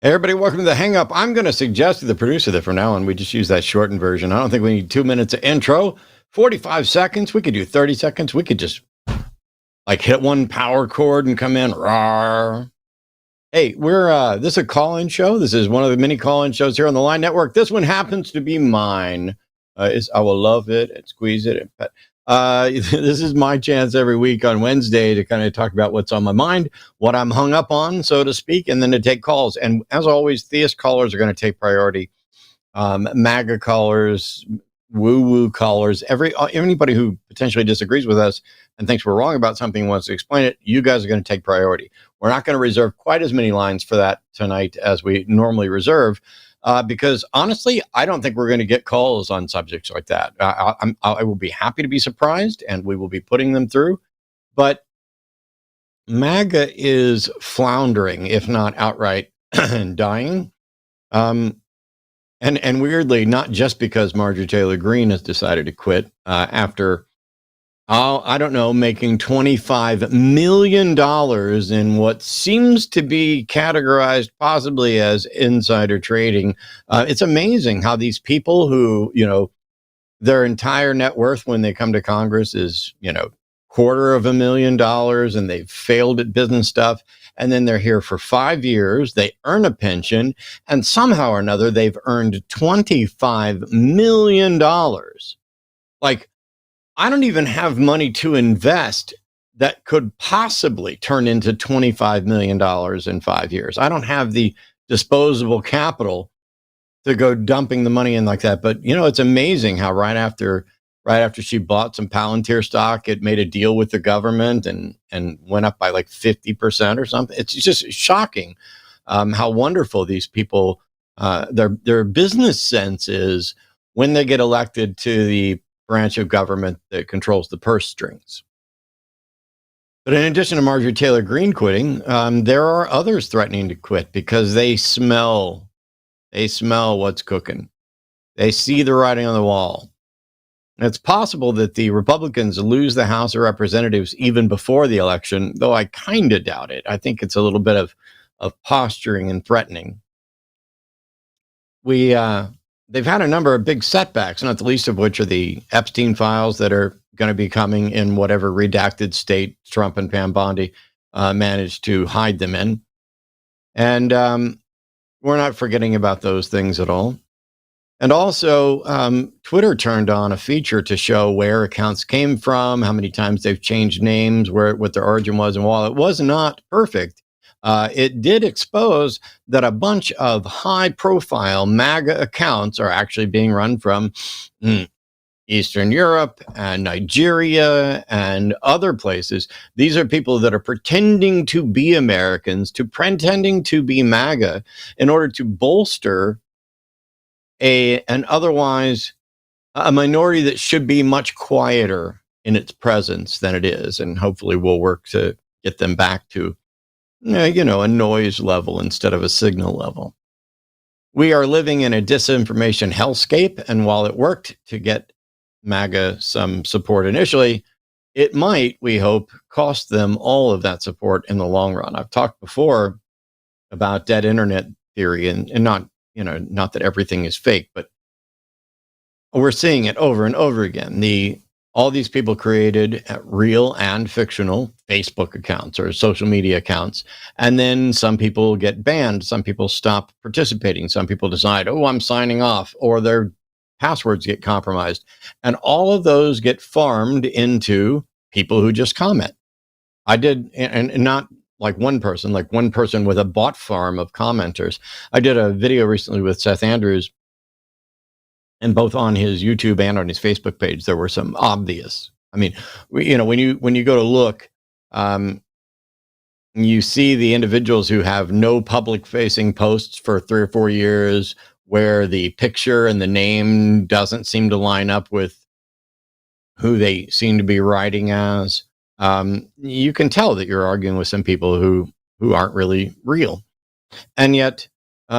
Hey everybody, welcome to the Hang Up. I'm going to suggest to the producer that from now on we just use that shortened version. I don't think we need 2 minutes of intro, 45 seconds. We could do 30 seconds. We could just like hit one power chord and come in. Rawr. Hey, this is a call-in show. This is one of the many call-in shows here on the Line Network. This one happens to be mine. I will love it and squeeze it. This is my chance every week on Wednesday to kind of talk about what's on my mind, what I'm hung up on, so to speak, and then to take calls. And as always, theist callers are going to take priority. MAGA callers, woo-woo callers, anybody who potentially disagrees with us and thinks we're wrong about something and wants to explain it, you guys are going to take priority. We're not going to reserve quite as many lines for that tonight as we normally reserve. Because honestly, I don't think we're going to get calls on subjects like that. I will be happy to be surprised, and we will be putting them through. But MAGA is floundering, if not outright dying. And weirdly, not just because Marjorie Taylor Greene has decided to quit after, I don't know, making $25 million in what seems to be categorized possibly as insider trading. It's amazing how these people who, their entire net worth when they come to Congress is, $250,000, and they've failed at business stuff. And then they're here for 5 years. They earn a pension, and somehow or another, they've earned $25 million. Like, I don't even have money to invest that could possibly turn into $25 million in 5 years. I don't have the disposable capital to go dumping the money in like that. But, it's amazing how right after she bought some Palantir stock, it made a deal with the government and went up by like 50% or something. It's just shocking how wonderful these people, their business sense is when they get elected to the branch of government that controls the purse strings. But in addition to Marjorie Taylor Greene quitting, there are others threatening to quit because they smell what's cooking. They see the writing on the wall. And it's possible that the Republicans lose the House of Representatives even before the election, though I kind of doubt it. I think it's a little bit of posturing and threatening. They've had a number of big setbacks, not the least of which are the Epstein files that are going to be coming in whatever redacted state Trump and Pam Bondi managed to hide them in. And we're not forgetting about those things at all. And also, Twitter turned on a feature to show where accounts came from, how many times they've changed names, what their origin was. And while it was not perfect, it did expose that a bunch of high-profile MAGA accounts are actually being run from Eastern Europe and Nigeria and other places. These are people that are pretending to be Americans, pretending to be MAGA in order to bolster an otherwise a minority that should be much quieter in its presence than it is. And hopefully we'll work to get them back to a noise level instead of a signal level. We are living in a disinformation hellscape, and while it worked to get MAGA some support initially, it might, we hope, cost them all of that support in the long run. I've talked before about dead internet theory, and not that everything is fake, but we're seeing it over and over again. All these people created real and fictional Facebook accounts or social media accounts. And then some people get banned. Some people stop participating. Some people decide, I'm signing off, or their passwords get compromised. And all of those get farmed into people who just comment. I did, and not like one person with a bot farm of commenters. I did a video recently with Seth Andrews, and both on his YouTube and on his Facebook page, there were some obvious. I mean, when you go to look, you see the individuals who have no public-facing posts for 3 or 4 years, where the picture and the name doesn't seem to line up with who they seem to be writing as. You can tell that you're arguing with some people who aren't really real. And yet,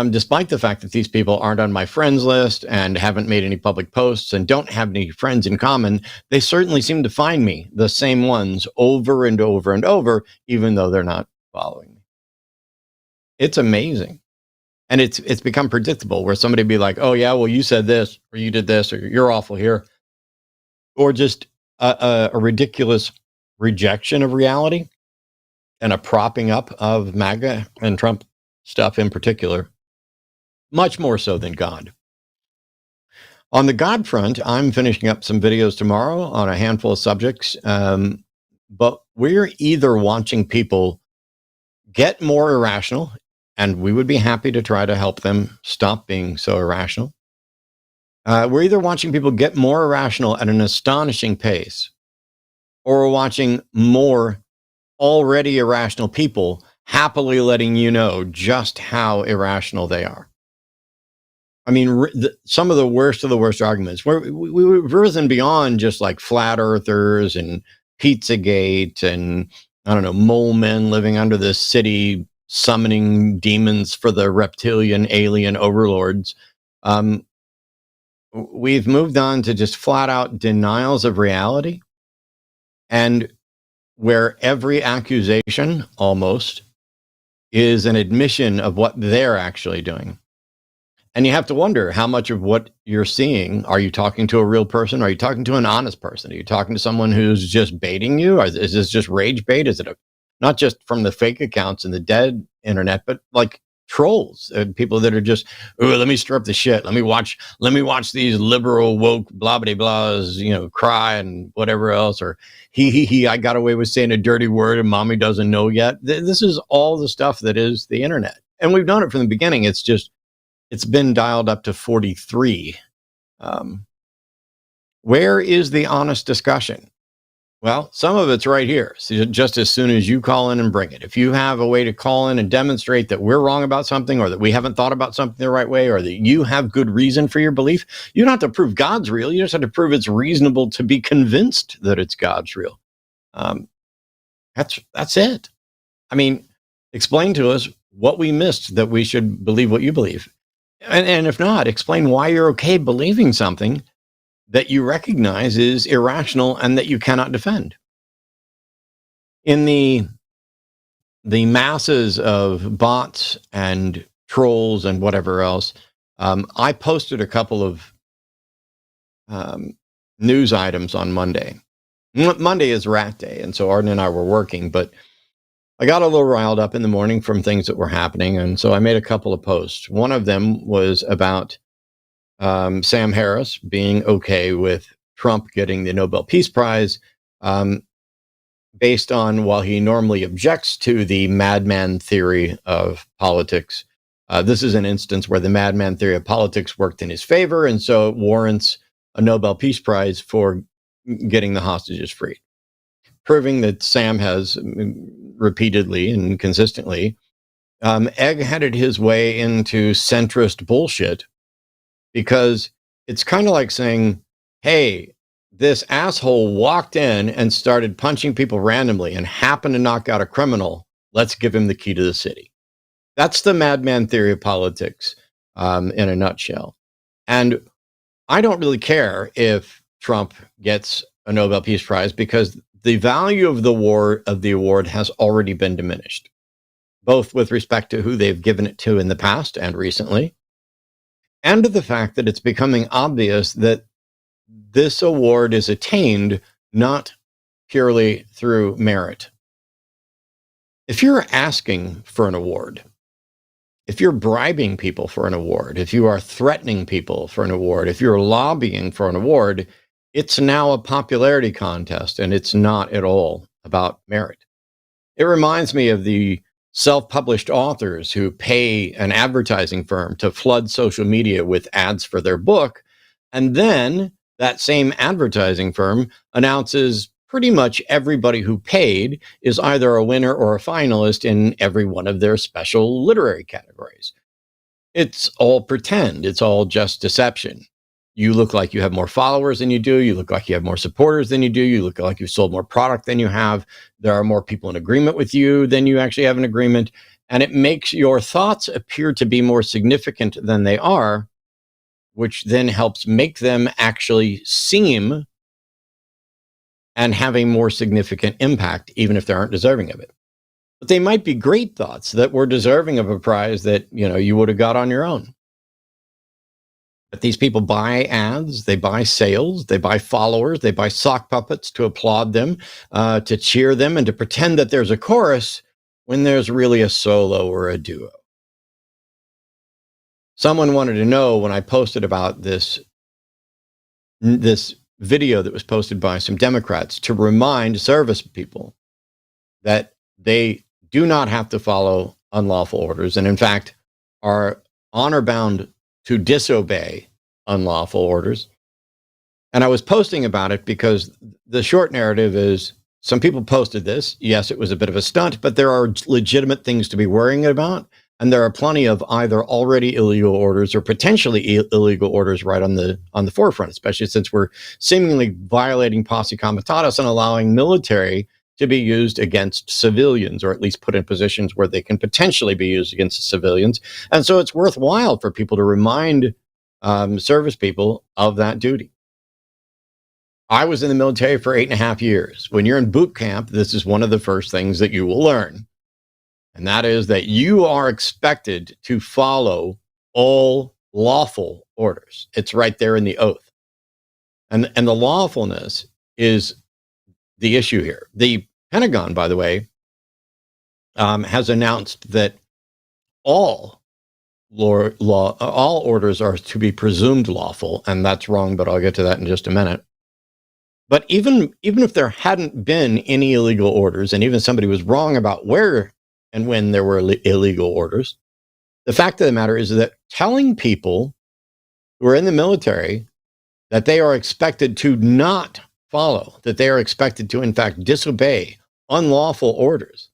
despite the fact that these people aren't on my friends list and haven't made any public posts and don't have any friends in common, they certainly seem to find me, the same ones, over and over and over, even though they're not following me. It's amazing. And it's become predictable where somebody be like, oh, yeah, well, you said this, or you did this, or you're awful here, or just a ridiculous rejection of reality and a propping up of MAGA and Trump stuff in particular, much more so than God. On the God front, I'm finishing up some videos tomorrow on a handful of subjects, but we're either watching people get more irrational, and we would be happy to try to help them stop being so irrational. We're either watching people get more irrational at an astonishing pace, or we're watching more already irrational people happily letting you know just how irrational they are. I mean, some of the worst arguments. We've risen beyond just like flat earthers and Pizzagate and, I don't know, mole men living under the city summoning demons for the reptilian alien overlords. We've moved on to just flat out denials of reality, and where every accusation almost is an admission of what they're actually doing. And you have to wonder how much of what you're seeing, are you talking to a real person? Are you talking to an honest person? Are you talking to someone who's just baiting you? Is this just rage bait? Is it not just from the fake accounts and the dead internet, but like trolls, people that are just, oh, let me stir up the shit. Let me watch these liberal woke blah blah blahs, cry and whatever else, or he, I got away with saying a dirty word and mommy doesn't know yet. This is all the stuff that is the internet, and we've done it from the beginning. It's been dialed up to 43. Where is the honest discussion? Well, some of it's right here. So just as soon as you call in and bring it. If you have a way to call in and demonstrate that we're wrong about something, or that we haven't thought about something the right way, or that you have good reason for your belief, you don't have to prove God's real. You just have to prove it's reasonable to be convinced that it's God's real. That's it. I mean, explain to us what we missed that we should believe what you believe. And if not, explain why you're okay believing something that you recognize is irrational and that you cannot defend. In the masses of bots and trolls and whatever else, I posted a couple of news items on Monday. Monday is rat day, and so Arden and I were working, but I got a little riled up in the morning from things that were happening, and so I made a couple of posts. One of them was about Sam Harris being okay with Trump getting the Nobel Peace Prize, based on, while he normally objects to the madman theory of politics, this is an instance where the madman theory of politics worked in his favor, and so it warrants a Nobel Peace Prize for getting the hostages freed, proving that Sam has repeatedly and consistently egg-headed his way into centrist bullshit, because it's kind of like saying, hey, this asshole walked in and started punching people randomly and happened to knock out a criminal. Let's give him the key to the city. That's the madman theory of politics in a nutshell. And I don't really care if Trump gets a Nobel Peace Prize, because the value of the award has already been diminished, both with respect to who they've given it to in the past and recently, and to the fact that it's becoming obvious that this award is attained not purely through merit. If you're asking for an award, if you're bribing people for an award, if you are threatening people for an award, if you're lobbying for an award, it's now a popularity contest, and it's not at all about merit. It reminds me of the self-published authors who pay an advertising firm to flood social media with ads for their book, and then that same advertising firm announces pretty much everybody who paid is either a winner or a finalist in every one of their special literary categories. It's all pretend. It's all just deception. You look like you have more followers than you do. You look like you have more supporters than you do. You look like you've sold more product than you have. There are more people in agreement with you than you actually have an agreement. And it makes your thoughts appear to be more significant than they are, which then helps make them actually seem and have a more significant impact, even if they aren't deserving of it. But they might be great thoughts that were deserving of a prize that, you would have got on your own. But these people buy ads, they buy sales, they buy followers, they buy sock puppets to applaud them, to cheer them, and to pretend that there's a chorus when there's really a solo or a duo. Someone wanted to know when I posted about this video that was posted by some Democrats to remind service people that they do not have to follow unlawful orders, and in fact are honor bound to disobey unlawful orders. And I was posting about it because the short narrative is some people posted this. Yes, it was a bit of a stunt, but there are legitimate things to be worrying about. And there are plenty of either already illegal orders or potentially illegal orders right on the forefront, especially since we're seemingly violating posse comitatus and allowing military to be used against civilians, or at least put in positions where they can potentially be used against civilians. And so it's worthwhile for people to remind service people of that duty. I was in the military for 8.5 years. When you're in boot camp, this is one of the first things that you will learn. And that is that you are expected to follow all lawful orders. It's right there in the oath. And the lawfulness is the issue here. The Pentagon, by the way, has announced that all orders are to be presumed lawful, and that's wrong, but I'll get to that in just a minute. But even if there hadn't been any illegal orders, and even somebody was wrong about where and when there were illegal orders, the fact of the matter is that telling people who are in the military that they are expected to not follow, that they are expected to, in fact, disobey unlawful orders,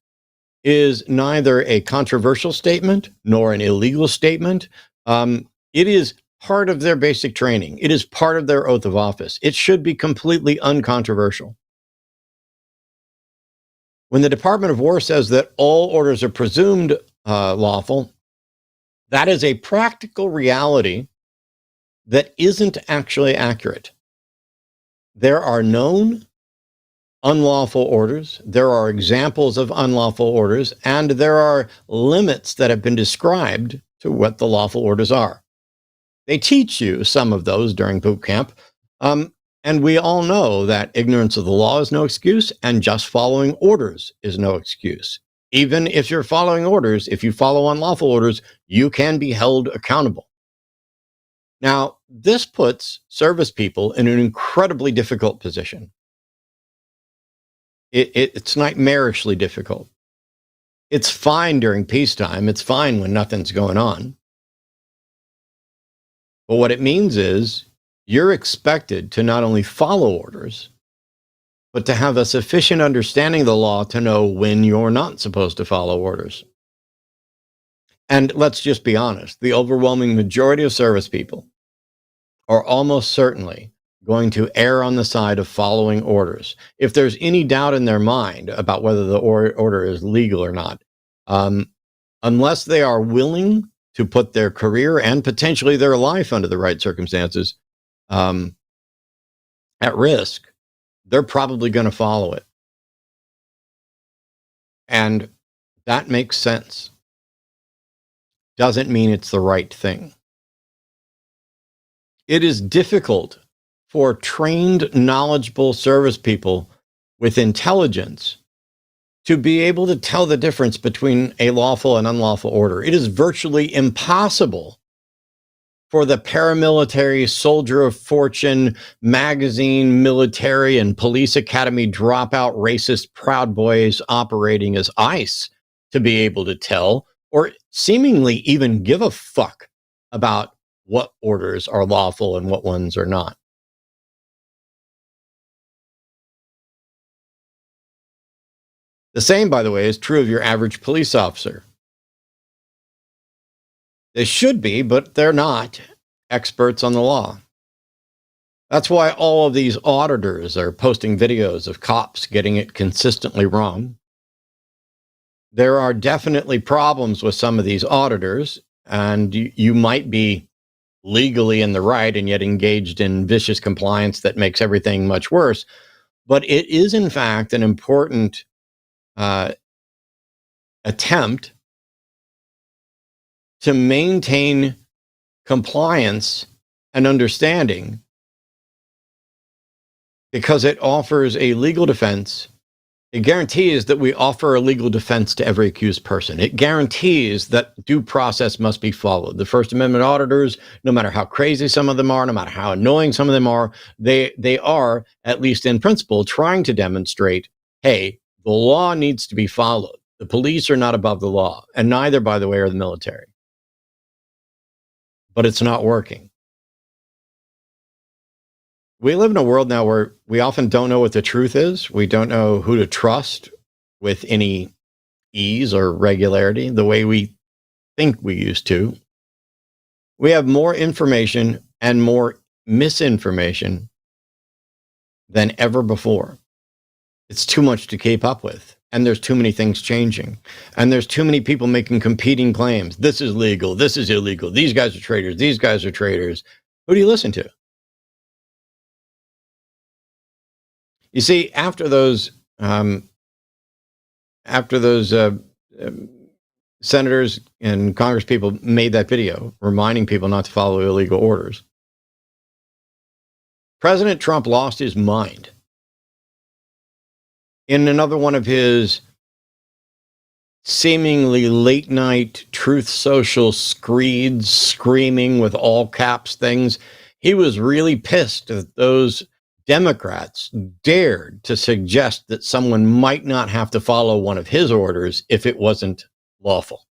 is neither a controversial statement nor an illegal statement. It is part of their basic training. It is part of their oath of office. It should be completely uncontroversial. When the Department of War says that all orders are presumed lawful, that is a practical reality that isn't actually accurate. There are known unlawful orders, there are examples of unlawful orders, and there are limits that have been described to what the lawful orders are. They teach you some of those during boot camp, and we all know that ignorance of the law is no excuse, and just following orders is no excuse. Even if you're following orders, if you follow unlawful orders, you can be held accountable. Now, this puts service people in an incredibly difficult position. It's nightmarishly difficult. It's fine during peacetime. It's fine when nothing's going on. But what it means is you're expected to not only follow orders, but to have a sufficient understanding of the law to know when you're not supposed to follow orders. And let's just be honest, the overwhelming majority of service people are almost certainly going to err on the side of following orders. If there's any doubt in their mind about whether the order is legal or not, unless they are willing to put their career and potentially their life under the right circumstances at risk, they're probably going to follow it. And that makes sense. Doesn't mean it's the right thing. It is difficult for trained, knowledgeable service people with intelligence to be able to tell the difference between a lawful and unlawful order. It is virtually impossible for the paramilitary, soldier of fortune, magazine, military, and police academy dropout racist Proud Boys operating as ICE to be able to tell, or seemingly even give a fuck about what orders are lawful and what ones are not. The same, by the way, is true of your average police officer. They should be, but they're not experts on the law. That's why all of these auditors are posting videos of cops getting it consistently wrong. There are definitely problems with some of these auditors, and you might be legally in the right and yet engaged in vicious compliance that makes everything much worse. But it is, in fact, an important attempt to maintain compliance and understanding because it offers a legal defense. It guarantees that we offer a legal defense to every accused person. It guarantees that due process must be followed. The First Amendment auditors, no matter how crazy some of them are, no matter how annoying some of them are, they are, at least in principle, trying to demonstrate, hey, the law needs to be followed. The police are not above the law, and neither, by the way, are the military. But it's not working. We live in a world now where we often don't know what the truth is. We don't know who to trust with any ease or regularity the way we think we used to. We have more information and more misinformation than ever before. It's too much to keep up with. And there's too many things changing. And there's too many people making competing claims. This is legal. This is illegal. These guys are traitors. These guys are traitors. Who do you listen to? You see, after those senators and Congress people made that video reminding people not to follow illegal orders, President Trump lost his mind. In another one of his seemingly late night Truth Social screeds, screaming with all caps things, he was really pissed that those Democrats dared to suggest that someone might not have to follow one of his orders if it wasn't lawful.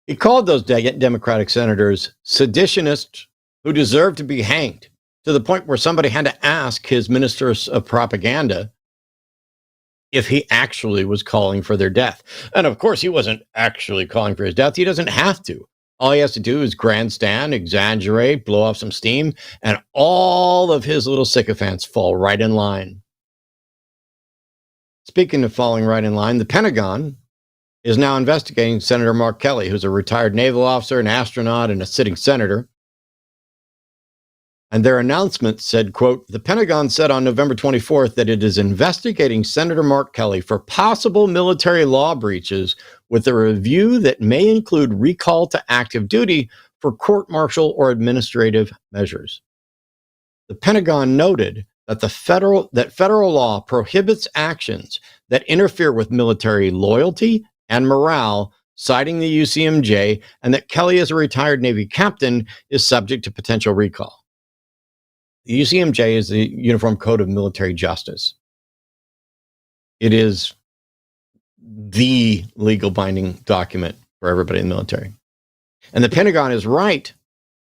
He called those Democratic senators seditionists who deserve to be hanged, to the point where somebody had to ask his ministers of propaganda if he actually was calling for their death. And of course, he wasn't actually calling for his death. He doesn't have to. All he has to do is grandstand, exaggerate, blow off some steam, and all of his little sycophants fall right in line. Speaking of falling right in line, the Pentagon is now investigating Senator Mark Kelly, who's a retired naval officer, an astronaut, and a sitting senator. And their announcement said, quote, the Pentagon said on November 24th that it is investigating Senator Mark Kelly for possible military law breaches with a review that may include recall to active duty for court-martial or administrative measures. The Pentagon noted that federal law prohibits actions that interfere with military loyalty and morale, citing the UCMJ, and that Kelly, as a retired Navy captain, is subject to potential recall. The UCMJ is the Uniform Code of Military Justice. It is the legal binding document for everybody in the military. And the Pentagon is right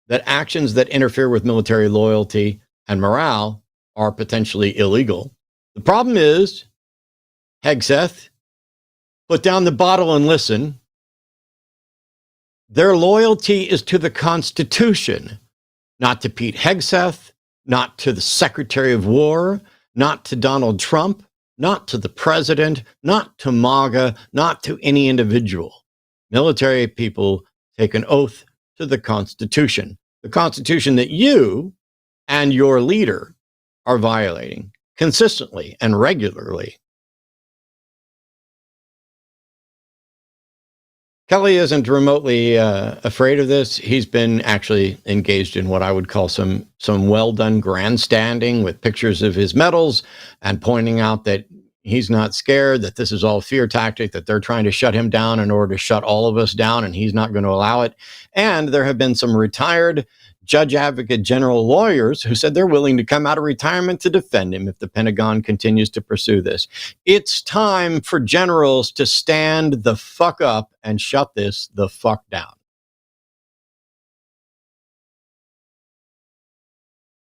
that actions that interfere with military loyalty and morale are potentially illegal. The problem is, Hegseth, put down the bottle and listen. Their loyalty is to the Constitution, not to Pete Hegseth, not to the Secretary of War, not to Donald Trump, not to the president, not to MAGA, not to any individual. Military people take an oath to the Constitution that you and your leader are violating consistently and regularly. Kelly isn't remotely afraid of this. He's been actually engaged in what I would call some well-done grandstanding with pictures of his medals and pointing out that he's not scared, that this is all fear tactic, that they're trying to shut him down in order to shut all of us down, and he's not going to allow it. And there have been some retired judge advocate general lawyers who said they're willing to come out of retirement to defend him if the Pentagon continues to pursue this. It's time for generals to stand the fuck up and shut this the fuck down.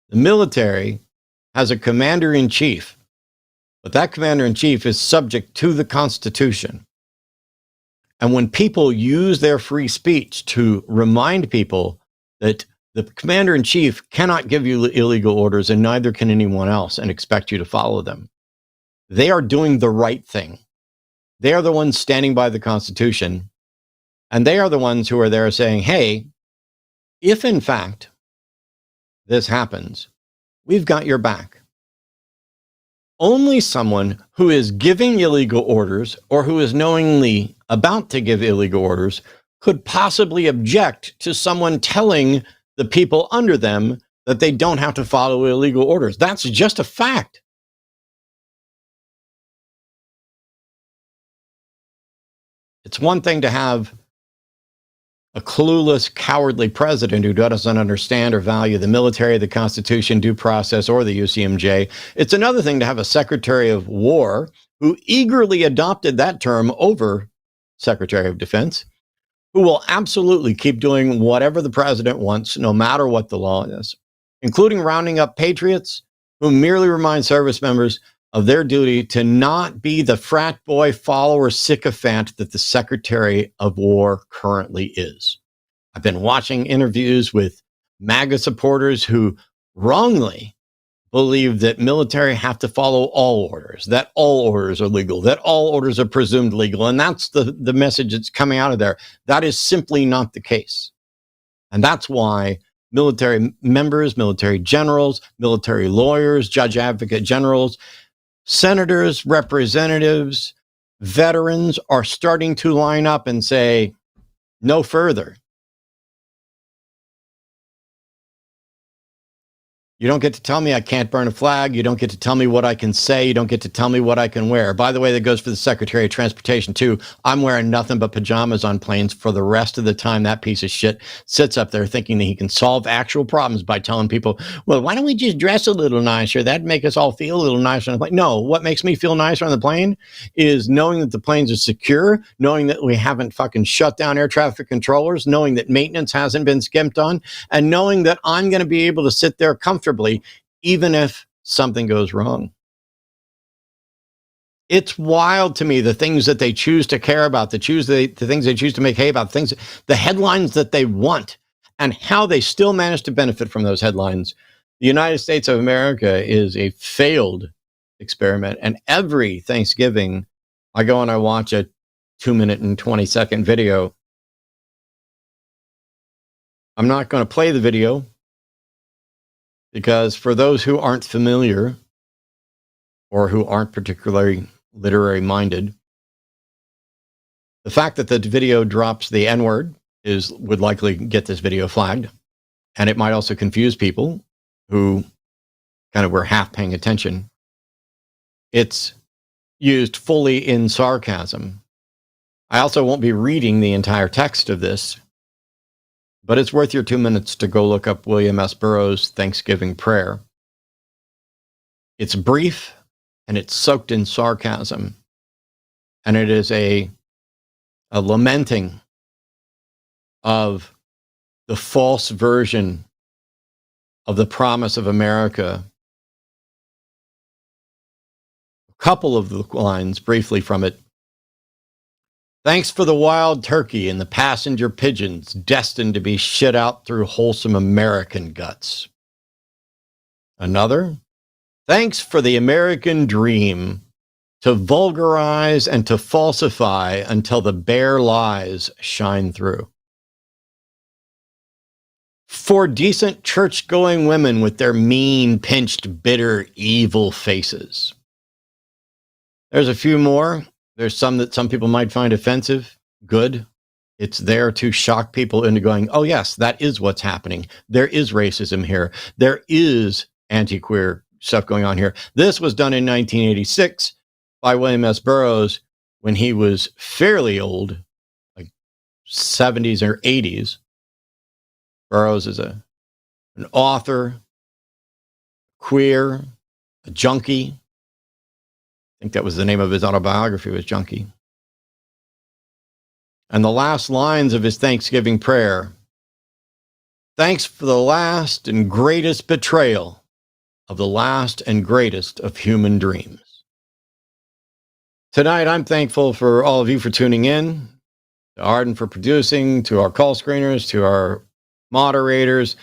The military has a commander-in-chief, but that commander-in-chief is subject to the Constitution. And when people use their free speech to remind people that the commander-in-chief cannot give you illegal orders, and neither can anyone else, and expect you to follow them, they are doing the right thing. They are the ones standing by the Constitution, and they are the ones who are there saying, hey, if in fact this happens, we've got your back. Only someone who is giving illegal orders or who is knowingly about to give illegal orders could possibly object to someone telling the people under them that they don't have to follow illegal orders. That's just a fact. It's one thing to have a clueless, cowardly president who doesn't understand or value the military, the Constitution, due process, or the UCMJ. It's another thing to have a Secretary of War who eagerly adopted that term over Secretary of Defense, who will absolutely keep doing whatever the president wants, no matter what the law is, including rounding up patriots who merely remind service members of their duty to not be the frat boy follower sycophant that the Secretary of War currently is. I've been watching interviews with MAGA supporters who wrongly believe that military have to follow all orders, that all orders are legal, that all orders are presumed legal. And that's the message that's coming out of there. That is simply not the case. And that's why military members, military generals, military lawyers, judge advocate generals, senators, representatives, veterans are starting to line up and say, no further. You don't get to tell me I can't burn a flag. You don't get to tell me what I can say. You don't get to tell me what I can wear. By the way, that goes for the Secretary of Transportation, too. I'm wearing nothing but pajamas on planes for the rest of the time. That piece of shit sits up there thinking that he can solve actual problems by telling people, well, why don't we just dress a little nicer? That'd make us all feel a little nicer on the plane. No, what makes me feel nicer on the plane is knowing that the planes are secure, knowing that we haven't fucking shut down air traffic controllers, knowing that maintenance hasn't been skimped on, and knowing that I'm going to be able to sit there comfortably even if something goes wrong. It's wild to me, the things that they choose to care about, the things they choose to make hay about, the headlines that they want, and how they still manage to benefit from those headlines. The United States of America is a failed experiment, and every Thanksgiving I go and I watch a 2-minute and 20-second video. I'm not going to play the video, because for those who aren't familiar or who aren't particularly literary minded, the fact that the video drops the N-word would likely get this video flagged. And it might also confuse people who kind of were half paying attention. It's used fully in sarcasm. I also won't be reading the entire text of this, but it's worth your 2 minutes to go look up William S. Burroughs' Thanksgiving Prayer. It's brief and it's soaked in sarcasm. And it is a lamenting of the false version of the promise of America. A couple of the lines briefly from it. Thanks for the wild turkey and the passenger pigeons destined to be shit out through wholesome American guts. Another, thanks for the American dream to vulgarize and to falsify until the bare lies shine through. For decent church-going women with their mean, pinched, bitter, evil faces. There's a few more. There's some that some people might find offensive. Good. It's there to shock people into going, oh, yes, that is what's happening. There is racism here. There is anti-queer stuff going on here. This was done in 1986 by William S. Burroughs when he was fairly old, like 70s or 80s. Burroughs is an author, queer, a junkie. I think that was the name of his autobiography, was Junkie. And the last lines of his Thanksgiving prayer. Thanks for the last and greatest betrayal of the last and greatest of human dreams. Tonight, I'm thankful for all of you for tuning in, to Arden for producing, to our call screeners, to our moderators,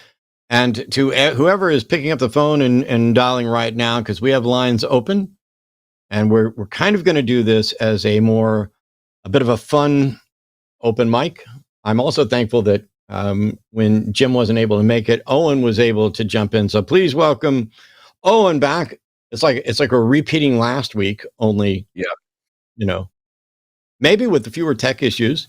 and to whoever is picking up the phone and dialing right now, because we have lines open. And we're kind of going to do this as a bit of a fun open mic. I'm also thankful that when Jim wasn't able to make it, Owen was able to jump in. So please welcome Owen back it's like we're repeating last week, only Yeah. you know, maybe with the fewer tech issues.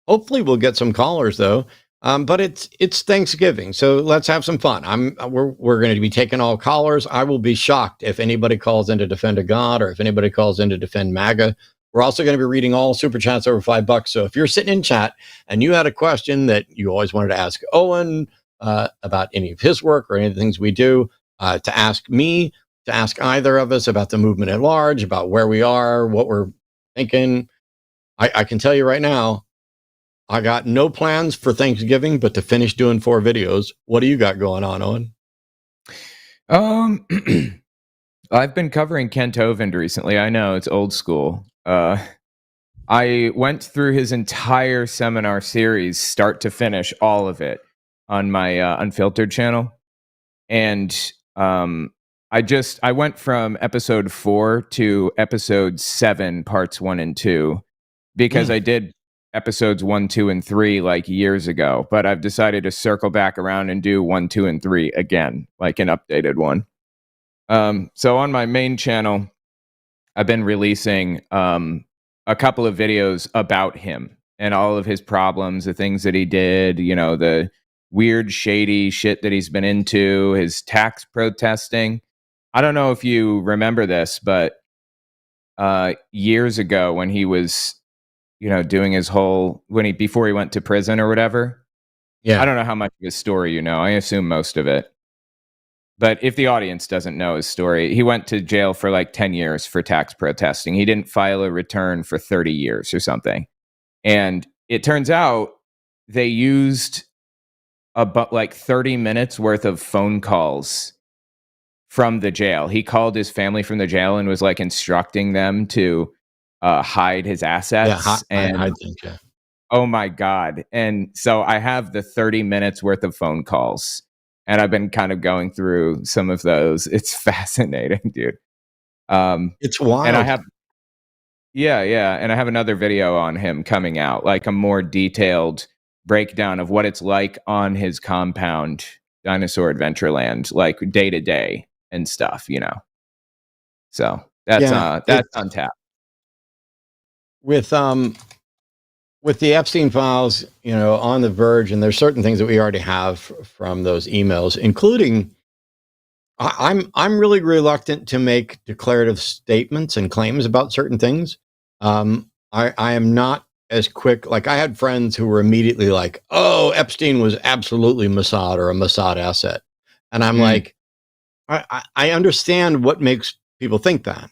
Hopefully, we'll get some callers though. But it's Thanksgiving, so let's have some fun. We're going to be taking all callers. I will be shocked if anybody calls in to defend a god or if anybody calls in to defend MAGA. We're also going to be reading all super chats over $5. So if you're sitting in chat and you had a question that you always wanted to ask Owen about any of his work or any of the things we do, to ask me, to ask either of us about the movement at large, about where we are, what we're thinking, I can tell you right now, I got no plans for Thanksgiving, but to finish doing 4 videos. What do you got going on, Owen? I've been covering Kent Hovind recently. I know it's old school. I went through his entire seminar series, start to finish, all of it on my Unfiltered channel. And I went from episode 4 to episode 7, parts 1 and 2, because I did episodes 1, 2, and 3 like years ago, but I've decided to circle back around and do 1, 2, and 3 again, like an updated one. So on my main channel, I've been releasing a couple of videos about him and all of his problems, the things that he did, the weird, shady shit that he's been into, his tax protesting. I don't know if you remember this, but years ago when he was, doing his whole, before he went to prison or whatever. Yeah. I don't know how much of his story you know. I assume most of it. But if the audience doesn't know his story, he went to jail for like 10 years for tax protesting. He didn't file a return for 30 years or something. And it turns out they used about like 30 minutes worth of phone calls from the jail. He called his family from the jail and was like instructing them to hide his assets. I think, yeah. Oh my God. And so I have the 30 minutes worth of phone calls. And I've been kind of going through some of those. It's fascinating, dude. It's wild. And I have, and I have another video on him coming out, like a more detailed breakdown of what it's like on his compound, Dinosaur Adventureland, like day to day and stuff, So that's on tap. With the Epstein files, on the verge, and there's certain things that we already have from those emails, including I'm really reluctant to make declarative statements and claims about certain things. I am not as quick. Like, I had friends who were immediately like, "Oh, Epstein was absolutely Mossad or a Mossad asset," and I'm like, I understand what makes people think that,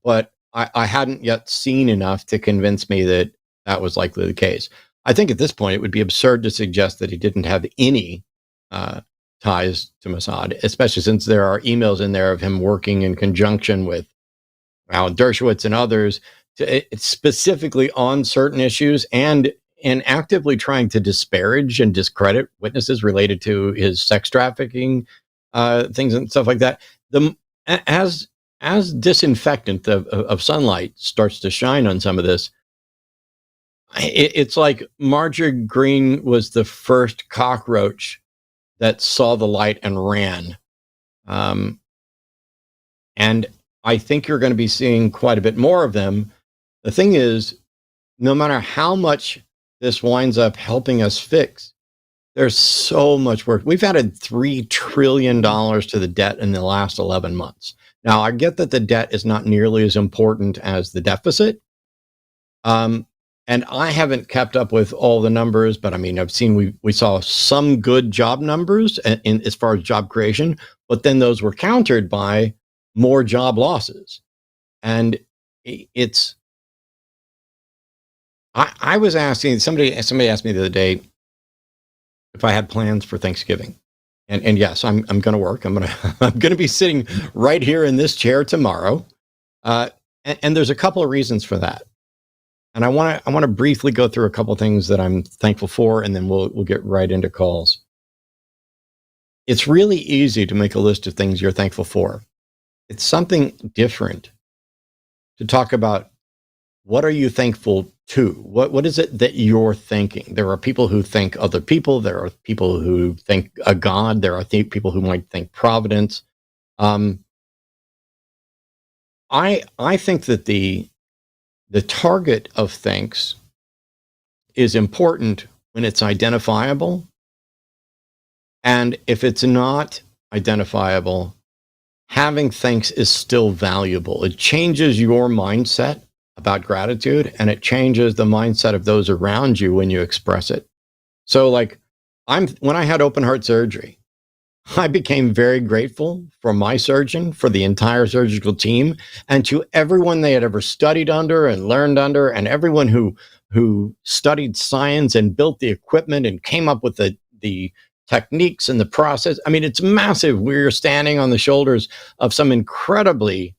but I hadn't yet seen enough to convince me that that was likely the case. I think at this point it would be absurd to suggest that he didn't have any ties to Mossad, especially since there are emails in there of him working in conjunction with Alan Dershowitz and others, specifically on certain issues, and actively trying to disparage and discredit witnesses related to his sex trafficking things and stuff like that. As disinfectant of sunlight starts to shine on some of this, it's like Marjorie Greene was the first cockroach that saw the light and ran. And I think you're going to be seeing quite a bit more of them. The thing is, no matter how much this winds up helping us fix, there's so much work. We've added $3 trillion to the debt in the last 11 months. Now, I get that the debt is not nearly as important as the deficit. And I haven't kept up with all the numbers, but I mean, I've seen we saw some good job numbers in as far as job creation, but then those were countered by more job losses. And I was asking, somebody asked me the other day if I had plans for Thanksgiving. And yes, I'm going to work. I'm going to be sitting right here in this chair tomorrow. And there's a couple of reasons for that. And I want to briefly go through a couple of things that I'm thankful for, and then we'll get right into calls. It's really easy to make a list of things you're thankful for. It's something different to talk about what are you thankful to? What is it that you're thinking? There are people who think other people. There are people who think a God. There are people who might think providence. I think that the target of thanks is important when it's identifiable. And if it's not identifiable, having thanks is still valuable. It changes your mindset about gratitude, and it changes the mindset of those around you when you express it. So like when I had open heart surgery, I became very grateful for my surgeon, for the entire surgical team, and to everyone they had ever studied under and learned under, and everyone who studied science and built the equipment and came up with the techniques and the process. I mean, it's massive. We're standing on the shoulders of some incredibly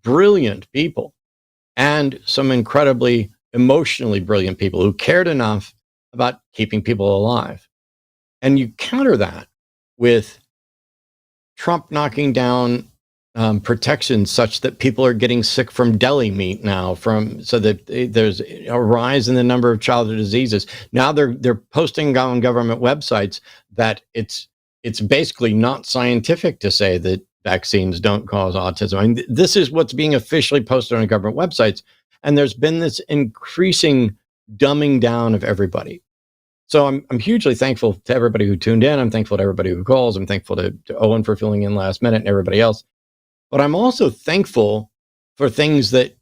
brilliant people and some incredibly emotionally brilliant people who cared enough about keeping people alive. And you counter that with Trump knocking down protections such that people are getting sick from deli meat now, so that there's a rise in the number of childhood diseases. Now they're posting on government websites that it's basically not scientific to say that vaccines don't cause autism. I mean, this is what's being officially posted on government websites, and there's been this increasing dumbing down of everybody. So I'm hugely thankful to everybody who tuned in. I'm thankful to everybody who calls. I'm thankful to Owen for filling in last minute and everybody else. But I'm also thankful for things that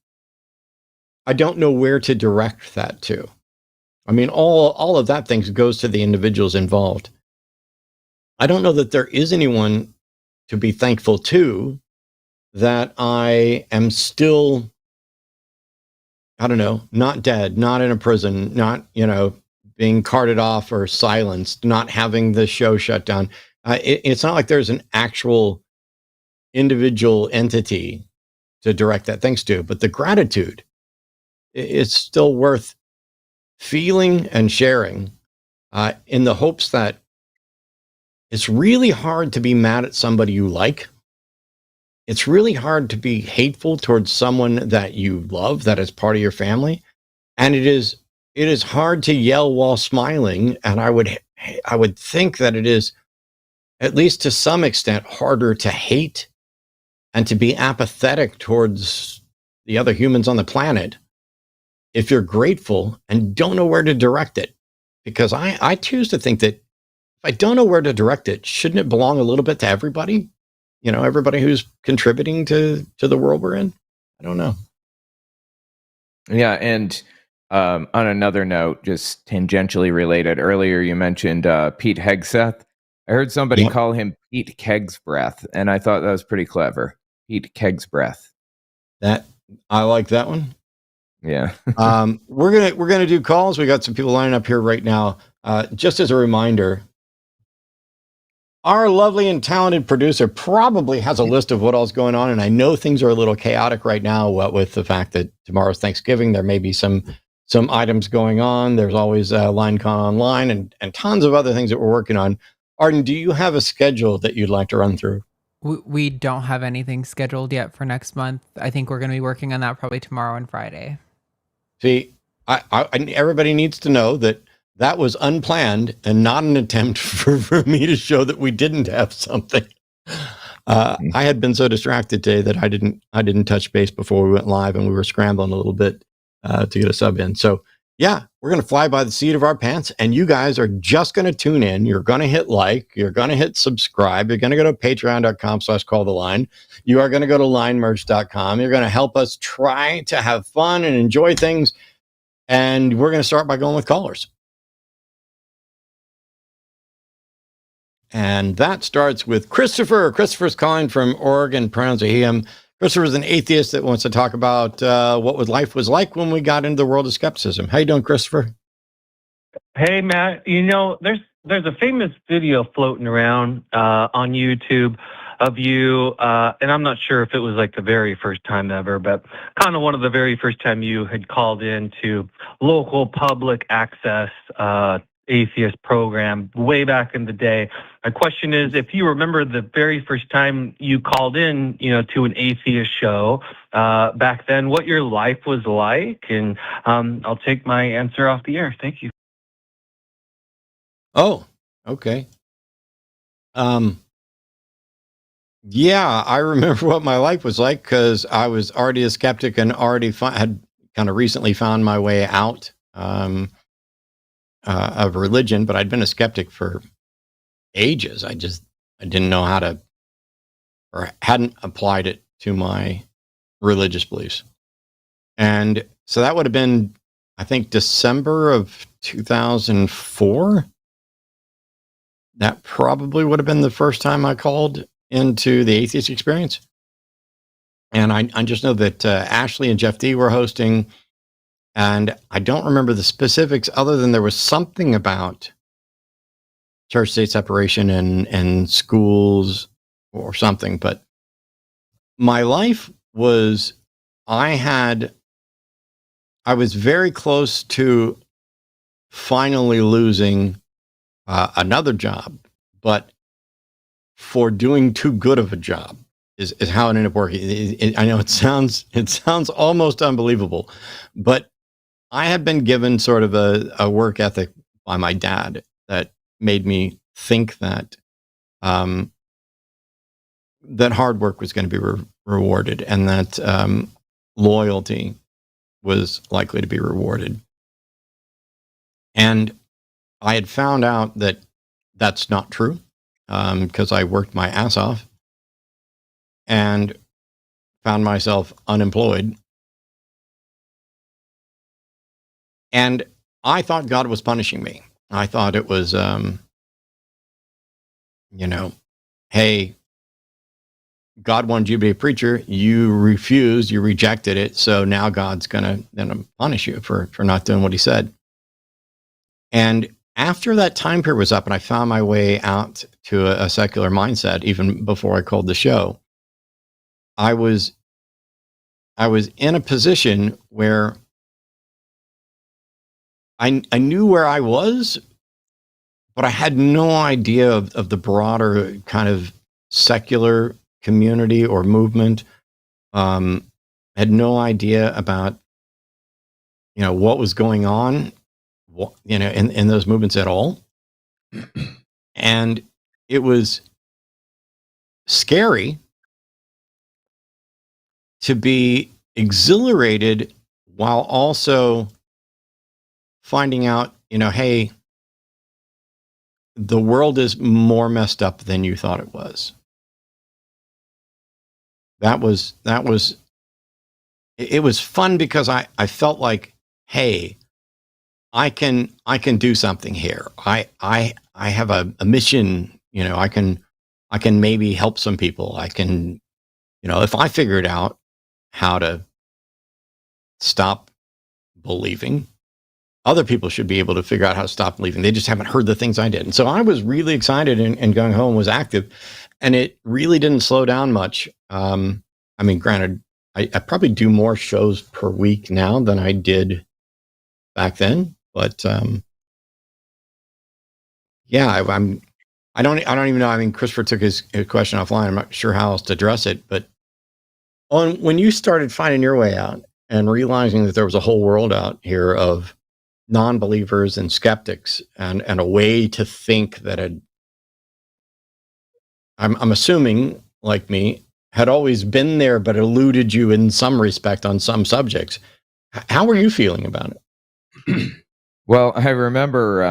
I don't know where to direct that to. I mean, all of that things goes to the individuals involved. I don't know that there is anyone to be thankful to that I am still, I don't know, not dead, not in a prison, not, being carted off or silenced, not having the show shut down. It's not like there's an actual individual entity to direct that thanks to, but the gratitude is still worth feeling and sharing in the hopes that it's really hard to be mad at somebody you like. It's really hard to be hateful towards someone that you love, that is part of your family. And it is hard to yell while smiling. And I would think that it is, at least to some extent, harder to hate and to be apathetic towards the other humans on the planet if you're grateful and don't know where to direct it. Because I choose to think that if I don't know where to direct it, shouldn't it belong a little bit to everybody? Everybody who's contributing to the world we're in? I don't know. Yeah, and on another note, just tangentially related, earlier you mentioned Pete Hegseth. I heard somebody call him Pete Keg's Breath, and I thought that was pretty clever. Pete Keg's Breath. That I like that one. Yeah. We're gonna do calls. We got some people lining up here right now. Just as a reminder, our lovely and talented producer probably has a list of what all's going on, and I know things are a little chaotic right now. What with the fact that tomorrow's Thanksgiving, there may be some items going on. There's always LineCon online and tons of other things that we're working on. Arden, do you have a schedule that you'd like to run through? We don't have anything scheduled yet for next month. I think we're going to be working on that probably tomorrow and Friday. See, everybody needs to know that was unplanned and not an attempt for me to show that we didn't have something. I had been so distracted today that I didn't touch base before we went live, and we were scrambling a little bit to get a sub in. So yeah, we're going to fly by the seat of our pants, and you guys are just going to tune in. You're going to hit like, you're going to hit subscribe. You're going to go to patreon.com/calltheline. You are going to go to linemerch.com. You're going to help us try to have fun and enjoy things. And we're going to start by going with callers. And that starts with Christopher. Christopher's calling from Oregon, pronouns are him. Christopher's an atheist that wants to talk about what life was like when we got into the world of skepticism. How you doing, Christopher? Hey, Matt. There's a famous video floating around on YouTube of you, and I'm not sure if it was like the very first time ever, but kind of one of the very first time you had called in to local public access atheist program way back in the day. My question is, if you remember the very first time you called in, to an atheist show back then, what your life was like, and I'll take my answer off the air. Thank you. Oh, okay. Yeah, I remember what my life was like because I was already a skeptic and already had kind of recently found my way out of religion, but I'd been a skeptic for ages. I didn't know how to, or hadn't applied it to my religious beliefs. And so that would have been, I think, December of 2004. That probably would have been the first time I called into the atheist experience. And I just know that Ashley and Jeff D were hosting, and I don't remember the specifics other than there was something about church state separation and schools or something. But my life was, I was very close to finally losing another job, but for doing too good of a job is how it ended up working. I know it sounds almost unbelievable, but I had been given sort of a work ethic by my dad that made me think that that hard work was going to be rewarded, and that loyalty was likely to be rewarded. And I had found out that that's not true because I worked my ass off and found myself unemployed. And I thought God was punishing me. I thought it was, hey, God wanted you to be a preacher. You refused, you rejected it. So now God's going to punish you for not doing what he said. And after that time period was up and I found my way out to a secular mindset, even before I called the show, I was in a position where I knew where I was, but I had no idea of the broader kind of secular community or movement. Had no idea about, what was going on, in those movements at all. And it was scary to be exhilarated while also finding out, hey, the world is more messed up than you thought it was. It was fun because I felt like, hey, I can do something here. I have a mission, I can maybe help some people. I can, if I figured out how to stop believing, other people should be able to figure out how to stop believing. They just haven't heard the things I did. And so I was really excited and going home, was active, and it really didn't slow down much. Granted, I probably do more shows per week now than I did back then, but yeah, I don't even know. Christopher took his question offline. I'm not sure how else to address it, but when you started finding your way out and realizing that there was a whole world out here of non-believers and skeptics and a way to think that I'm assuming, like me, had always been there but eluded you in some respect on some subjects. How were you feeling about it? Well, I remember,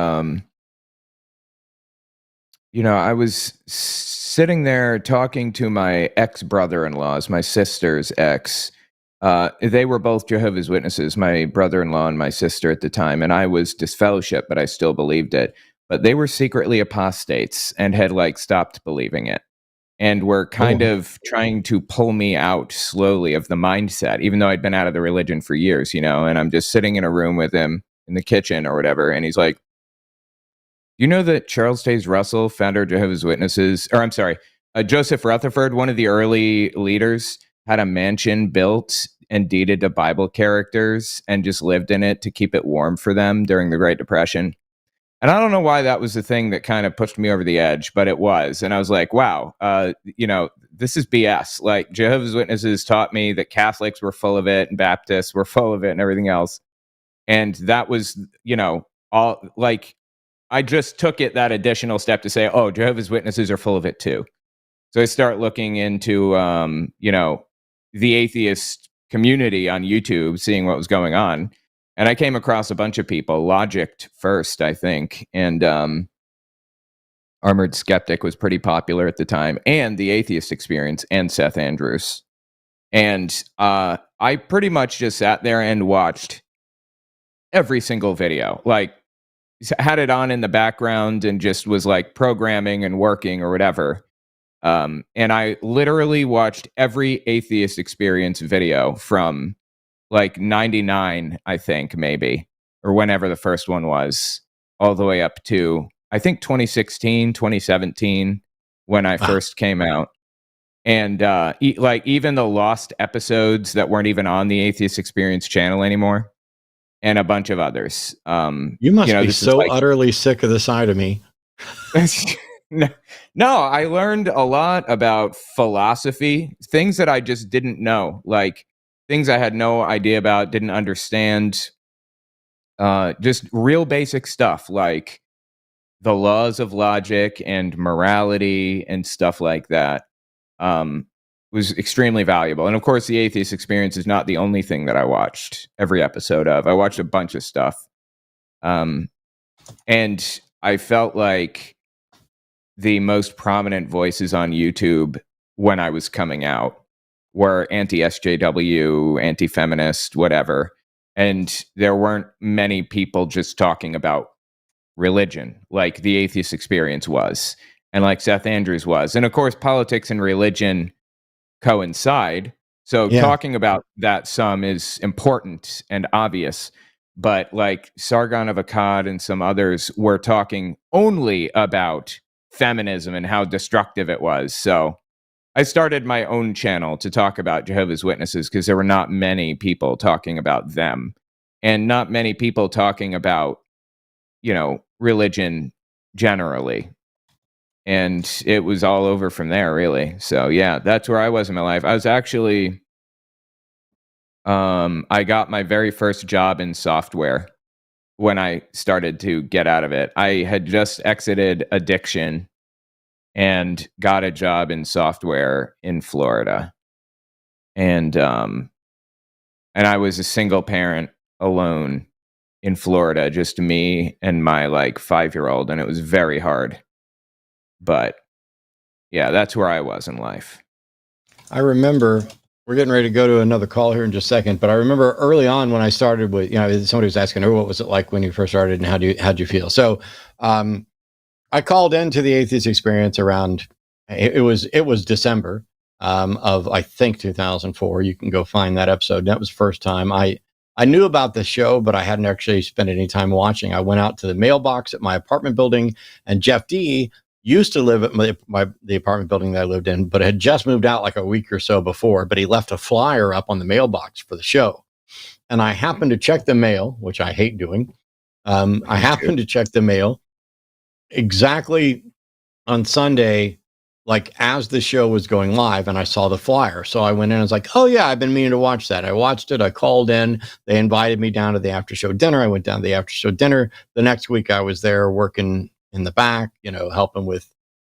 I was sitting there talking to my ex-brother-in-laws, my sister's ex. They were both Jehovah's Witnesses, my brother-in-law and my sister at the time, and I was disfellowship, but I still believed it. But they were secretly apostates and had stopped believing it, and were kind of trying to pull me out slowly of the mindset, even though I'd been out of the religion for years, and I'm just sitting in a room with him in the kitchen or whatever, and he's like, you know that Charles Taze Russell, founder of Jehovah's Witnesses, or I'm sorry, Joseph Rutherford, one of the early leaders, had a mansion built and deeded to Bible characters and just lived in it to keep it warm for them during the Great Depression. And I don't know why that was the thing that kind of pushed me over the edge, but it was. And I was like, wow, this is BS. Like, Jehovah's Witnesses taught me that Catholics were full of it and Baptists were full of it and everything else. And that was, all I just took it that additional step to say, oh, Jehovah's Witnesses are full of it too. So I start looking into, the atheist community on YouTube, seeing what was going on. And I came across a bunch of people, Logicked first, I think. And Armored Skeptic was pretty popular at the time, and The Atheist Experience and Seth Andrews. And I pretty much just sat there and watched every single video. Like, had it on in the background and just was like programming and working or whatever. And I literally watched every Atheist Experience video from like 99, I think, maybe, or whenever the first one was, all the way up to, I think, 2016, 2017, when I first came out. And like even the lost episodes that weren't even on the Atheist Experience channel anymore, and a bunch of others. You must be so utterly sick of the side of me. No, I learned a lot about philosophy, things that I just didn't know, like things I had no idea about, didn't understand. Just real basic stuff like the laws of logic and morality and stuff like that. Was extremely valuable. And of course, the Atheist Experience is not the only thing that I watched every episode of. I watched a bunch of stuff. And I felt like the most prominent voices on YouTube when I was coming out were anti-SJW, anti-feminist, whatever. And there weren't many people just talking about religion like the Atheist Experience was, and like Seth Andrews was. And of course, politics and religion coincide. So talking about that some is important and obvious. But like Sargon of Akkad and some others were talking only about feminism and how destructive it was. So I started my own channel to talk about Jehovah's Witnesses because there were not many people talking about them, and not many people talking about, religion generally. And it was all over from there, really. So yeah, that's where I was in my life. I was actually, I got my very first job in software when I started to get out of it. I had just exited addiction and got a job in software in Florida. And I was a single parent alone in Florida, just me and my like 5-year-old. And it was very hard. But yeah, that's where I was in life. I remember, we're getting ready to go to another call here in just a second, but I remember early on when I started with, somebody was asking, oh, what was it like when you first started and how'd you feel? So I called into the Atheist Experience around, it was December of, I think, 2004. You can go find that episode. That was the first time I knew about the show, but I hadn't actually spent any time watching. I went out to the mailbox at my apartment building, and Jeff D used to live at the apartment building that I lived in, but had just moved out like a week or so before, but he left a flyer up on the mailbox for the show. And I happened to check the mail, which I hate doing. I happened to check the mail exactly on Sunday, like as the show was going live, and I saw the flyer. So I went in and was like, oh yeah, I've been meaning to watch that. I watched it. I called in. They invited me down to the after show dinner. I went down to the after show dinner. The next week I was there working in the back, helping with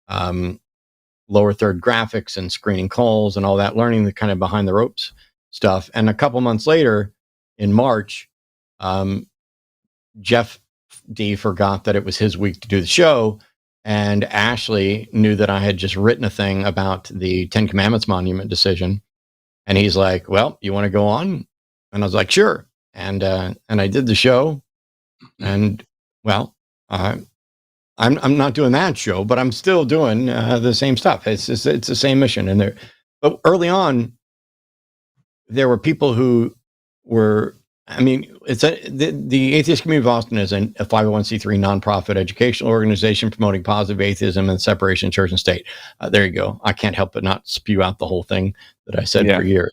lower third graphics and screening calls and all that, learning the kind of behind the ropes stuff. And a couple months later, in March, Jeff D forgot that it was his week to do the show. And Ashley knew that I had just written a thing about the 10 Commandments Monument decision. And he's like, well, you want to go on? And I was like, sure. And I did the show. And well, I'm not doing that show, but I'm still doing the same stuff. It's the same mission. But early on, there were people who were, the Atheist Community of Austin is a 501c3 nonprofit educational organization promoting positive atheism and separation of church and state. There you go. I can't help but not spew out the whole thing that I said for years.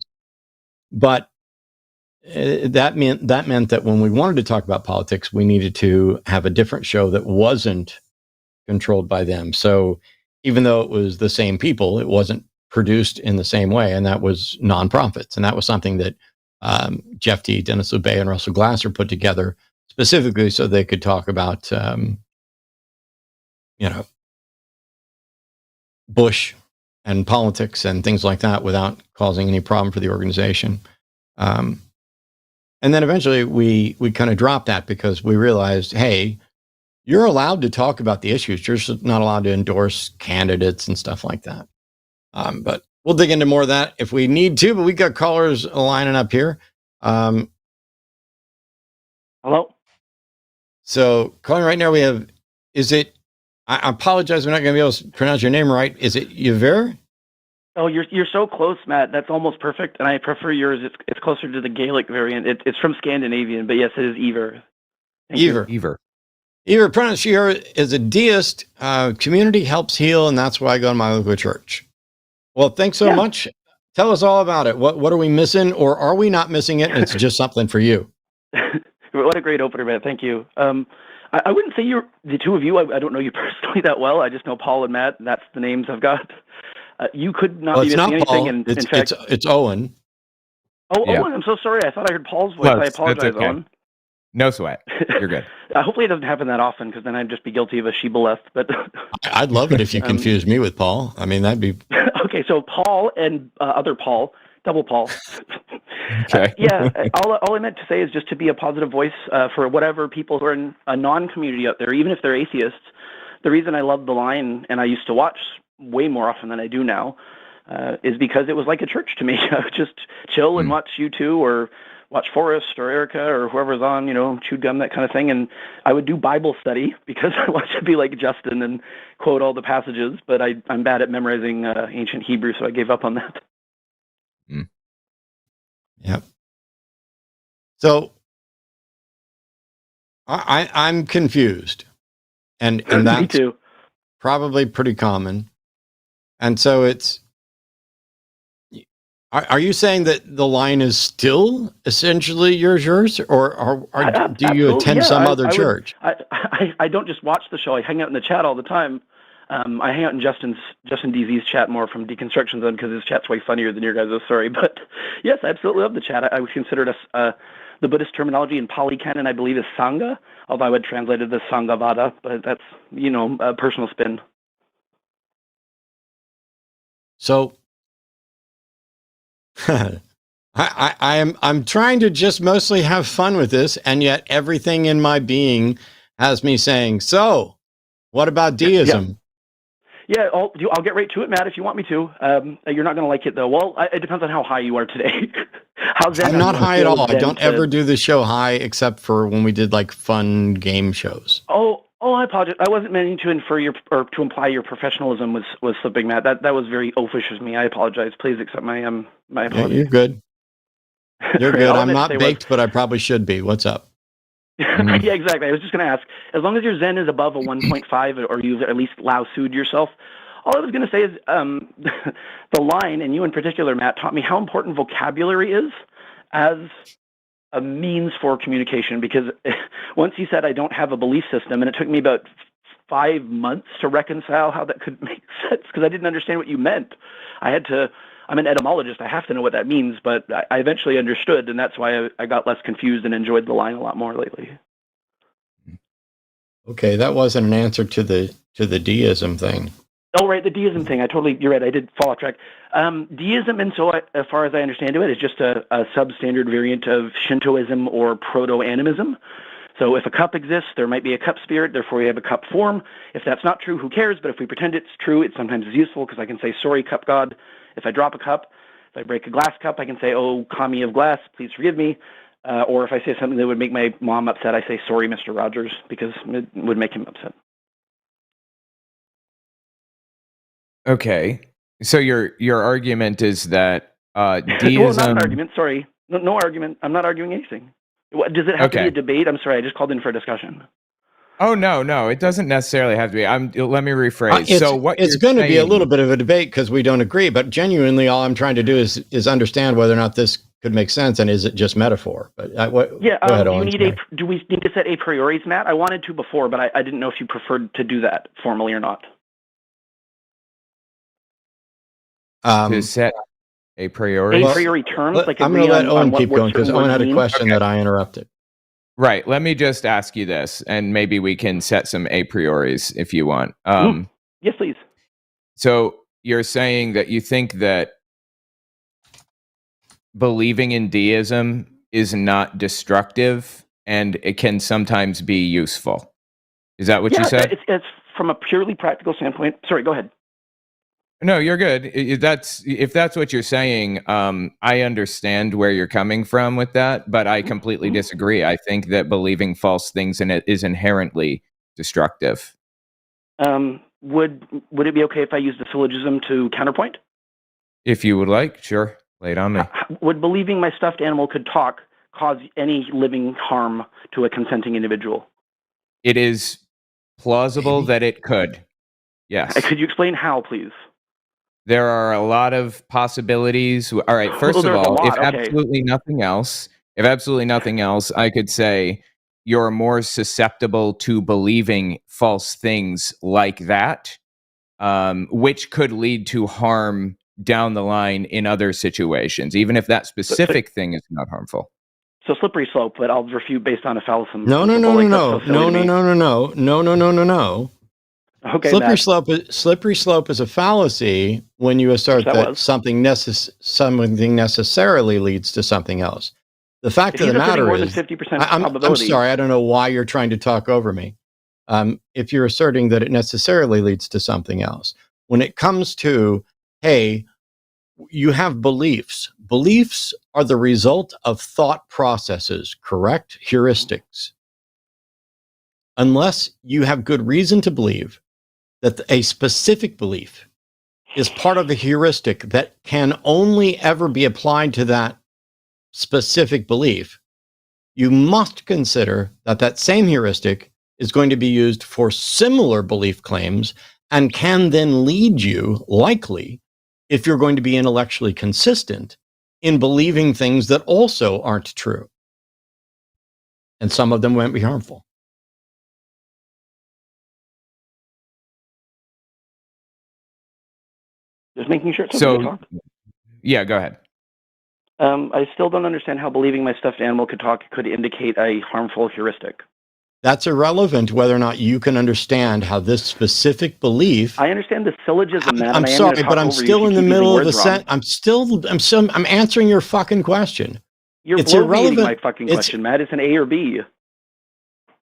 But that meant that when we wanted to talk about politics, we needed to have a different show that wasn't controlled by them. So even though it was the same people, it wasn't produced in the same way, and that was nonprofits. And that was something that Jeff D, Dennis Lubay, and Russell Glasser put together specifically so they could talk about, Bush and politics and things like that without causing any problem for the organization. And then eventually we kind of dropped that because we realized, hey, you're allowed to talk about the issues. You're just not allowed to endorse candidates and stuff like that. But we'll dig into more of that if we need to, but we got callers lining up here. Hello? So calling right now, we have, I apologize, we're not going to be able to pronounce your name right. Is it Yver? Oh, you're so close, Matt. That's almost perfect, and I prefer yours. It's closer to the Gaelic variant. It's from Scandinavian, but yes, it is Ever. Ever. Ever, pronounced here is a deist. Community helps heal, and that's why I go to my local church. Well, thanks so much. Tell us all about it. What are we missing, or are we not missing it, and it's just something for you? What a great opener, Matt. Thank you. I wouldn't say you're the two of you. I don't know you personally that well. I just know Paul and Matt. And that's the names I've got. You could not be missing anything. Paul. And in fact, it's Owen. Oh, Yeah. Owen, I'm so sorry. I thought I heard Paul's voice. I apologize, okay. Owen. No sweat. You're good. Hopefully it doesn't happen that often, because then I'd just be guilty of a shibboleth. But I'd love it if you confused me with Paul. I mean, that'd be... Okay, so Paul and other Paul, double Paul. Okay. All I meant to say is just to be a positive voice for whatever people who are in a non-community out there, even if they're atheists. The reason I love the line, and I used to watch way more often than I do now, is because it was like a church to me. I would just chill and watch you two, or watch Forrest or Erica or whoever's on, Chewed Gum, that kind of thing. And I would do Bible study because I wanted to be like Justin and quote all the passages, but I'm bad at memorizing ancient Hebrew, so I gave up on that. Yep. So I'm confused, and that's Me too. probably pretty common. And so are you saying that the line is still essentially yours, or do you attend some other church? I don't just watch the show. I hang out in the chat all the time. I hang out in Justin DZ's chat more from Deconstruction Zone, because his chat's way funnier than your guys'. Sorry, but yes, I absolutely love the chat. I would consider it the Buddhist terminology in Pali Canon, I believe, is Sangha, although I would translate it as Sanghavada, but that's a personal spin. So I'm trying to just mostly have fun with this, and yet everything in my being has me saying, so what about deism? Yeah, I'll get right to it, Matt, if you want me to. You're not going to like it, though. Well, it depends on how high you are today. I'm not high at all. I don't ever do the show high, except for when we did like fun game shows. Oh, I apologize. I wasn't meaning to infer to imply your professionalism was slipping, Matt. That was very oafish of me. I apologize. Please accept my apology. Yeah, you're good. You're good. I'm not baked, but I probably should be. What's up? Yeah, exactly. I was just going to ask, as long as your Zen is above a 1.5, or you've at least lao-sued yourself, all I was going to say is the line, and you in particular, Matt, taught me how important vocabulary is as a means for communication, because once you said I don't have a belief system, and it took me about 5 months to reconcile how that could make sense, because I didn't understand what you meant. I'm an etymologist. I have to know what that means, but I eventually understood, and that's why I got less confused and enjoyed the line a lot more lately. Okay, that wasn't an answer to the deism thing. Oh, right, the deism thing. You're right. I did fall off track. Deism, and so as far as I understand it, is just a substandard variant of Shintoism or proto-animism. So if a cup exists, there might be a cup spirit, therefore you have a cup form. If that's not true, who cares? But if we pretend it's true, it sometimes is useful, because I can say, sorry, cup god. If I drop a cup, if I break a glass cup, I can say, oh, kami of glass, please forgive me. Or if I say something that would make my mom upset, I say, sorry, Mr. Rogers, because it would make him upset. Okay. So your argument is that deism... Well, not an argument, sorry. No argument. I'm not arguing anything. Does it have to be a debate? I'm sorry, I just called in for a discussion. Oh, no, it doesn't necessarily have to be. Let me rephrase. It's going to be a little bit of a debate because we don't agree, but genuinely all I'm trying to do is understand whether or not this could make sense, and is it just metaphor? But go ahead, Owen. Do we need to set a priori, Matt? I wanted to before, but I didn't know if you preferred to do that formally or not. To set a priori? A priori terms? I'm going to let Owen keep going, because Owen had a question that I interrupted. Right. Let me just ask you this, and maybe we can set some a prioris if you want. Yes, please. So you're saying that you think that believing in deism is not destructive and it can sometimes be useful. Is that what you said? It's from a purely practical standpoint. Sorry, go ahead. No, you're good. If that's what you're saying, I understand where you're coming from with that, but I completely disagree. I think that believing false things in it is inherently destructive. Would it be okay if I used a syllogism to counterpoint? If you would like, sure. Lay it on me. Would believing my stuffed animal could talk cause any living harm to a consenting individual? It is plausible that it could. Yes. Could you explain how, please? There are a lot of possibilities. All right. First of all, if absolutely nothing else, I could say you're more susceptible to believing false things like that, which could lead to harm down the line in other situations, even if that specific thing is not harmful. So slippery slope, but I'll refute based on a fallacy. No. Okay, slippery slope is a fallacy when you assert that something necessarily leads to something else. The fact of the matter is, I'm sorry, I don't know why you're trying to talk over me. If you're asserting that it necessarily leads to something else, when it comes to, hey, you have beliefs. Beliefs are the result of thought processes, correct? Heuristics. Unless you have good reason to believe that a specific belief is part of a heuristic that can only ever be applied to that specific belief, you must consider that that same heuristic is going to be used for similar belief claims and can then lead you, likely, if you're going to be intellectually consistent, in believing things that also aren't true. And some of them won't be harmful. Just making sure. Yeah, go ahead. I still don't understand how believing my stuffed animal could talk could indicate a harmful heuristic. That's irrelevant whether or not you can understand how this specific belief. I understand the syllogism. I'm sorry, but I'm still in the middle of the sentence. I'm answering your fucking question. You're irrelevant. My fucking question, Matt. It's an A or B.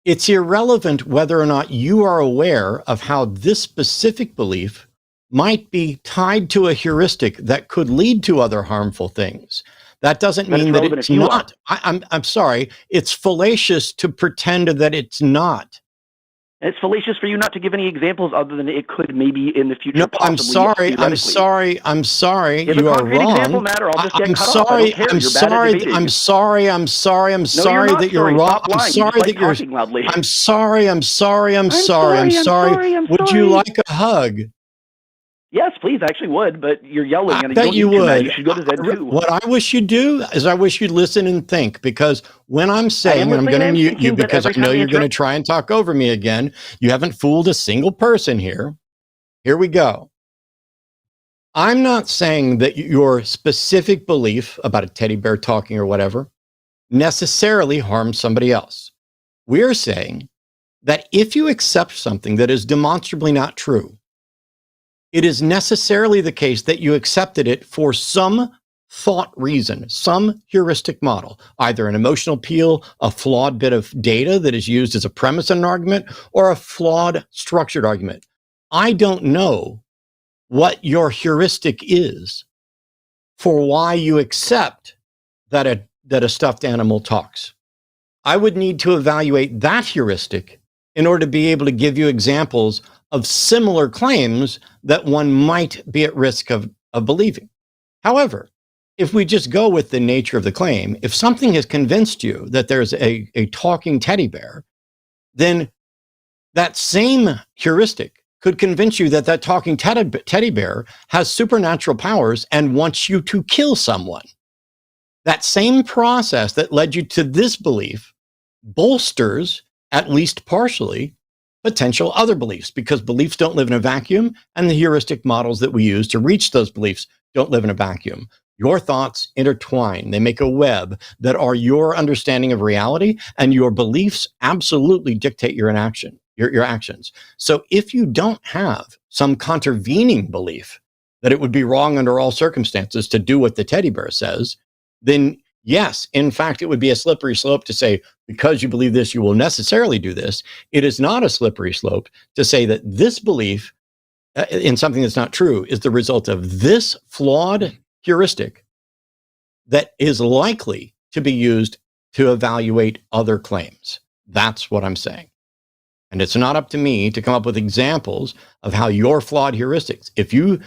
It's irrelevant whether or not you are aware of how this specific belief might be tied to a heuristic that could lead to other harmful things. That doesn't mean that it's not. I'm sorry. It's fallacious to pretend that it's not. It's fallacious for you not to give any examples other than it could maybe in the future. No, I'm sorry. I'm sorry. You are wrong. Example, Matt, or I'll just get I'm cut sorry. off. I don't care. I'm sorry. I'm sorry. I'm sorry. I'm sorry that you're wrong. I'm sorry that you're. I'm sorry. I'm sorry. I'm sorry. I'm sorry. Would you like a hug? Yes, please. I actually would, but you're yelling. I bet you would. You should go to Zen2. What I wish you'd do is I wish you'd listen and think, because when I'm saying, and I'm going to mute you because I know you're going to try and talk over me again, you haven't fooled a single person here. Here we go. I'm not saying that your specific belief about a teddy bear talking or whatever necessarily harms somebody else. We're saying that if you accept something that is demonstrably not true, it is necessarily the case that you accepted it for some thought reason, some heuristic model, either an emotional appeal, a flawed bit of data that is used as a premise in an argument, or a flawed structured argument. I don't know what your heuristic is for why you accept that a stuffed animal talks. I would need to evaluate that heuristic in order to be able to give you examples of similar claims that one might be at risk of believing. However, if we just go with the nature of the claim, if something has convinced you that there's a talking teddy bear, then that same heuristic could convince you that that talking teddy bear has supernatural powers and wants you to kill someone. That same process that led you to this belief bolsters, at least partially, potential other beliefs, because beliefs don't live in a vacuum, and the heuristic models that we use to reach those beliefs don't live in a vacuum. Your thoughts intertwine. They make a web that are your understanding of reality, and your beliefs absolutely dictate your actions. So if you don't have some contravening belief that it would be wrong under all circumstances to do what the teddy bear says, then yes, in fact, it would be a slippery slope to say, because you believe this, you will necessarily do this. It is not a slippery slope to say that this belief in something that's not true is the result of this flawed heuristic that is likely to be used to evaluate other claims. That's what I'm saying. And it's not up to me to come up with examples of how your flawed heuristics. If you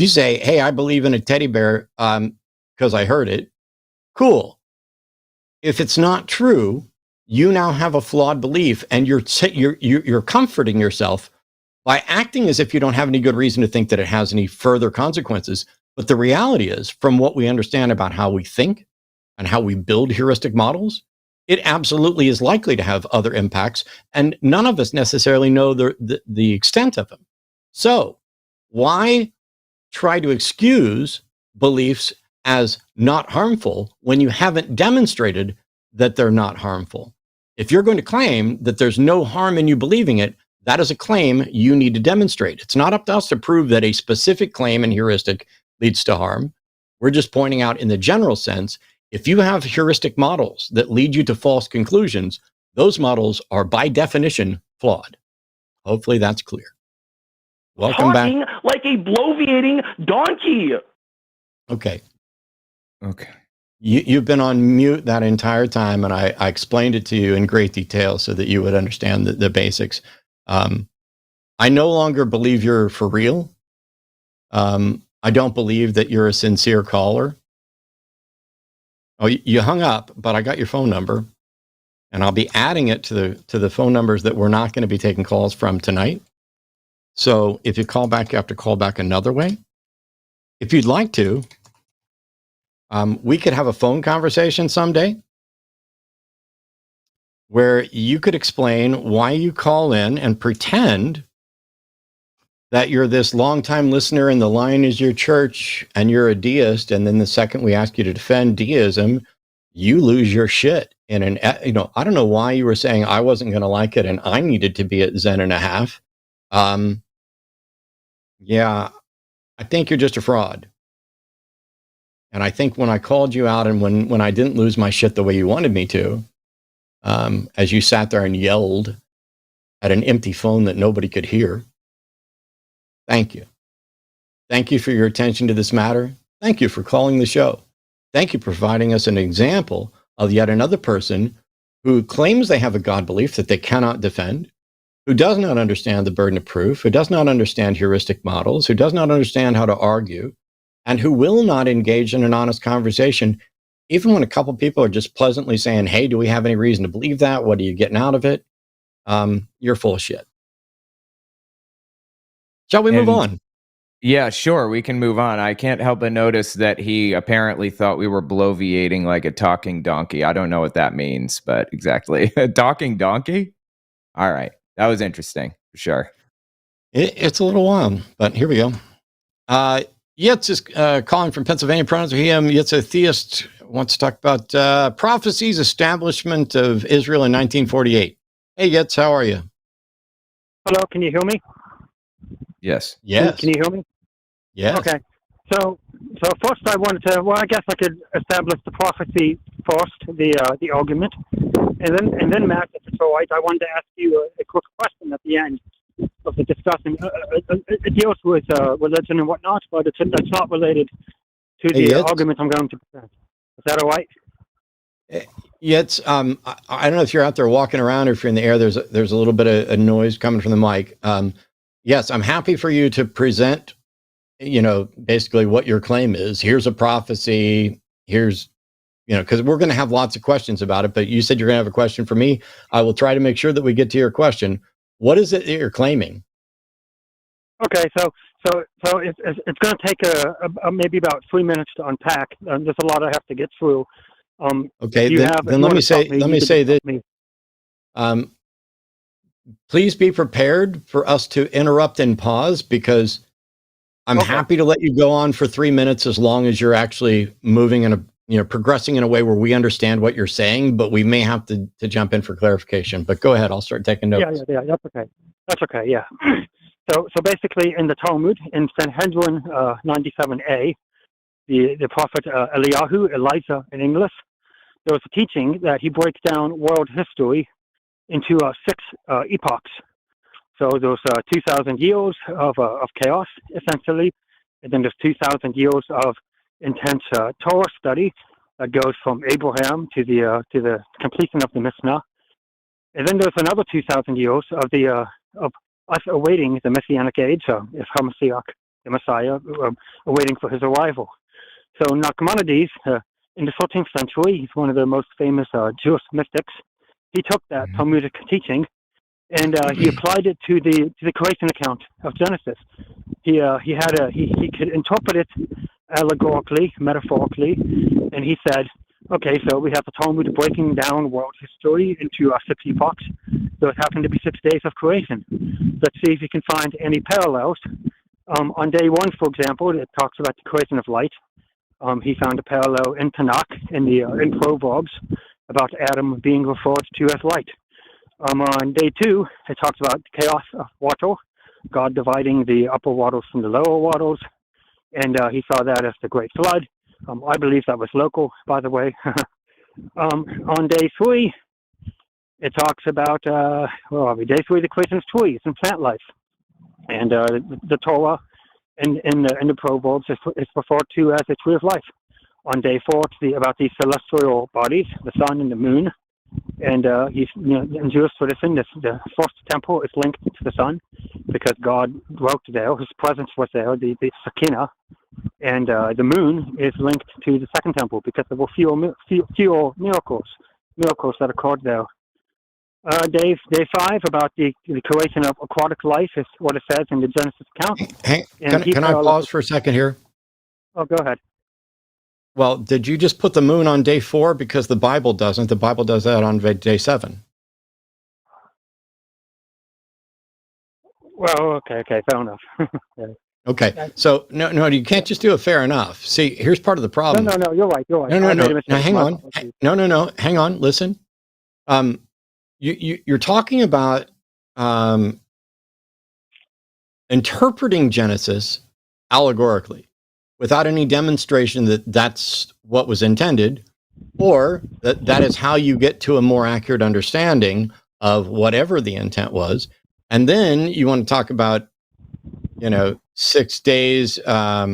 say, hey, I believe in a teddy bear because I heard it, cool. If it's not true, you now have a flawed belief, and you're comforting yourself by acting as if you don't have any good reason to think that it has any further consequences. But the reality is, from what we understand about how we think and how we build heuristic models, it absolutely is likely to have other impacts, and none of us necessarily know the extent of them. So why try to excuse beliefs as not harmful when you haven't demonstrated that they're not harmful? If you're going to claim that there's no harm in you believing it, that is a claim you need to demonstrate. It's not up to us to prove that a specific claim and heuristic leads to harm. We're just pointing out in the general sense, if you have heuristic models that lead you to false conclusions, those models are by definition flawed. Hopefully that's clear. Welcome Talking back. like a bloviating donkey. Okay. Okay. You've been on mute that entire time, and I explained it to you in great detail so that you would understand the basics. I no longer believe you're for real. I don't believe that you're a sincere caller. Oh, you hung up, but I got your phone number, and I'll be adding it to the phone numbers that we're not going to be taking calls from tonight. So if you call back, you have to call back another way. If you'd like to, we could have a phone conversation someday where you could explain why you call in and pretend that you're this longtime listener and the line is your church and you're a deist. And then the second we ask you to defend deism, you lose your shit. I don't know why you were saying I wasn't going to like it and I needed to be at Zen and a half. Yeah, I think you're just a fraud. And I think when I called you out and when I didn't lose my shit the way you wanted me to, as you sat there and yelled at an empty phone that nobody could hear, thank you. Thank you for your attention to this matter. Thank you for calling the show. Thank you for providing us an example of yet another person who claims they have a God belief that they cannot defend, who does not understand the burden of proof, who does not understand heuristic models, who does not understand how to argue, and who will not engage in an honest conversation, even when a couple people are just pleasantly saying, hey, do we have any reason to believe that? What are you getting out of it? You're full of shit. Shall we move on? Yeah, sure. We can move on. I can't help but notice that he apparently thought we were bloviating like a talking donkey. I don't know what that means, but exactly. A talking donkey? All right. That was interesting, for sure. It's a little wild, but here we go. Yitz is calling from Pennsylvania. Pronouns are he, him. Yitz, a theist, wants to talk about prophecy's establishment of Israel in 1948. Hey, Yitz, how are you? Hello, can you hear me? Yes. Yes. Can you hear me? Yes. Okay. So first I wanted to, I guess I could establish the prophecy first, the argument, and then Matt, if it's all right, I wanted to ask you a quick question at the end of the discussion. It deals with religion and whatnot, but it's not related to the argument I'm going to present. Is that all right? Yitz, I don't know if you're out there walking around or if you're in the air. There's a little bit of a noise coming from the mic. Yes, I'm happy for you to present, basically what your claim is. Here's a prophecy. Here's, because we're going to have lots of questions about it, but you said you're going to have a question for me. I will try to make sure that we get to your question. What is it that you're claiming? Okay, so it's going to take maybe about 3 minutes to unpack. There's a lot I have to get through. Okay, then let me say that. Please be prepared for us to interrupt and pause, because I'm happy to let you go on for 3 minutes as long as you're actually moving in progressing in a way where we understand what you're saying, but we may have to jump in for clarification. But go ahead, I'll start taking notes. Yeah, that's okay. Yeah. So basically, in the Talmud, in Sanhedrin 97a, the prophet Elijah in English, there was a teaching that he breaks down world history into 6 epochs. So there's 2,000 years of chaos, essentially, and then there's 2,000 years of intense Torah study that goes from Abraham to the completion of the Mishnah, and then there's another 2,000 years of us awaiting the Messianic age, if HaMashiach, the Messiah, awaiting for his arrival. So Nachmanides, in the 14th century, he's one of the most famous Jewish mystics. He took that Talmudic teaching and he applied it to the creation account of Genesis. He could interpret it allegorically, metaphorically, and he said, okay, so we have the Talmud breaking down world history into 6 epochs. Those happen to be 6 days of creation. Let's see if you can find any parallels. On day 1, for example, it talks about the creation of light. He found a parallel in Tanakh, in Proverbs, about Adam being referred to as light. On day 2, it talks about the chaos of water, God dividing the upper waters from the lower waters, and he saw that as the Great Flood. I believe that was local, by the way. On day 3, it talks about, day 3, the creation of trees and plant life. And the Torah in the Proverbs is referred to as the tree of life. On day 4, it's about the celestial bodies, the sun and the moon. And in Jewish tradition, the first temple is linked to the sun because God dwelt there, his presence was there, the Shekinah. And the moon is linked to the second temple because there were fewer miracles that occurred there. Day 5 about the creation of aquatic life is what it says in the Genesis account. Can I pause for a second here? Oh, go ahead. Well, did you just put the moon on day 4? Because the Bible doesn't. The Bible does that on day 7. Well, okay, fair enough. Yeah. Okay, so no, you can't just do a fair enough. See, here's part of the problem. No, you're right. No. Now, hang on. No. Hang on. Listen. You're talking about interpreting Genesis allegorically without any demonstration that that's what was intended, or that is how you get to a more accurate understanding of whatever the intent was. And then you want to talk about, 6 days. By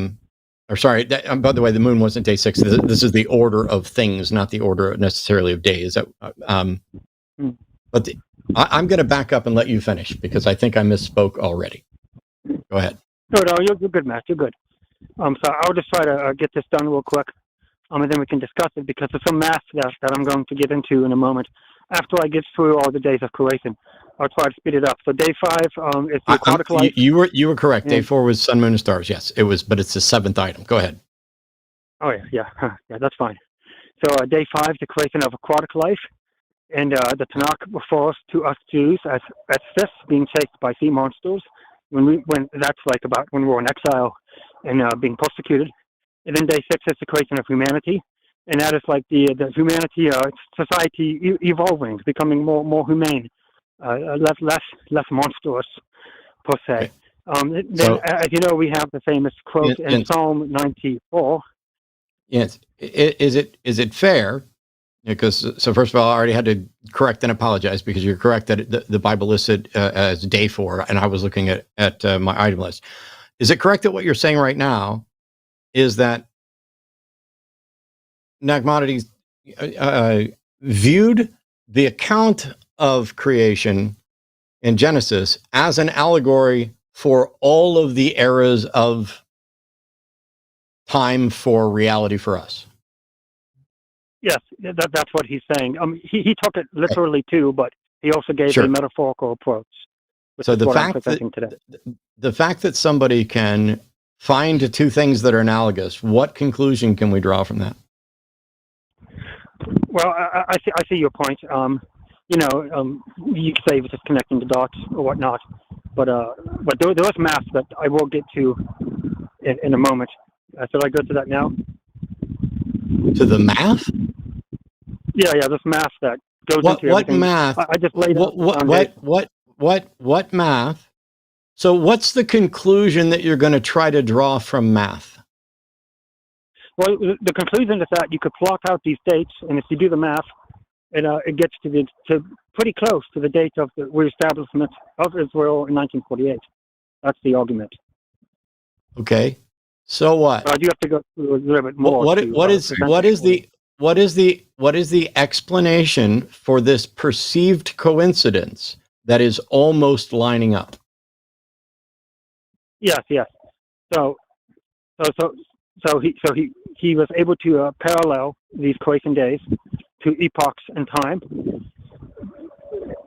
the way, the moon wasn't day 6. This is the order of things, not the order necessarily of days. But I'm going to back up and let you finish because I think I misspoke already. Go ahead. No, you're good, Matt. You're good. So I'll just try to get this done real quick, and then we can discuss it because there's some math that I'm going to get into in a moment. After I get through all the days of creation, I'll try to speed it up. So day 5 is the aquatic life. You were correct. Day 4 was sun, moon, and stars. Yes, it was, but it's the 7th item. Go ahead. Oh yeah, that's fine. So day 5, the creation of aquatic life, and the Tanakh refers to us Jews as fish being chased by sea monsters. When that's like about when we're in exile and being persecuted. And then day 6 is the creation of humanity, and that is like the humanity society evolving, becoming more humane, less monstrous per se. Then, as you know, we have the famous quote in Psalm 94. Yes, is it fair? Because first of all, I already had to correct and apologize because you're correct that the Bible lists it as day 4, and I was looking at my item list. Is it correct that what you're saying right now is that Nachmanides viewed the account of creation in Genesis as an allegory for all of the eras of time for reality for us? Yes, that's what he's saying. He took it literally too, but he also gave a metaphorical approach. So the fact that somebody can find 2 things that are analogous, what conclusion can we draw from that? Well, I see your point. You could say it's just connecting the dots or whatnot, but there is math that I will get to in a moment. Should I go to that now? To the math? Yeah, there's math that goes into what everything. Math? I just laid out what math So what's the conclusion that you're going to try to draw from math? Well, the conclusion is that you could plot out these dates, and if you do the math, it gets to pretty close to the date of the reestablishment of Israel in 1948. That's the argument. Okay. So what? I do have to go through a little bit more. What is the explanation for this perceived coincidence that is almost lining up? Yes. So he was able to parallel these Croatian days to epochs in time.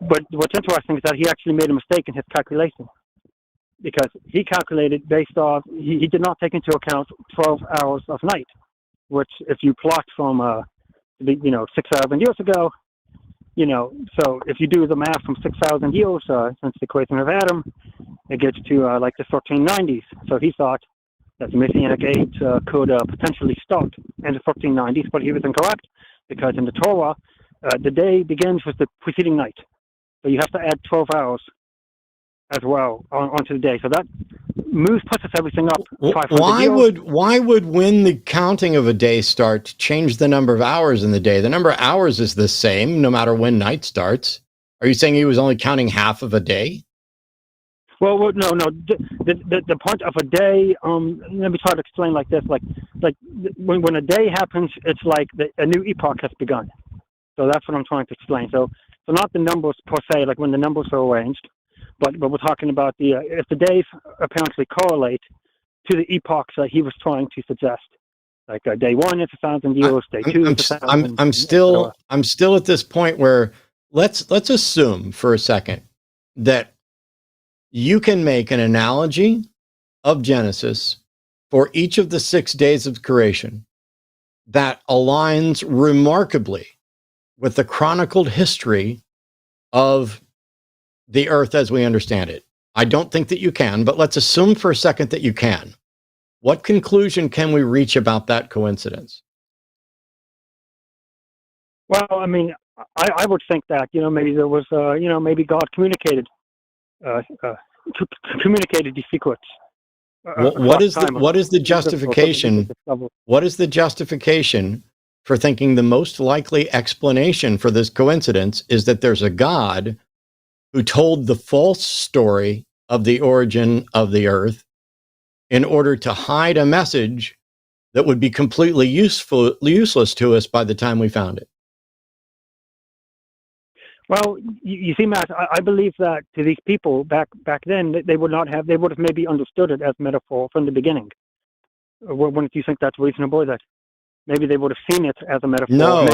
But what's interesting is that he actually made a mistake in his calculation, because he calculated based off, he did not take into account 12 hours of night, which if you plot from 6,000 years ago, so if you do the math from 6,000 years since the creation of Adam, it gets to like the 1390s. So he thought that the Messianic age could potentially start in the 1390s, but he was incorrect, because in the Torah, the day begins with the preceding night. So you have to add 12 hours as well onto the day. So that pushes everything up 500 years. Why would when the counting of a day starts change the number of hours in the day? The number of hours is the same no matter when night starts. Are you saying he was only counting half of a day? Well, no. The point of a day. Let me try to explain like this. Like when a day happens, it's like a new epoch has begun. So that's what I'm trying to explain. So not the numbers per se, like when the numbers are arranged, but we're talking about if the days apparently correlate to the epochs that he was trying to suggest. Like day one is 1,000 years, day two is 1,000. I'm still at this point where let's assume for a second that you can make an analogy of Genesis for each of the 6 days of creation that aligns remarkably with the chronicled history of the earth as we understand it. I don't think that you can, but let's assume for a second that you can. What conclusion can we reach about that coincidence? Well, I mean, I would think that, maybe there was, maybe God communicated these secrets. What is the justification? What is the justification for thinking the most likely explanation for this coincidence is that there's a God who told the false story of the origin of the earth in order to hide a message that would be completely useless to us by the time we found it? Well, you see, Matt, I believe that to these people back then, they would have maybe understood it as metaphor from the beginning. Wouldn't you think that's reasonable? That maybe they would have seen it as a metaphor. No,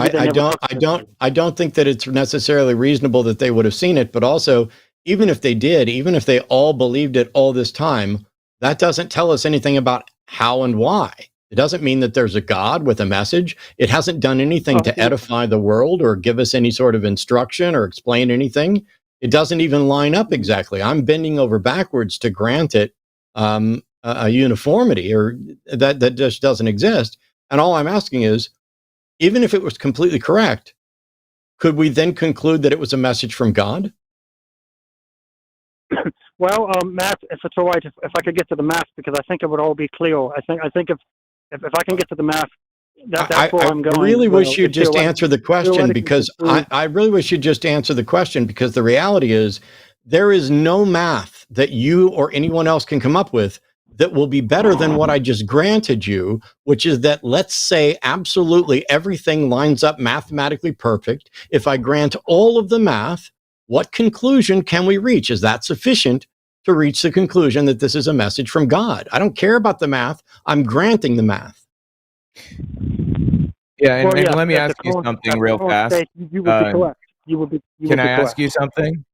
I don't think that it's necessarily reasonable that they would have seen it, but also, even if they did, even if they all believed it all this time, that doesn't tell us anything about how and why. It doesn't mean that there's a God with a message. It hasn't done anything to edify the world or give us any sort of instruction or explain anything. It doesn't even line up exactly. I'm bending over backwards to grant it a uniformity or that just doesn't exist. And all I'm asking is, even if it was completely correct, could we then conclude that it was a message from God? Well, Matt, if it's all right, if I could get to the math, because I think it would all be clear. I think if I can get to the math, that's where I'm going. I really wish you'd just answer the question, because I really wish you'd just answer the question, because the reality is there is no math that you or anyone else can come up with that will be better than what I just granted you, which is that, let's say absolutely everything lines up mathematically perfect. If I grant all of the math, what conclusion can we reach? Is that sufficient to reach the conclusion that this is a message from God? I don't care about the math. I'm granting the math. Yeah, and let me ask you something real fast. You would be correct. Can I ask you something?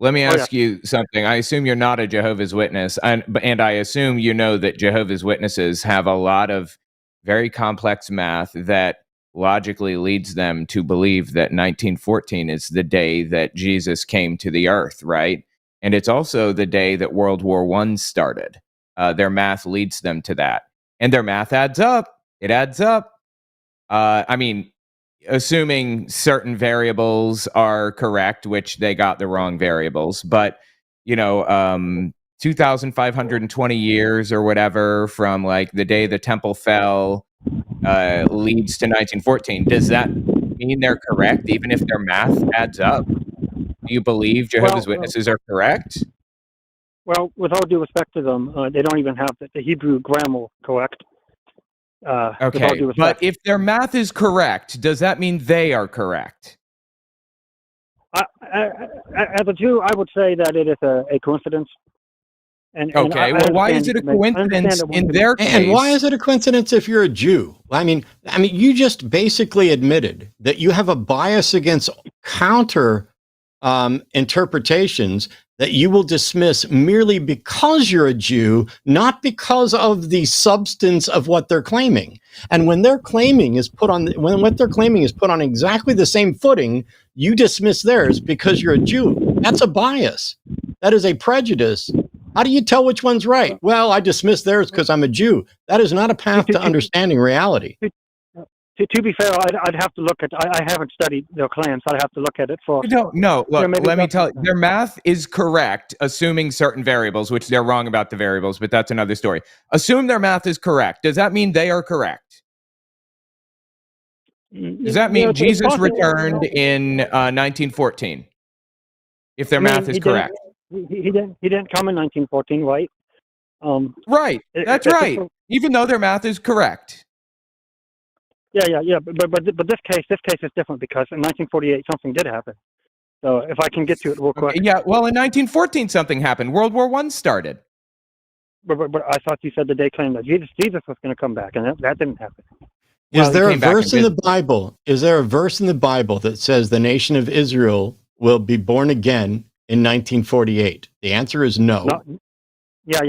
Let me ask you something. I assume you're not a Jehovah's Witness, and I assume you know that Jehovah's Witnesses have a lot of very complex math that logically leads them to believe that 1914 is the day that Jesus came to the earth, right? And it's also the day that World War I started. Their math leads them to that. And their math adds up. It adds up. I mean, assuming certain variables are correct, which they got the wrong variables. But, 2,520 years or whatever from like the day the temple fell leads to 1914. Does that mean they're correct, even if their math adds up? Do you believe Jehovah's Witnesses are correct? Well, with all due respect to them, they don't even have the Hebrew grammar correct. Okay, but if their math is correct, does that mean they are correct? As a Jew, I would say that it is a coincidence. Okay, well, why is it a coincidence in their case? And why is it a coincidence if you're a Jew? I mean, you just basically admitted that you have a bias against counter interpretations that you will dismiss merely because you're a Jew, not because of the substance of what they're claiming. And when their claiming is put on, when what they're claiming is put on exactly the same footing, you dismiss theirs because you're a Jew. That's a bias. That is a prejudice. How do you tell which one's right? Well, I dismiss theirs because I'm a Jew. That is not a path to understanding reality. To be fair, I'd have to look at. I haven't studied their claims. I'd have to look at it for. No, look. Let me tell you, their math is correct, assuming certain variables, which they're wrong about the variables, but that's another story. Assume their math is correct. Does that mean they are correct? Does that mean Jesus returned in 1914? If their math is correct, he didn't come in 1914, right? Right. That's right. Even though their math is correct. Yeah. But this case is different because in 1948 something did happen. So if I can get to it real quick. Yeah. Well, in 1914 something happened. World War I started. But I thought you said that they claimed that Jesus was going to come back, and that didn't happen. Is there a verse in the Bible? Is there a verse in the Bible that says the nation of Israel will be born again in 1948? The answer is no. Yeah.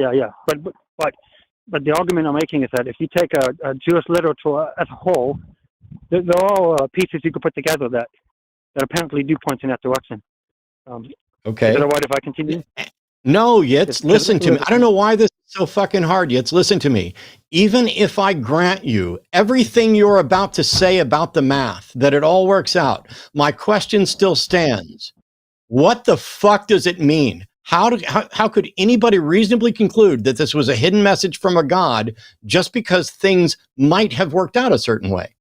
But the argument I'm making is that if you take a Jewish literature as a whole, they're all pieces you could put together that apparently do point in that direction. Okay. Is it all right if I continue? No, Yitz, listen to me. I don't know why this is so fucking hard, Yitz. Listen to me. Even if I grant you everything you're about to say about the math, that it all works out, my question still stands. What the fuck does it mean? How could anybody reasonably conclude that this was a hidden message from a God just because things might have worked out a certain way?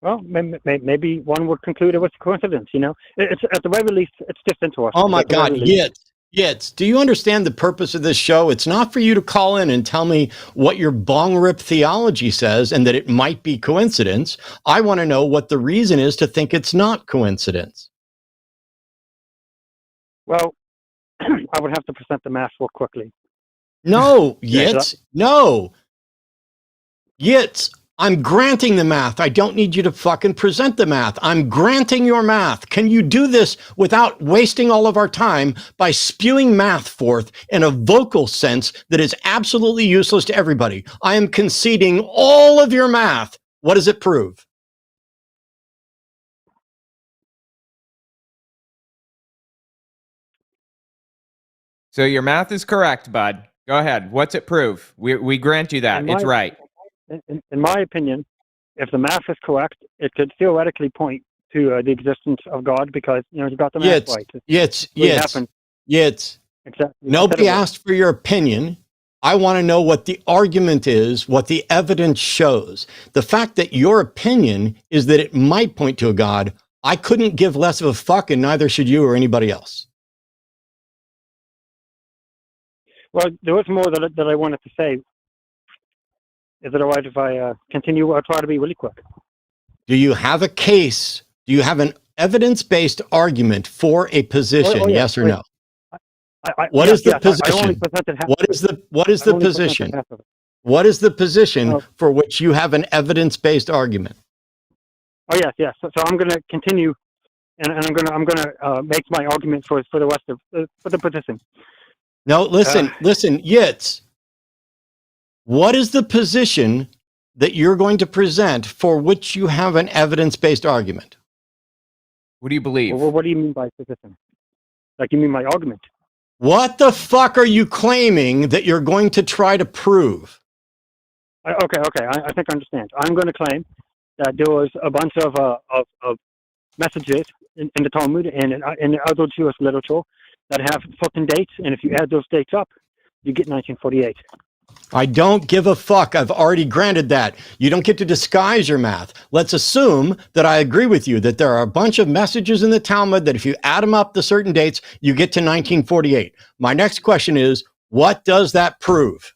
Well, maybe one would conclude it was a coincidence, you know? It's at the very least, it's just interesting. Oh my God, Yitz, do you understand the purpose of this show? It's not for you to call in and tell me what your bong rip theology says and that it might be coincidence. I want to know what the reason is to think it's not coincidence. Well, I would have to present the math real quickly. No, Yitz, no. Yitz, I'm granting the math. I don't need you to fucking present the math. I'm granting your math. Can you do this without wasting all of our time by spewing math forth in a vocal sense that is absolutely useless to everybody? I am conceding all of your math. What does it prove? So your math is correct, bud. Go ahead. What's it prove? We grant you that. It's right. In my opinion, if the math is correct, it could theoretically point to the existence of God because, you got the math right. Yitz. Exactly. Nobody asked for your opinion. I want to know what the argument is, what the evidence shows. The fact that your opinion is that it might point to a God, I couldn't give less of a fuck, and neither should you or anybody else. Well, there was more that I wanted to say. Is it all right if I continue? I'll try to be really quick. Do you have a case? Do you have an evidence-based argument for a position? Yes or no? What is the position? What is the position? What is the position for which you have an evidence-based argument? Oh yes. So I'm going to continue, and I'm going to make my argument for the rest of for the position. No, listen, Yitz. What is the position that you're going to present for which you have an evidence-based argument? What do you believe? Well, what do you mean by position? Like, you mean my argument? What the fuck are you claiming that you're going to try to prove? Okay. I think I understand. I'm going to claim that there was a bunch of messages in the Talmud and in other Jewish literature that have certain dates, and if you add those dates up, you get 1948. I don't give a fuck. I've already granted that. You don't get to disguise your math. Let's assume that I agree with you that there are a bunch of messages in the Talmud that if you add them up to certain dates, you get to 1948. My next question is, what does that prove?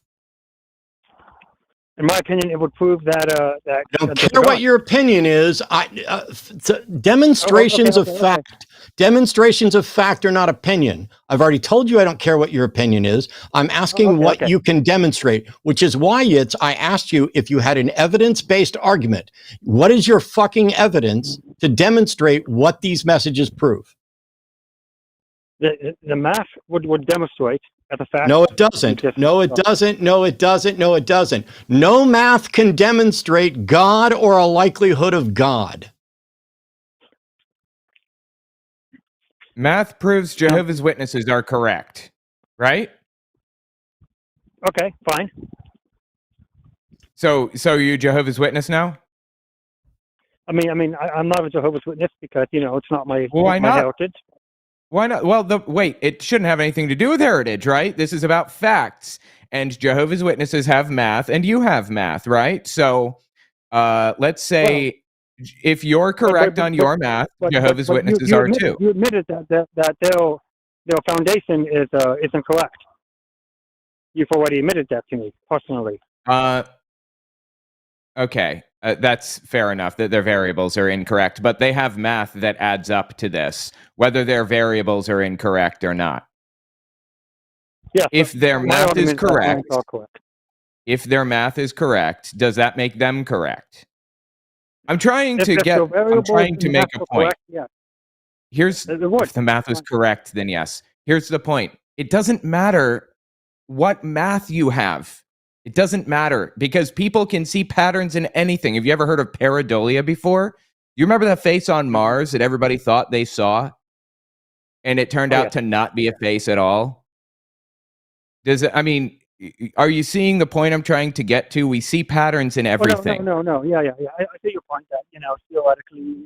In my opinion, it would prove that I don't care what your opinion is. Demonstrations of fact. Demonstrations of fact are not opinion. I've already told you I don't care what your opinion is. I'm asking what you can demonstrate, which is why I asked you if you had an evidence-based argument. What is your fucking evidence to demonstrate what these messages prove? The math would demonstrate at the fact. No, it doesn't. No, it doesn't. No, it doesn't. No, it doesn't. No math can demonstrate God or a likelihood of God. Math proves Jehovah's Witnesses are correct, right? Okay, fine. So you Jehovah's Witness now? I mean, I'm not a Jehovah's Witness because it's not my Why my not? heritage. Why not? Well, wait, it shouldn't have anything to do with heritage, right? This is about facts. And Jehovah's Witnesses have math, and you have math, right? So let's say if you're correct on your math, Jehovah's Witnesses are too. You admitted that their foundation is incorrect. You've already admitted that to me personally. Okay. That's fair enough that their variables are incorrect, but they have math that adds up to this, whether their variables are incorrect or not. Yeah. If their math is correct, does that make them correct? I'm trying to make a point. Correct, yeah. If the math was correct, then yes. Here's the point. It doesn't matter what math you have. It doesn't matter because people can see patterns in anything. Have you ever heard of pareidolia before? You remember that face on Mars that everybody thought they saw? And it turned out to not be a face at all? Are you seeing the point I'm trying to get to? We see patterns in everything. No. Yeah. I see your point that, theoretically,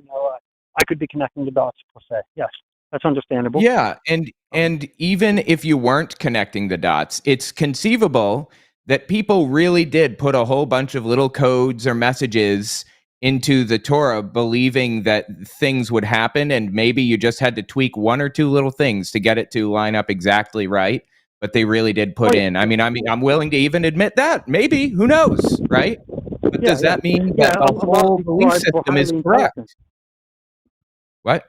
I could be connecting the dots per se. Yes, that's understandable. Yeah, and even if you weren't connecting the dots, it's conceivable that people really did put a whole bunch of little codes or messages into the Torah believing that things would happen, and maybe you just had to tweak one or two little things to get it to line up exactly right, but they really did put in. I'm willing to even admit that. Maybe, who knows, right? But does that mean that the whole belief system is correct? What?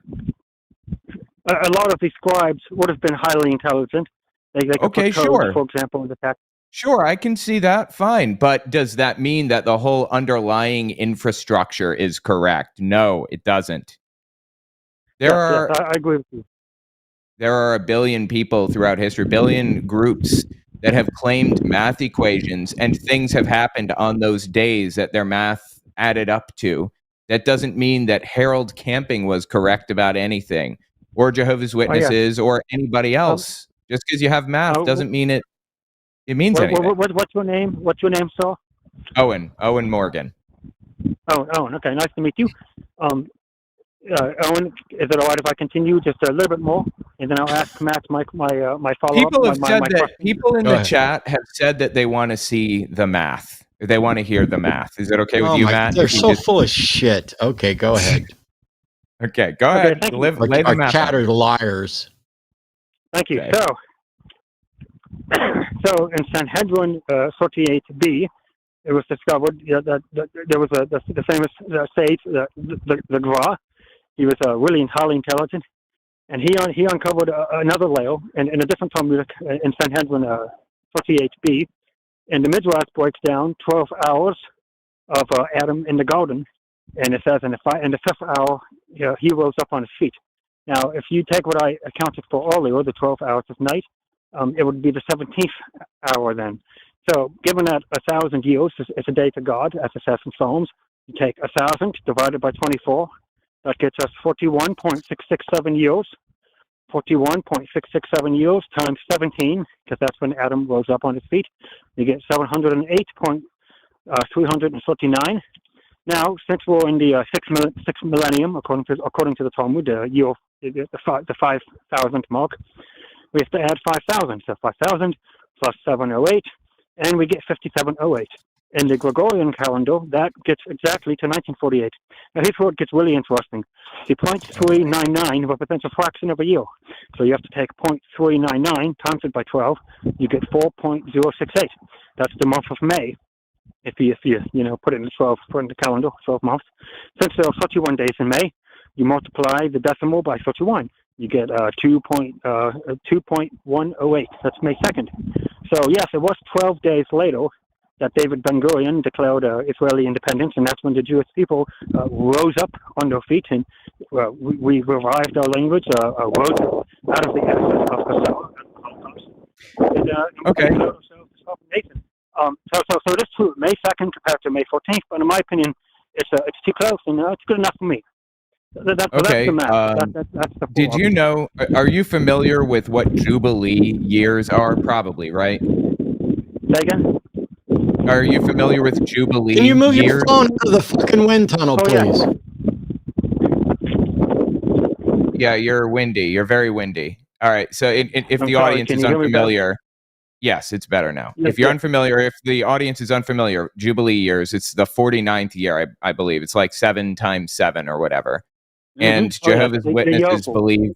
A lot of these scribes would have been highly intelligent. They could put codes, sure. For example, in the text. Sure, I can see that. Fine. But does that mean that the whole underlying infrastructure is correct? No, it doesn't. I agree with you. There are a billion people throughout history, billion groups that have claimed math equations, and things have happened on those days that their math added up to. That doesn't mean that Harold Camping was correct about anything, or Jehovah's Witnesses, or anybody else. Just because you have math doesn't mean it means anything. What's your name? What's your name, sir? Owen Morgan. Oh, Owen. Okay, nice to meet you. Owen, is it all right if I continue just a little bit more, and then I'll ask Matt my follow-up? People have said that. People in the chat have said that they want to see the math. They want to hear the math. Is it okay with you, Matt? They're so full of shit. Okay, go ahead. Okay, go ahead. Lay the math. Our chat are liars. Thank you. Okay. So in Sanhedrin 38b, it was discovered that there was the famous sage, the Gra. He was really highly intelligent, and he uncovered another layer in a different Talmud in Sanhedrin 38b, and the Midrash breaks down 12 hours of Adam in the garden, and it says in the fifth hour he rose up on his feet. Now, if you take what I accounted for earlier, the 12 hours of night, it would be the 17th hour then. So given that 1,000 years is a day to God, as it says in Psalms, you take 1,000 divided by 24, that gets us 41.667 years. 41.667 years times 17, because that's when Adam rose up on his feet. You get 708.339. Now, since we're in the sixth millennium, according to the Talmud, the 5,000 mark, we have to add 5,000. So 5,000 plus 708, and we get 5708. In the Gregorian calendar, that gets exactly to 1948. Now, here's where it gets really interesting. The 0.399 represents a fraction of a year. So you have to take 0.399 times it by 12. You get 4.068. That's the month of May. If you put it in the calendar, 12 months. Since there are 31 days in May, you multiply the decimal by 31. You get 2.108. That's May 2nd. So yes, it was 12 days later that David Ben-Gurion declared Israeli independence, and that's when the Jewish people rose up on their feet, and we revived our language, rose out of the ashes of the Holocaust. Okay. So it is true, May 2nd compared to May 14th, but in my opinion, it's too close, and it's good enough for me. That's the math. That's the did you know, are you familiar with what Jubilee years are? Probably, right? Say again? Are you familiar with Jubilee years? Can you move your phone out of the fucking wind tunnel, please? Yeah, you're windy. You're very windy. All right. So if the audience is unfamiliar, yes, it's better now. If you're unfamiliar, if the audience is unfamiliar, Jubilee years, it's the 49th year, I believe. It's like 7 times 7 or whatever. And Jehovah's Witnesses believe,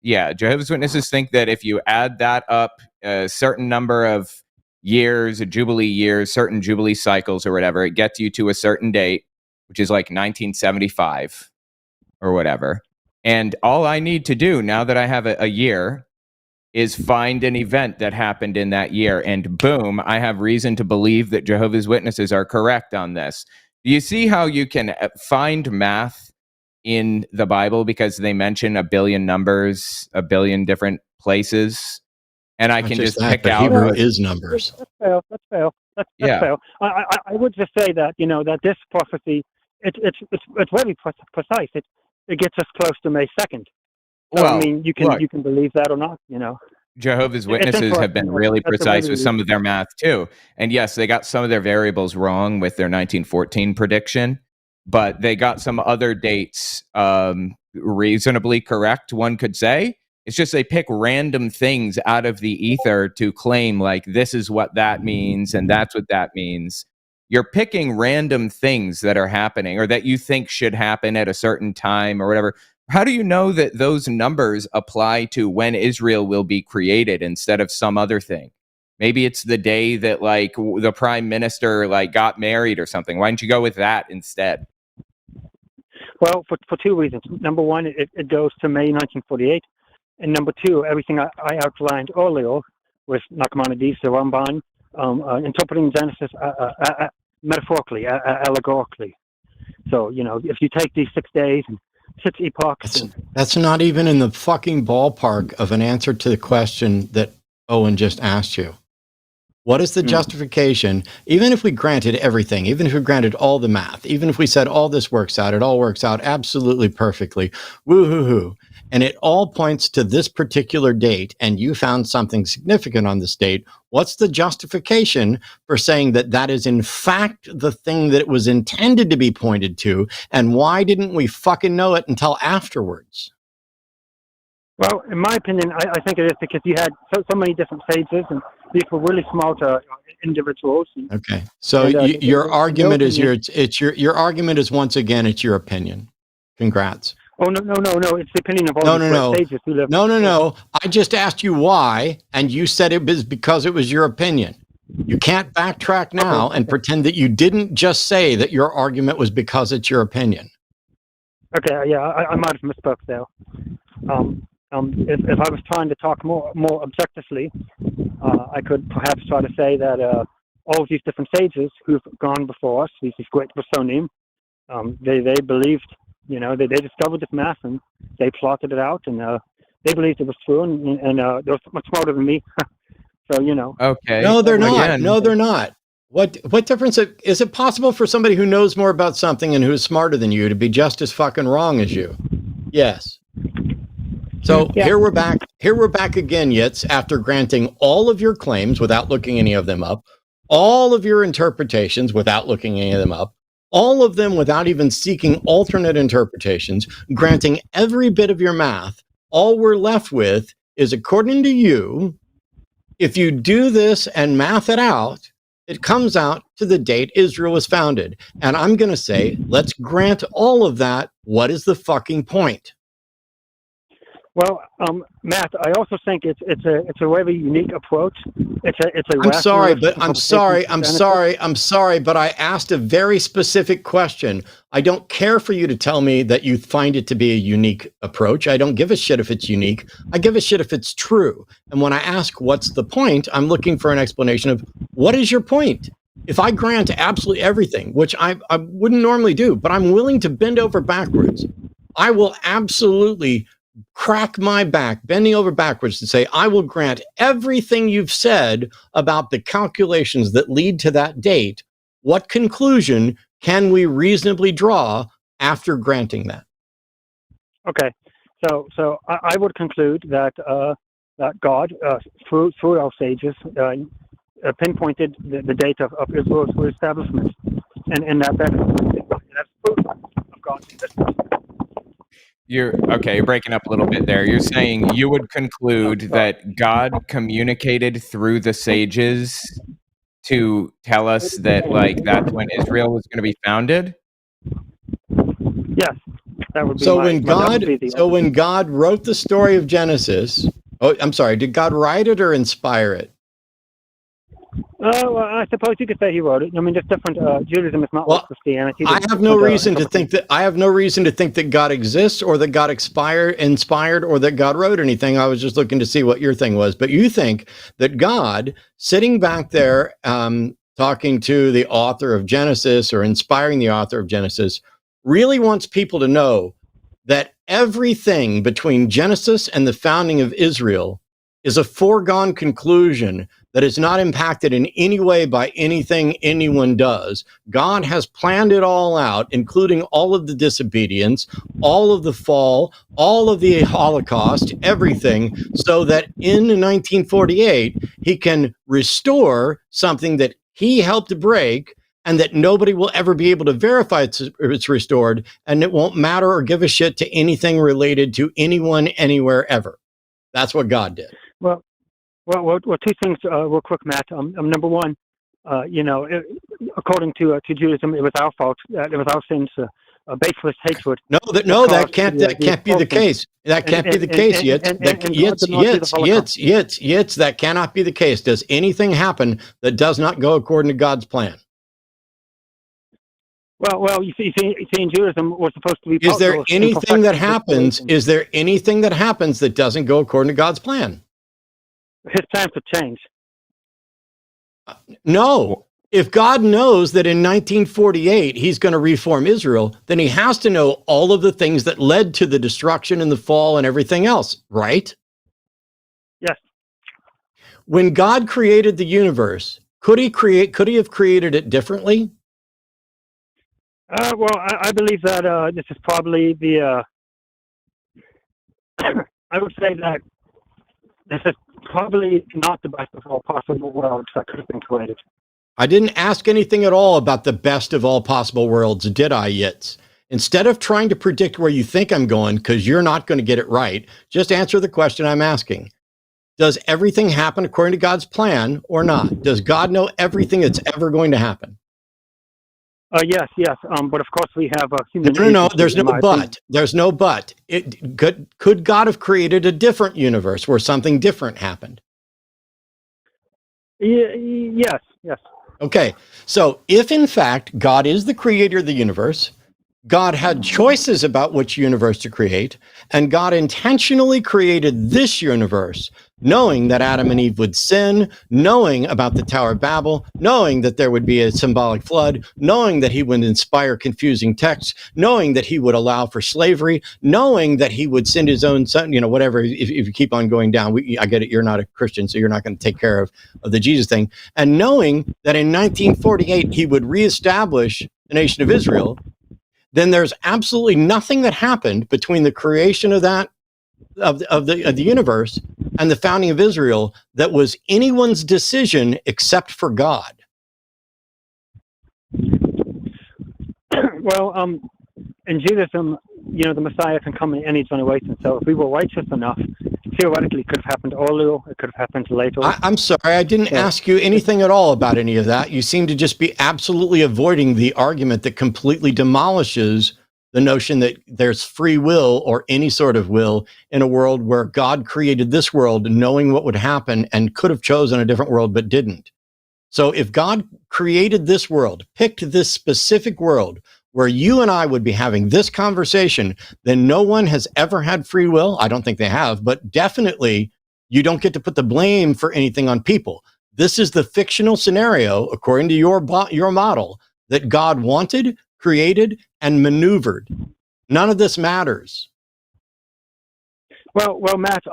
Jehovah's Witnesses think that if you add that up, a certain number of years, Jubilee years, certain Jubilee cycles or whatever, it gets you to a certain date, which is like 1975 or whatever. And all I need to do now that I have a year is find an event that happened in that year, and boom, I have reason to believe that Jehovah's Witnesses are correct on this. Do you see how you can find math in the Bible because they mention a billion numbers, a billion different places, and I can just pick out Hebrew is numbers. That's fair. That's fair. I would just say that that this prophecy it's very precise. It gets us close to May 2nd. So, well, I mean, you can believe that or not. Jehovah's Witnesses have been really precise with some of their math too, and yes, they got some of their variables wrong with their 1914 prediction. But they got some other dates reasonably correct, one could say. It's just they pick random things out of the ether to claim, like, this is what that means, and that's what that means. You're picking random things that are happening or that you think should happen at a certain time or whatever. How do you know that those numbers apply to when Israel will be created instead of some other thing? Maybe it's the day that, like, the prime minister, like, got married or something. Why don't you go with that instead? Well, for two reasons. Number one, it goes to May 1948. And number two, everything I outlined earlier with Nachmanides, the Ramban, interpreting Genesis metaphorically, allegorically. So, if you take these 6 days and 6 epochs... That's not even in the fucking ballpark of an answer to the question that Owen just asked you. What is the justification, even if we granted everything, even if we granted all the math, even if we said all this works out, it all works out absolutely perfectly, woo-hoo-hoo, and it all points to this particular date, and you found something significant on this date, what's the justification for saying that that is in fact the thing that it was intended to be pointed to, and why didn't we fucking know it until afterwards? Well, in my opinion, I think it is because you had so many different sages, and these were really smart individuals. Okay, so your argument is your argument is once again it's your opinion. Congrats. Oh no! It's the opinion of all the sages who lived. No. I just asked you why, and you said it was because it was your opinion. You can't backtrack now and pretend that you didn't just say that your argument was because it's your opinion. Okay, yeah, I might have misspoke there. If I was trying to talk more objectively, I could perhaps try to say that all of these different sages who've gone before us, these great Personim, they believed, they discovered this math and they plotted it out, and they believed it was true, and they're much smarter than me. So Okay. No, they're not. Again. No, they're not. What difference is it possible for somebody who knows more about something and who's smarter than you to be just as fucking wrong as you? Yes. So here we're back again, Yitz, after granting all of your claims without looking any of them up, all of your interpretations without looking any of them up, all of them without even seeking alternate interpretations, granting every bit of your math. All we're left with is, according to you, if you do this and math it out, it comes out to the date Israel was founded. And I'm going to say, let's grant all of that. What is the fucking point? Well, Matt, I also think it's a very unique approach. It's a. I'm sorry, but I asked a very specific question. I don't care for you to tell me that you find it to be a unique approach. I don't give a shit if it's unique. I give a shit if it's true. And when I ask what's the point, I'm looking for an explanation of what is your point? If I grant absolutely everything, which I wouldn't normally do, but I'm willing to bend over backwards, I will absolutely crack my back, bending over backwards to say, I will grant everything you've said about the calculations that lead to that date. What conclusion can we reasonably draw after granting that? Okay, so I would conclude that that God, through our sages, pinpointed the date of Israel's establishment, and that's proof of God's existence. You're breaking up a little bit there. You're saying you would conclude that God communicated through the sages to tell us that, like, that's when Israel was going to be founded? Yes, that would be when God wrote the story of Genesis, did God write it or inspire it? Well, I suppose you could say he wrote it. I mean, there's different. Judaism is not like Christianity. I have no reason to think that God exists or that God inspired or that God wrote anything. I was just looking to see what your thing was. But you think that God, sitting back there, talking to the author of Genesis or inspiring the author of Genesis, really wants people to know that everything between Genesis and the founding of Israel is a foregone conclusion that is not impacted in any way by anything anyone does. God has planned it all out, including all of the disobedience, all of the fall, all of the Holocaust, everything, so that in 1948, he can restore something that he helped break and that nobody will ever be able to verify it's restored, and it won't matter or give a shit to anything related to anyone anywhere ever. That's what God did. Well, two things real quick, Matt. Number one, according to Judaism, it was our fault. It was our sins, baseless hatred. That can't be the case. That can't be the case, Yitz. That cannot be the case. Does anything happen that does not go according to God's plan? Well, you see, in Judaism, we're supposed to be. Is there anything that happens? Is there anything that happens that doesn't go according to God's plan? His plans have changed. No. If God knows that in 1948 he's going to reform Israel, then he has to know all of the things that led to the destruction and the fall and everything else, right? Yes. When God created the universe, could he have created it differently? Well, I believe that this is probably the. I would say that this is probably not the best of all possible worlds that could have been created. I didn't ask anything at all about the best of all possible worlds, did I, Yitz? Instead of trying to predict where you think I'm going, because you're not going to get it right, just answer the question I'm asking. Does everything happen according to God's plan or not? Does God know everything that's ever going to happen? Yes. But of course we have a human. No. There's no but. There's no but. Could God have created a different universe where something different happened? Yes. Okay. So if in fact God is the creator of the universe, God had choices about which universe to create, and God intentionally created this universe, knowing that Adam and Eve would sin, knowing about the Tower of Babel, knowing that there would be a symbolic flood, knowing that he would inspire confusing texts, knowing that he would allow for slavery, knowing that he would send his own son, whatever, if you keep on going down. I get it, you're not a Christian, so you're not going to take care of the Jesus thing. And knowing that in 1948, he would reestablish the nation of Israel, then there's absolutely nothing that happened between the creation of the universe and the founding of Israel that was anyone's decision except for God. Well, in Judaism, the Messiah can come in any generation. So if we were righteous enough, theoretically, it could have happened earlier. It could have happened later. I'm sorry, I didn't ask you anything at all about any of that. You seem to just be absolutely avoiding the argument that completely demolishes the notion that there's free will or any sort of will in a world where God created this world knowing what would happen and could have chosen a different world but didn't. So if God created this world, picked this specific world where you and I would be having this conversation, then no one has ever had free will. I don't think they have, but definitely you don't get to put the blame for anything on people. This is the fictional scenario, according to your model, that God wanted, created, and maneuvered. None of this matters. Well, Matt.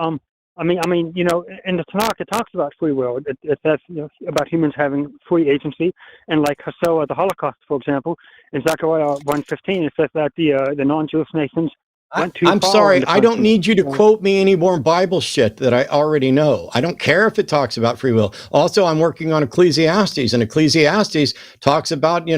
In the Tanakh, it talks about free will. It says about humans having free agency, and like Hasoah, the Holocaust, for example, in Zechariah 1:15, it says that the non-Jewish nations went too far. I'm sorry, I don't need you to quote me any more Bible shit that I already know. I don't care if it talks about free will. Also, I'm working on Ecclesiastes, and Ecclesiastes talks about,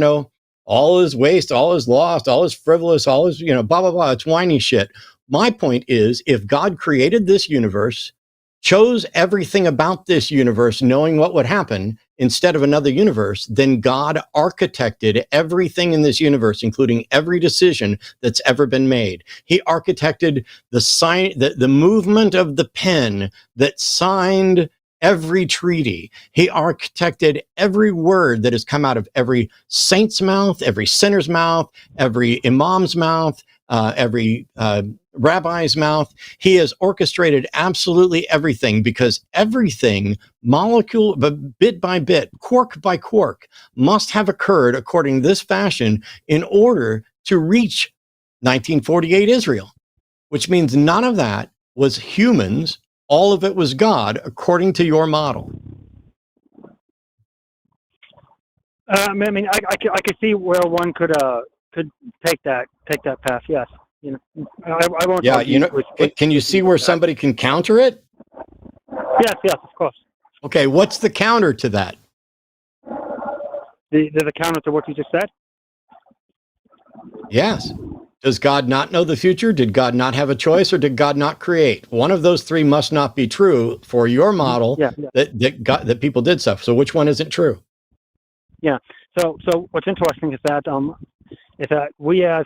all is waste, all is lost, all is frivolous, all is, blah, blah, blah. It's whiny shit. My point is, if God created this universe, chose everything about this universe, knowing what would happen instead of another universe, then God architected everything in this universe, including every decision that's ever been made. He architected the movement of the pen that signed every treaty. He architected every word that has come out of every saint's mouth, every sinner's mouth, every imam's mouth, every rabbi's mouth. He has orchestrated absolutely everything, because everything, molecule, bit by bit, quark by quark, must have occurred according to this fashion in order to reach 1948 Israel, which means none of that was humans. All of it was God, according to your model. I could see where one could take that path. Yes, I won't. Yeah, can you see where somebody can counter it? Yes, of course. Okay, what's the counter to that? The counter to what you just said? Yes. Does God not know the future? Did God not have a choice, or did God not create? One of those three must not be true for your model. Yeah. That people did stuff. So which one isn't true? Yeah. So what's interesting is that we as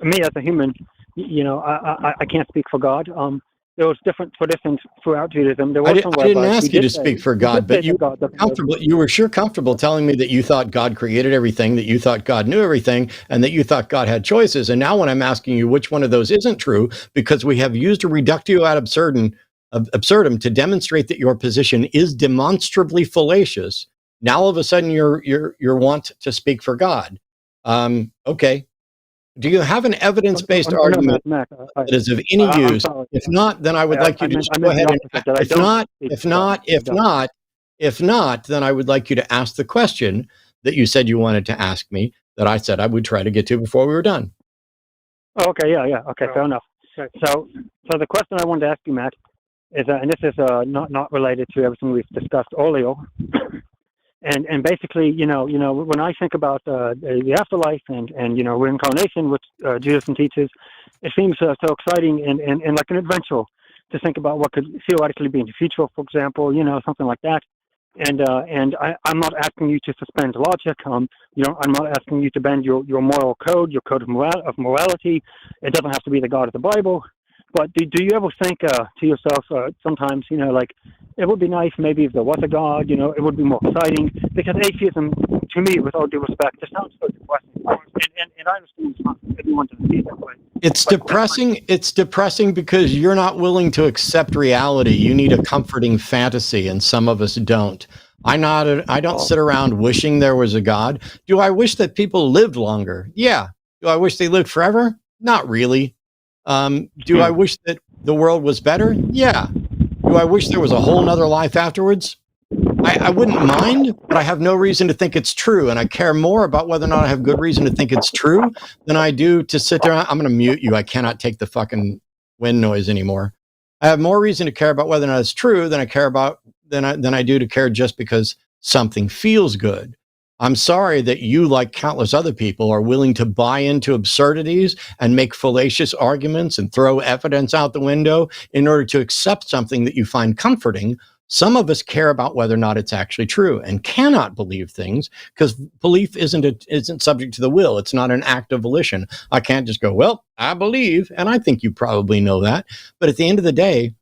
me as a human, I can't speak for God. There was different traditions throughout Judaism. I didn't ask you to speak for God, but you were sure comfortable telling me that you thought God created everything, that you thought God knew everything, and that you thought God had choices. And now when I'm asking you which one of those isn't true, because we have used a reductio ad absurdum to demonstrate that your position is demonstrably fallacious, now all of a sudden you're want to speak for God. Okay. Do you have an evidence-based argument that is of any use? If not, then I would like you to just go ahead and. If not, then I would like you to ask the question that you said you wanted to ask me, that I said I would try to get to before we were done. Okay. Yeah. Okay. Fair enough. So the question I wanted to ask you, Matt, is, and this is not related to everything we've discussed earlier. And basically, when I think about the afterlife and reincarnation, which Judaism teaches, it seems so exciting and like an adventure to think about what could theoretically be in the future, for example, something like that. And I'm not asking you to suspend logic. I'm not asking you to bend your moral code, your code of morality. It doesn't have to be the God of the Bible. But do you ever think to yourself sometimes, like, it would be nice maybe if there was a God, it would be more exciting, because atheism, to me, with all due respect, just sounds so depressing. And I understand it's not everyone doesn't see it that way. It's depressing. It's depressing because you're not willing to accept reality. You need a comforting fantasy, and some of us don't. I don't sit around wishing there was a God. Do I wish that people lived longer? Yeah. Do I wish they lived forever? Not really. Do I wish that the world was better? Yeah. Do I wish there was a whole nother life afterwards? I wouldn't mind, but I have no reason to think it's true. And I care more about whether or not I have good reason to think it's true than I do to sit there. I'm going to mute you. I cannot take the fucking wind noise anymore. I have more reason to care about whether or not it's true than I do to care just because something feels good. I'm sorry that you, like countless other people, are willing to buy into absurdities and make fallacious arguments and throw evidence out the window in order to accept something that you find comforting. Some of us care about whether or not it's actually true and cannot believe things because belief isn't subject to the will. It's not an act of volition. I can't just go, well, I believe, and I think you probably know that. But at the end of the day,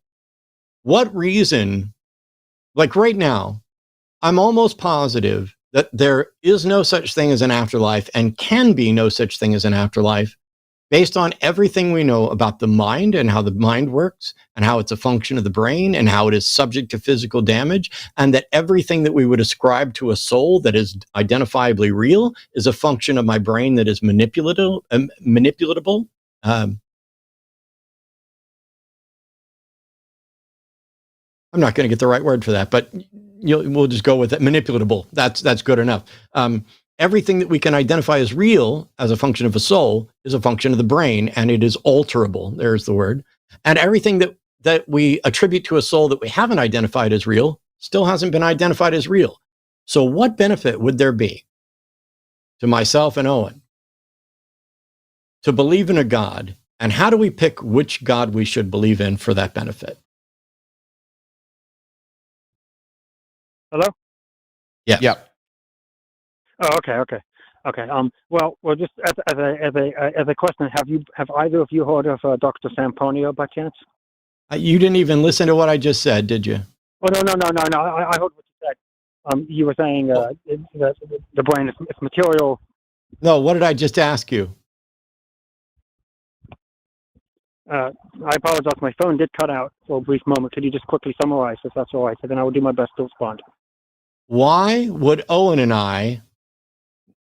what reason, like right now, I'm almost positive that there is no such thing as an afterlife and can be no such thing as an afterlife based on everything we know about the mind and how the mind works and how it's a function of the brain and how it is subject to physical damage, and that everything that we would ascribe to a soul that is identifiably real is a function of my brain that is manipulatable. I'm not going to get the right word for that, but we'll just go with it. Manipulatable. That's good enough. Everything that we can identify as real as a function of a soul is a function of the brain, and it is alterable. There's the word. And everything that we attribute to a soul that we haven't identified as real still hasn't been identified as real. So what benefit would there be to myself and Owen to believe in a God? And how do we pick which God we should believe in for that benefit? Hello? Yes. Yep. Oh, okay. Well, just as a question, have either of you heard of Dr. Samponio by chance? You didn't even listen to what I just said, did you? Oh, no. I heard what you said. You were saying that the brain is material. No, what did I just ask you? I apologize. My phone did cut out for a brief moment. Could you just quickly summarize, if that's all right? So then I will do my best to respond. Why would Owen and I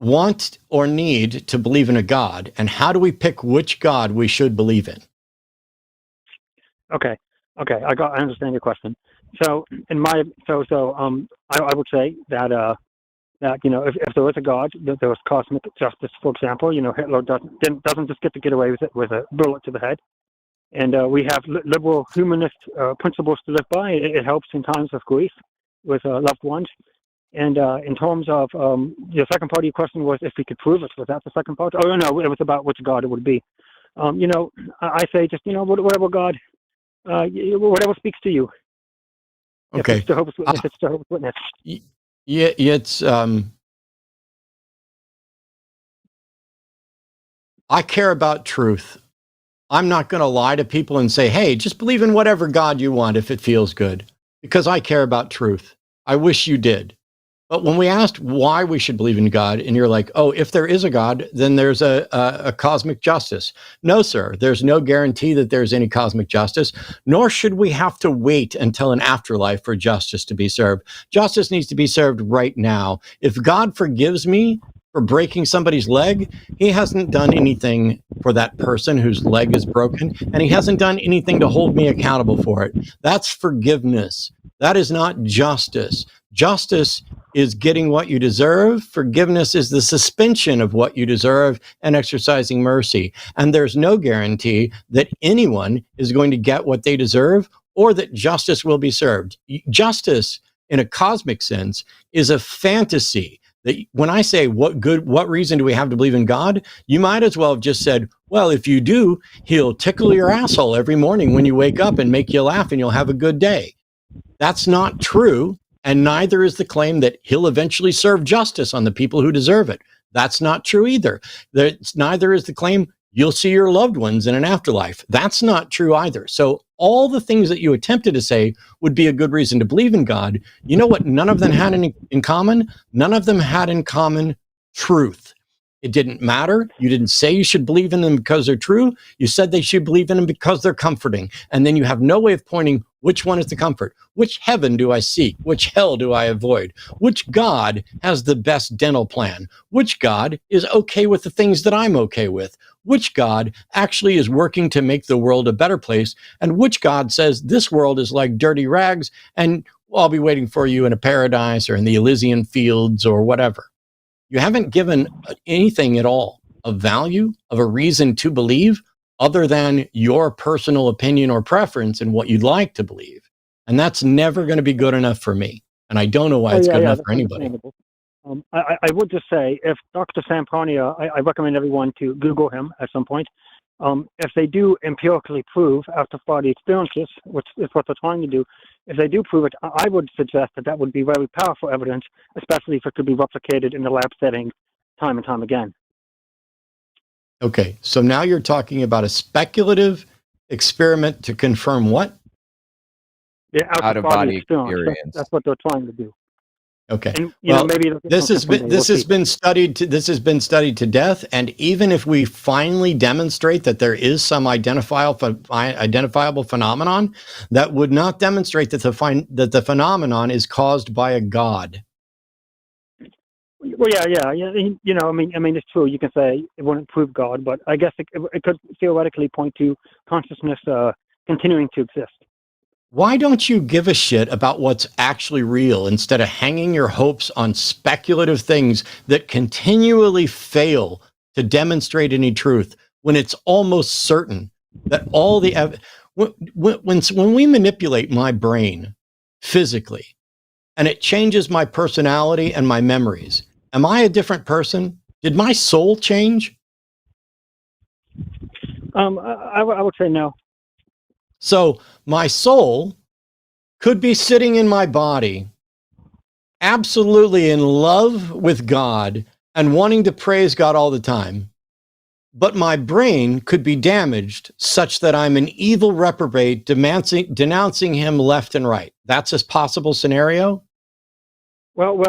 want or need to believe in a God, and how do we pick which God we should believe in? Okay. I understand your question. So I would say that if there is a God, that there is cosmic justice. For example, Hitler doesn't just get to get away with it with a bullet to the head, and we have liberal humanist principles to live by. It helps in times of grief with loved ones. And in terms of the second part of your question was if we could prove it. Was that the second part? Oh, no, it was about which God it would be. I say just, whatever God, whatever speaks to you. Okay. If it's Jehovah's Witness. Yeah, it's, I care about truth. I'm not going to lie to people and say, hey, just believe in whatever God you want if it feels good, because I care about truth. I wish you did. But when we asked why we should believe in God, and you're like, oh, if there is a God, then there's a cosmic justice. No, sir, there's no guarantee that there's any cosmic justice, nor should we have to wait until an afterlife for justice to be served. Justice needs to be served right now. If God forgives me for breaking somebody's leg, he hasn't done anything for that person whose leg is broken, and he hasn't done anything to hold me accountable for it. That's forgiveness. That is not justice. Justice is getting what you deserve. Forgiveness is the suspension of what you deserve and exercising mercy. And there's no guarantee that anyone is going to get what they deserve or that justice will be served. Justice, in a cosmic sense, is a fantasy. That when I say what reason do we have to believe in God, you might as well have just said, well, if you do, he'll tickle your asshole every morning when you wake up and make you laugh and you'll have a good day. That's not true. And neither is the claim that he'll eventually serve justice on the people who deserve it. That's not true either. Neither is the claim you'll see your loved ones in an afterlife. That's not true either. So all the things that you attempted to say would be a good reason to believe in God. You know what none of them had in common? None of them had in common truth. It didn't matter. You didn't say you should believe in them because they're true. You said they should believe in them because they're comforting. And then you have no way of pointing which one is the comfort. Which heaven do I seek? Which hell do I avoid? Which God has the best dental plan? Which God is okay with the things that I'm okay with? Which God actually is working to make the world a better place? And which God says this world is like dirty rags and I'll be waiting for you in a paradise or in the Elysian fields or whatever? You haven't given anything at all of value, of a reason to believe, other than your personal opinion or preference and what you'd like to believe. And that's never going to be good enough for me. And I don't know why it's good enough for anybody. I would just say, if Dr. Samponia, I recommend everyone to Google him at some point. If they do empirically prove out-of-body experiences, which is what they're trying to do, if they do prove it, I would suggest that would be very powerful evidence, especially if it could be replicated in the lab setting time and time again. Okay, so now you're talking about a speculative experiment to confirm what? Yeah, out-of-body experience. That's what they're trying to do. Okay. And, well, maybe this has been studied to death, and even if we finally demonstrate that there is some identifiable phenomenon, that would not demonstrate that the phenomenon is caused by a god. Well, yeah. I mean, it's true. You can say it wouldn't prove God, but I guess it could theoretically point to consciousness continuing to exist. Why don't you give a shit about what's actually real instead of hanging your hopes on speculative things that continually fail to demonstrate any truth when it's almost certain that all the when we manipulate my brain physically and it changes my personality and my memories, am I a different person? Did my soul change? I would say no. So my soul could be sitting in my body, absolutely in love with God and wanting to praise God all the time. But my brain could be damaged such that I'm an evil reprobate denouncing him left and right. That's a possible scenario? Well,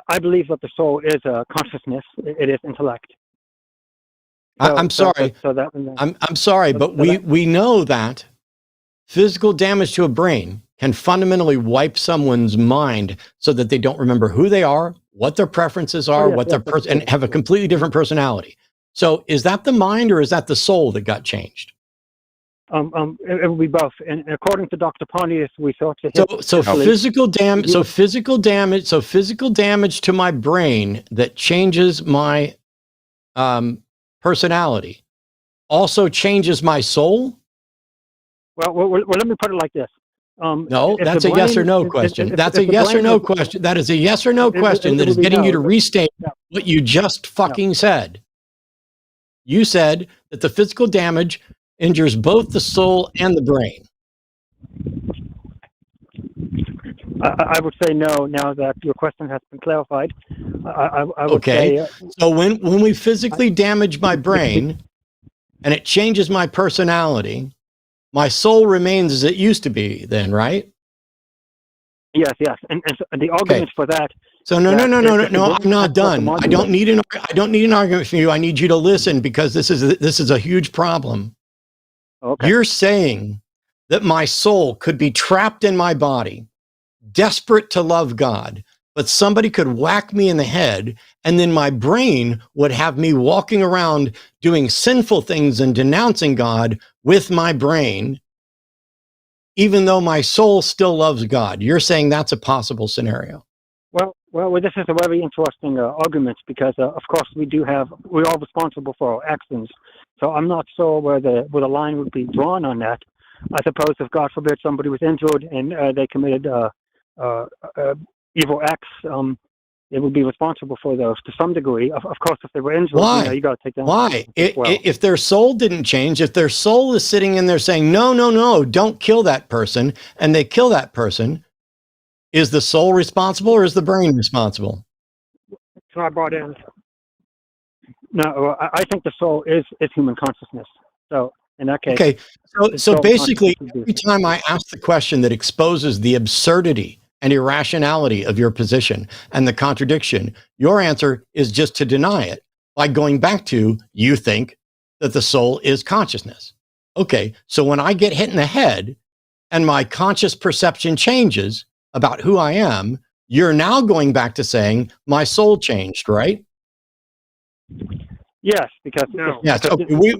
I believe that the soul is a consciousness. It is intellect. I'm sorry. I'm sorry, but we know that physical damage to a brain can fundamentally wipe someone's mind so that they don't remember who they are, what their preferences are, and have a completely different personality. So is that the mind or is that the soul that got changed? It will be both. And according to Dr. Pontius, we thought physical damage to my brain that changes my personality also changes my soul? Well, let me put it like this. No, that's a yes or no question. That's a yes or no question. That is a yes or no question that is getting you to restate what you just fucking said. You said that the physical damage injures both the soul and the brain. I would say no, now that your question has been clarified. I would say... So when we physically damage my brain and it changes my personality, my soul remains as it used to be then, right? Yes. And the argument for that... So no, I'm not done. I don't need an argument from you. I need you to listen because this is a huge problem. Okay. You're saying that my soul could be trapped in my body, desperate to love God, but somebody could whack me in the head and then my brain would have me walking around doing sinful things and denouncing God with my brain, even though my soul still loves God. You're saying that's a possible scenario. Well, this is a very interesting argument because, of course, we're all responsible for our actions. So I'm not sure where the line would be drawn on that. I suppose if, God forbid, somebody was injured and they committed evil acts, they would be responsible for those to some degree. Of course, if they were injured, you got to take them. Why? If their soul didn't change, if their soul is sitting in there saying, no, don't kill that person, and they kill that person, is the soul responsible or is the brain responsible? So I brought in. No, I think the soul is human consciousness. So in that case. Okay. So basically, every time I ask the question that exposes the absurdity and irrationality of your position and the contradiction, your answer is just to deny it by going back to, you think that the soul is consciousness. Okay. So when I get hit in the head and my conscious perception changes about who I am, you're now going back to saying my soul changed, right? Yes, because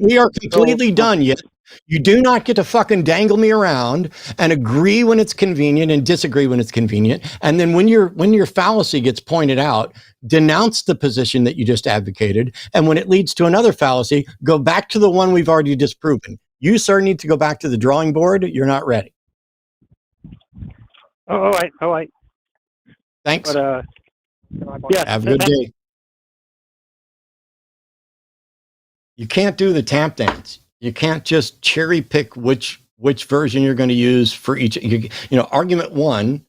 we are completely done yet. You do not get to fucking dangle me around and agree when it's convenient and disagree when it's convenient. And then when your fallacy gets pointed out, denounce the position that you just advocated. And when it leads to another fallacy, go back to the one we've already disproven. You, sir, need to go back to the drawing board. You're not ready. All right. Thanks. But Yeah. Have a good day. You can't do the tap dance. You can't just cherry pick which version you're going to use for each. Argument one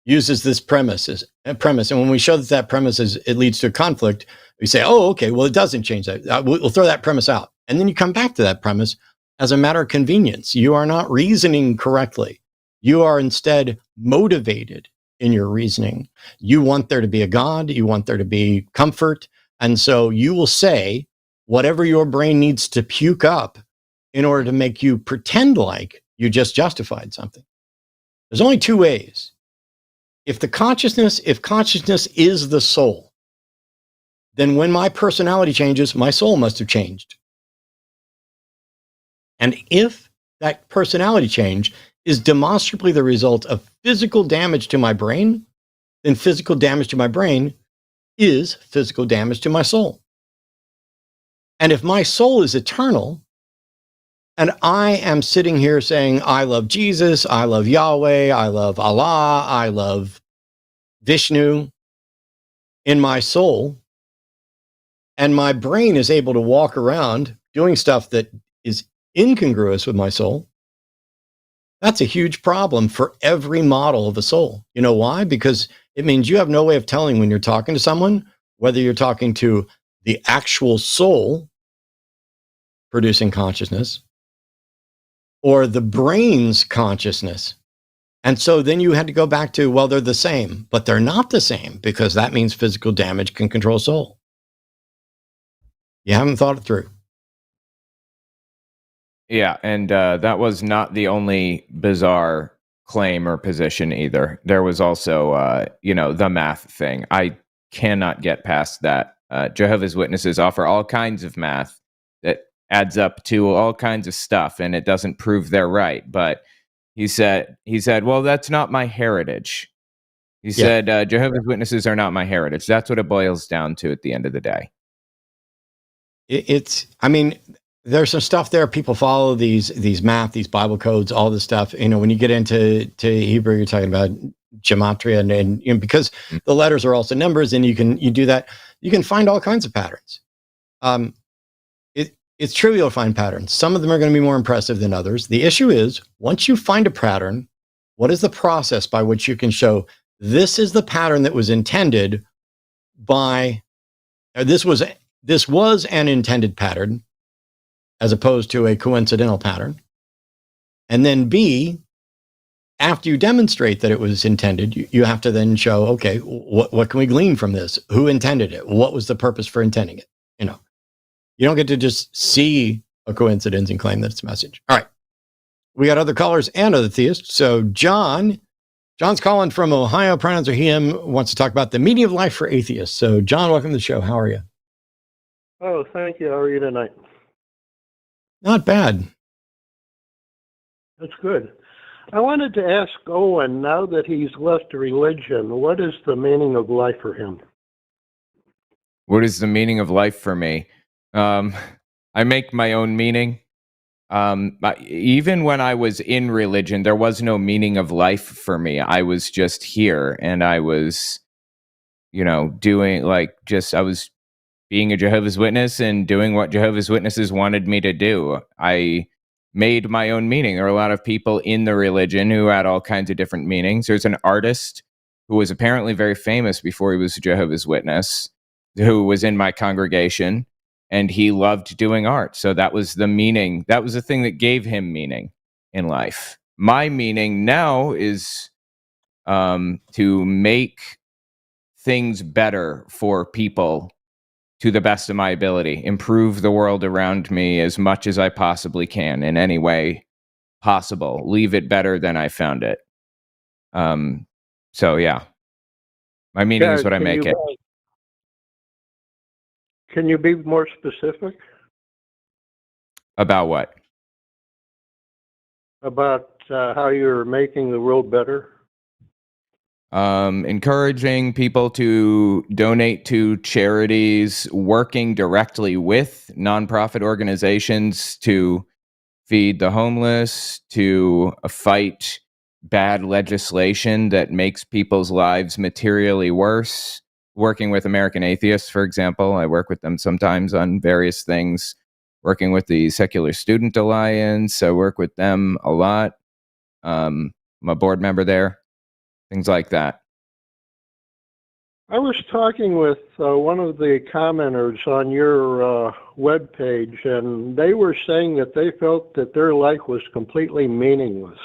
uses this premise, and when we show that premise it leads to a conflict, we say, "Oh, okay, well, it doesn't change that. We'll throw that premise out," and then you come back to that premise as a matter of convenience. You are not reasoning correctly. You are instead motivated in your reasoning. You want there to be a God. You want there to be comfort, and so you will say whatever your brain needs to puke up in order to make you pretend like you just justified something. There's only two ways. If consciousness is the soul, then when my personality changes, my soul must have changed. And if that personality change is demonstrably the result of physical damage to my brain, then physical damage to my brain is physical damage to my soul. And if my soul is eternal, and I am sitting here saying, I love Jesus, I love Yahweh, I love Allah, I love Vishnu in my soul, and my brain is able to walk around doing stuff that is incongruous with my soul, that's a huge problem for every model of the soul. You know why? Because it means you have no way of telling when you're talking to someone, whether you're talking to the actual soul producing consciousness or the brain's consciousness. And so then you had to go back to, well, they're the same, but they're not the same, because that means physical damage can control soul. You haven't thought it through. Yeah, and that was not the only bizarre claim or position either. There was also, the math thing. I cannot get past that. Jehovah's Witnesses offer all kinds of math that adds up to all kinds of stuff, and it doesn't prove they're right. But he said, well, that's not my heritage. He said, Jehovah's Witnesses are not my heritage. That's what it boils down to at the end of the day. There's some stuff there. People follow these math, these Bible codes, all this stuff. When you get into Hebrew, you're talking about gematria, and because the letters are also numbers, and you do that, you can find all kinds of patterns. It's trivial to find patterns. Some of them are going to be more impressive than others. The issue is, once you find a pattern, what is the process by which you can show this is the pattern that was intended by, this was an intended pattern as opposed to a coincidental pattern. And then B, after you demonstrate that it was intended, you have to then show, okay, what can we glean from this? Who intended it? What was the purpose for intending it? You don't get to just see a coincidence and claim that it's a message. All right. We got other callers and other theists. So John's calling from Ohio, pronouns are him, wants to talk about the meaning of life for atheists. So John, welcome to the show. How are you? Oh, thank you. How are you tonight? Not bad. That's good. I wanted to ask Owen, now that he's left religion, what is the meaning of life for him? What is the meaning of life for me? I make my own meaning. Even when I was in religion, there was no meaning of life for me. I was just here, and I was, doing I was being a Jehovah's Witness and doing what Jehovah's Witnesses wanted me to do. I made my own meaning. There are a lot of people in the religion who had all kinds of different meanings. There's an artist who was apparently very famous before he was a Jehovah's Witness, who was in my congregation, and he loved doing art. So that was the meaning. That was the thing that gave him meaning in life. My meaning now is to make things better for people to the best of my ability, improve the world around me as much as I possibly can in any way possible, leave it better than I found it. So yeah, my meaning is what I make it. Can you be more specific? About what? About how you're making the world better? Encouraging people to donate to charities, working directly with nonprofit organizations to feed the homeless, to fight bad legislation that makes people's lives materially worse, working with American atheists, for example. I work with them sometimes on various things. Working with the Secular Student Alliance, I work with them a lot. I'm a board member there. Things like that. I was talking with one of the commenters on your web page, and they were saying that they felt that their life was completely meaningless,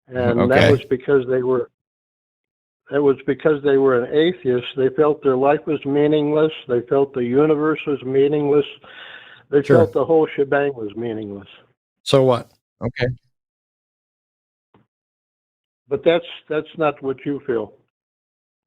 and that was because they were. It was because they were an atheist. They felt their life was meaningless. They felt the universe was meaningless. They felt the whole shebang was meaningless. So what? Okay. But that's not what you feel.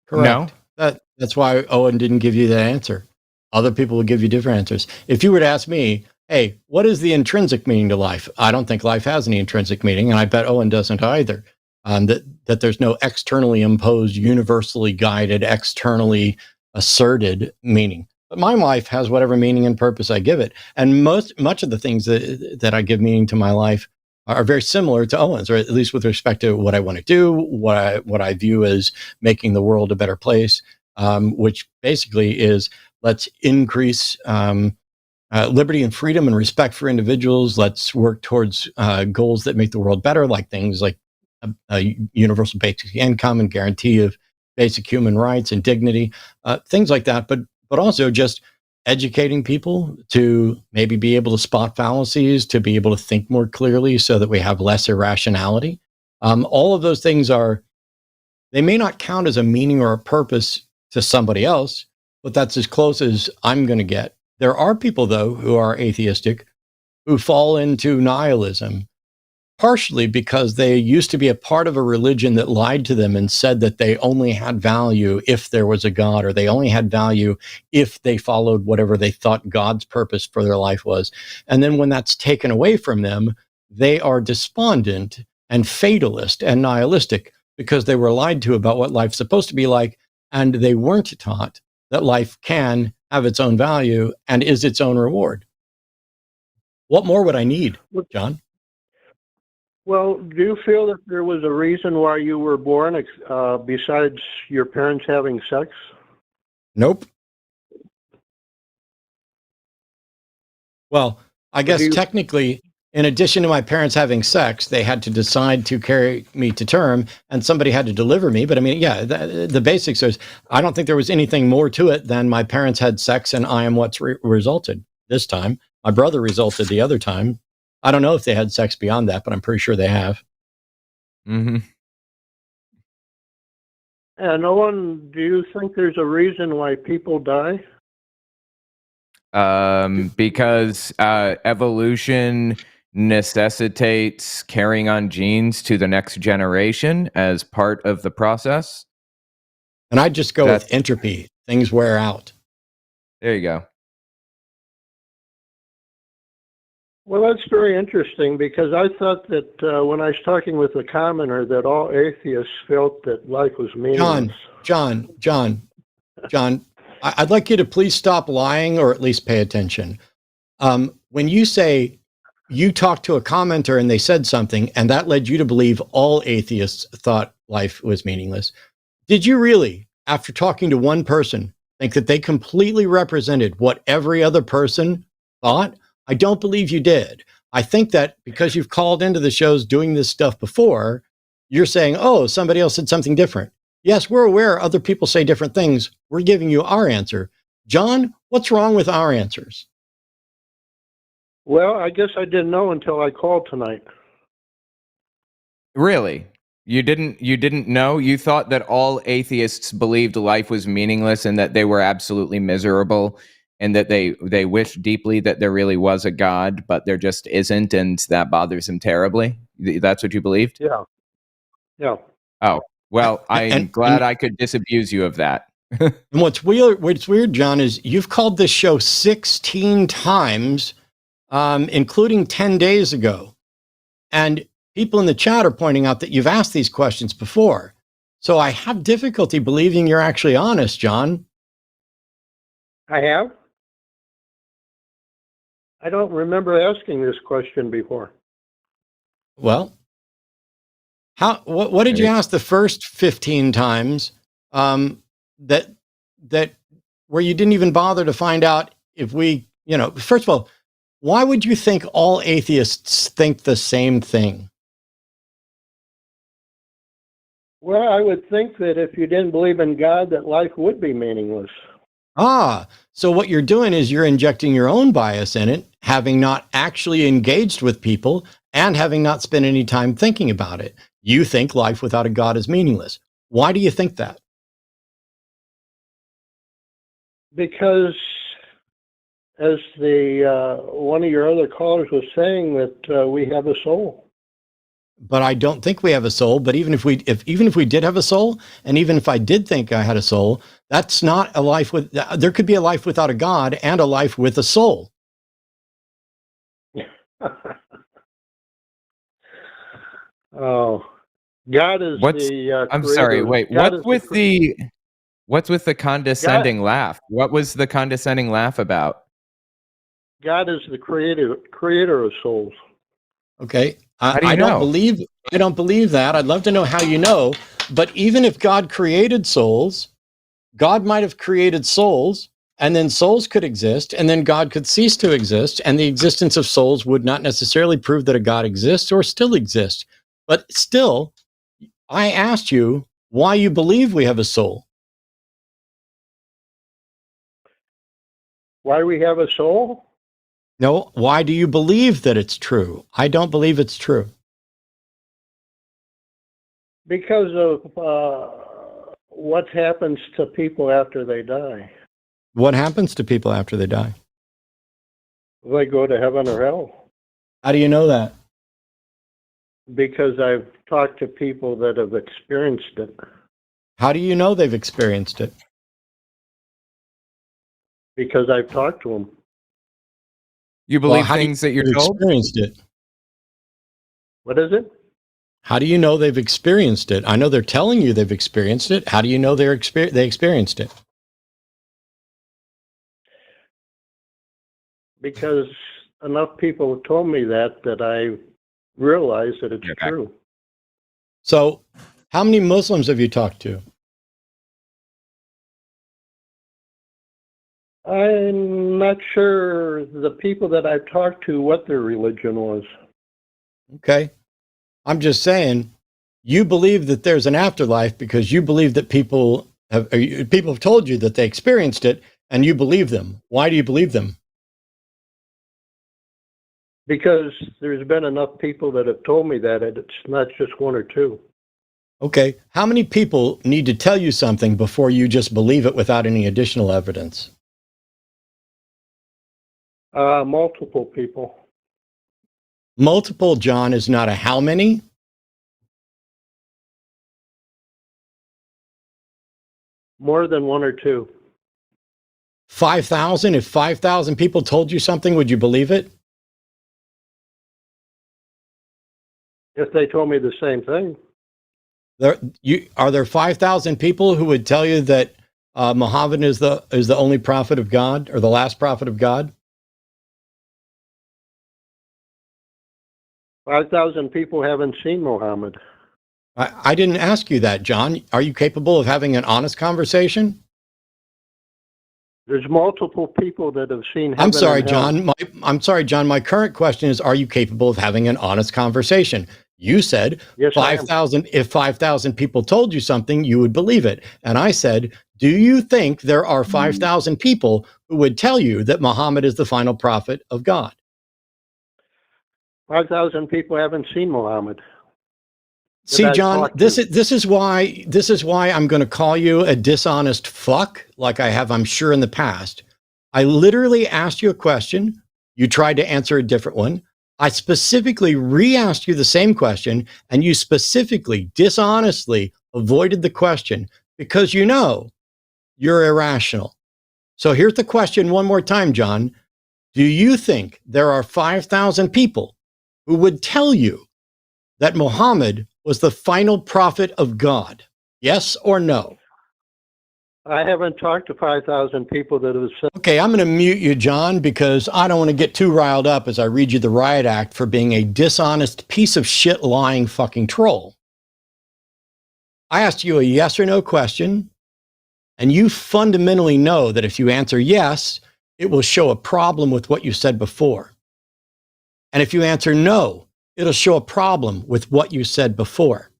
Correct. No. That's why Owen didn't give you that answer. Other people will give you different answers. If you were to ask me, hey, what is the intrinsic meaning to life? I don't think life has any intrinsic meaning, and I bet Owen doesn't either. That there's no externally imposed, universally guided, externally asserted meaning. But my life has whatever meaning and purpose I give it. And much of the things that I give meaning to my life are very similar to Owen's, or at least with respect to what I want to do, what I view as making the world a better place, which basically is let's increase liberty and freedom and respect for individuals. Let's work towards goals that make the world better, like things like a universal basic income and guarantee of basic human rights and dignity, things like that. But also just educating people to maybe be able to spot fallacies, to be able to think more clearly so that we have less irrationality. All of those things they may not count as a meaning or a purpose to somebody else, but that's as close as I'm going to get. There are people, though, who are atheistic, who fall into nihilism, partially because they used to be a part of a religion that lied to them and said that they only had value if there was a God, or they only had value if they followed whatever they thought God's purpose for their life was. And then when that's taken away from them, they are despondent and fatalist and nihilistic because they were lied to about what life's supposed to be like, and they weren't taught that life can have its own value and is its own reward. What more would I need, John? Well, do you feel that there was a reason why you were born besides your parents having sex? Nope. Well, I guess technically, in addition to my parents having sex, they had to decide to carry me to term, and somebody had to deliver me. But I mean, yeah, the basics is, I don't think there was anything more to it than my parents had sex and I am what's resulted this time. My brother resulted the other time. I don't know if they had sex beyond that, but I'm pretty sure they have. Mm-hmm. And Owen, do you think there's a reason why people die? Because evolution necessitates carrying on genes to the next generation as part of the process. And I'd just go with entropy. Things wear out. There you go. Well, that's very interesting, because I thought that when I was talking with the commenter that all atheists felt that life was meaningless. John, I'd like you to please stop lying, or at least pay attention. When you say you talked to a commenter and they said something, and that led you to believe all atheists thought life was meaningless, did you really, after talking to one person, think that they completely represented what every other person thought? I don't believe you did. I think that because you've called into the shows doing this stuff before, you're saying, oh, somebody else said something different. Yes, we're aware other people say different things. We're giving you our answer. John, what's wrong with our answers? Well, I guess I didn't know until I called tonight. Really? You didn't know? You thought that all atheists believed life was meaningless and that they were absolutely miserable, and that they wish deeply that there really was a God, but there just isn't, and that bothers them terribly? That's what you believed? Yeah. Oh, well, I'm glad I could disabuse you of that. And what's weird, John, is you've called this show 16 times, including 10 days ago. And people in the chat are pointing out that you've asked these questions before. So I have difficulty believing you're actually honest, John. I have? I don't remember asking this question before. Well, what did you ask the first 15 times that that where you didn't even bother to find out if we, first of all, why would you think all atheists think the same thing? Well, I would think that if you didn't believe in God, that life would be meaningless. So what you're doing is you're injecting your own bias in it, having not actually engaged with people and having not spent any time thinking about it. You think life without a God is meaningless. Why do you think that? Because, as the one of your other callers was saying, that we have a soul. But I don't think we have a soul. But even if we did have a soul, and even if I did think I had a soul, that's not a life with. There could be a life without a God and a life with a soul. Oh, God is the. I'm creator. sorry. Wait. God What's with the condescending laugh? What was the condescending laugh about? God is the creator of souls. Okay. How do you I don't know? believe that. I'd love to know how you know. But even if God created souls, God might have created souls, and then souls could exist, and then God could cease to exist, and the existence of souls would not necessarily prove that a God exists or still exists. But still, I asked you why you believe we have a soul. Why we have a soul? No, why do you believe that it's true? I don't believe it's true. Because of what happens to people after they die. What happens to people after they die? They go to heaven or hell. How do you know that? Because I've talked to people that have experienced it. How do you know they've experienced it? Because I've talked to them. You believe how do things that you're they've told? experienced it? What is it? How do you know they've experienced it? I know they're telling you they've experienced it. How do you know they experienced it? Because enough people have told me that I realize that it's Okay. true. So, how many Muslims have you talked to? I'm not sure the people that I've talked to what their religion was. Okay. I'm just saying, you believe that there's an afterlife because you believe that people have told you that they experienced it, and you believe them. Why do you believe them? Because there's been enough people that have told me that it's not just one or two. Okay. How many people need to tell you something before you just believe it without any additional evidence? Multiple people. Multiple, John, is not a how many. More than one or two. 5,000? If 5,000 people told you something, would you believe it? If they told me the same thing. Are there 5,000 people who would tell you that Muhammad is the only prophet of God, or the last prophet of God? 5,000 people haven't seen Muhammad. I didn't ask you that, John. Are you capable of having an honest conversation? There's multiple people that have seen heaven. I'm sorry, and hell. John. I'm sorry, John. My current question is, are you capable of having an honest conversation? You said Yes, I am. 5,000. If 5,000 people told you something, you would believe it. And I said, do you think there are 5,000 people who would tell you that Muhammad is the final prophet of God? 5,000 people haven't seen Muhammad. See, I John, talk this to? is why I'm going to call you a dishonest fuck, like I have, I'm sure, in the past. I literally asked you a question. You tried to answer a different one. I specifically re-asked you the same question, and you specifically, dishonestly avoided the question because you know you're irrational. So here's the question one more time, John. Do you think there are 5,000 people who would tell you that Muhammad was the final prophet of God? Yes or no? I haven't talked to 5,000 people that have said. Okay, I'm going to mute you, John, because I don't want to get too riled up as I read you the riot act for being a dishonest piece of shit lying fucking troll. I asked you a yes or no question, And you fundamentally know that if you answer yes, it will show a problem with what you said before. And if you answer no, it'll show a problem with what you said before.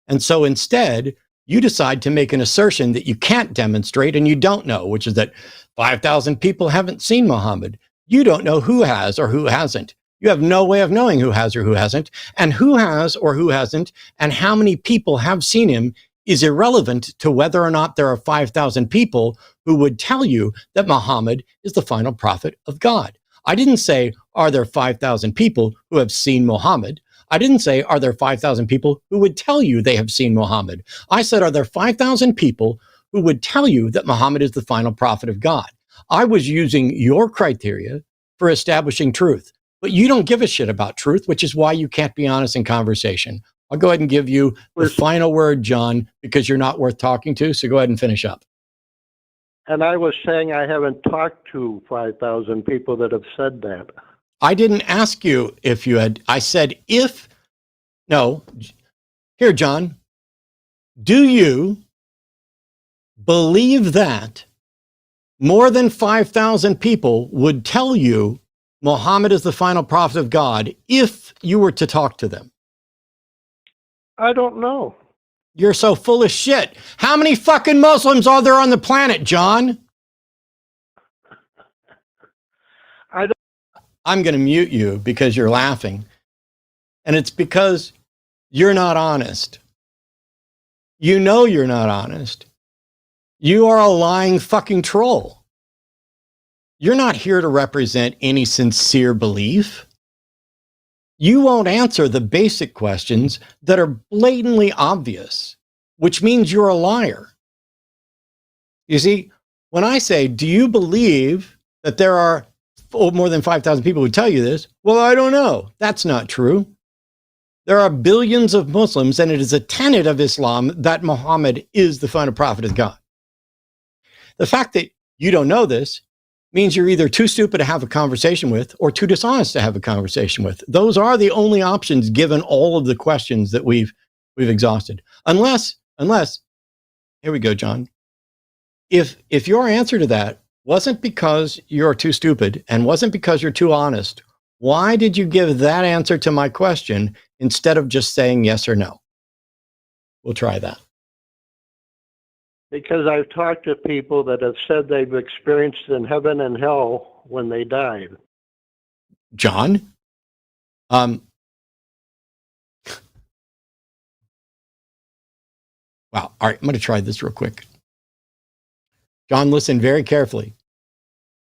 And so instead, you decide to make an assertion that you can't demonstrate and you don't know, which is that 5,000 people haven't seen Muhammad. You don't know who has or who hasn't. You have no way of knowing who has or who hasn't. And who has or who hasn't and how many people have seen him is irrelevant to whether or not there are 5,000 people who would tell you that Muhammad is the final prophet of God. I didn't say, are there 5,000 people who have seen Muhammad? I didn't say, are there 5,000 people who would tell you they have seen Muhammad? I said, are there 5,000 people who would tell you that Muhammad is the final prophet of God? I was using your criteria for establishing truth, but you don't give a shit about truth, which is why you can't be honest in conversation. I'll go ahead and give you the final word, John, because you're not worth talking to. So go ahead and finish up. And I was saying I haven't talked to 5,000 people that have said that. I didn't ask you if you had. I said if. No. Here, John. Do you believe that more than 5,000 people would tell you Muhammad is the final prophet of God if you were to talk to them? I don't know. You're so full of shit. How many fucking Muslims are there on the planet, John? I'm going to mute you because you're laughing. And it's because you're not honest. You know you're not honest. You are a lying fucking troll. You're not here to represent any sincere belief. You won't answer the basic questions that are blatantly obvious, which means you're a liar. You see, when I say, do you believe that there are more than 5,000 people who tell you this? Well, I don't know. That's not true. There are billions of Muslims, and it is a tenet of Islam that Muhammad is the final prophet of God. The fact that you don't know this means you're either too stupid to have a conversation with or too dishonest to have a conversation with. Those are the only options given all of the questions that we've exhausted. Unless, here we go, John. If your answer to that wasn't because you're too stupid and wasn't because you're too honest, why did you give that answer to my question instead of just saying yes or no? We'll try that. Because I've talked to people that have said they've experienced in heaven and hell when they died. John? Wow. All right, I'm going to try this real quick. John, listen very carefully.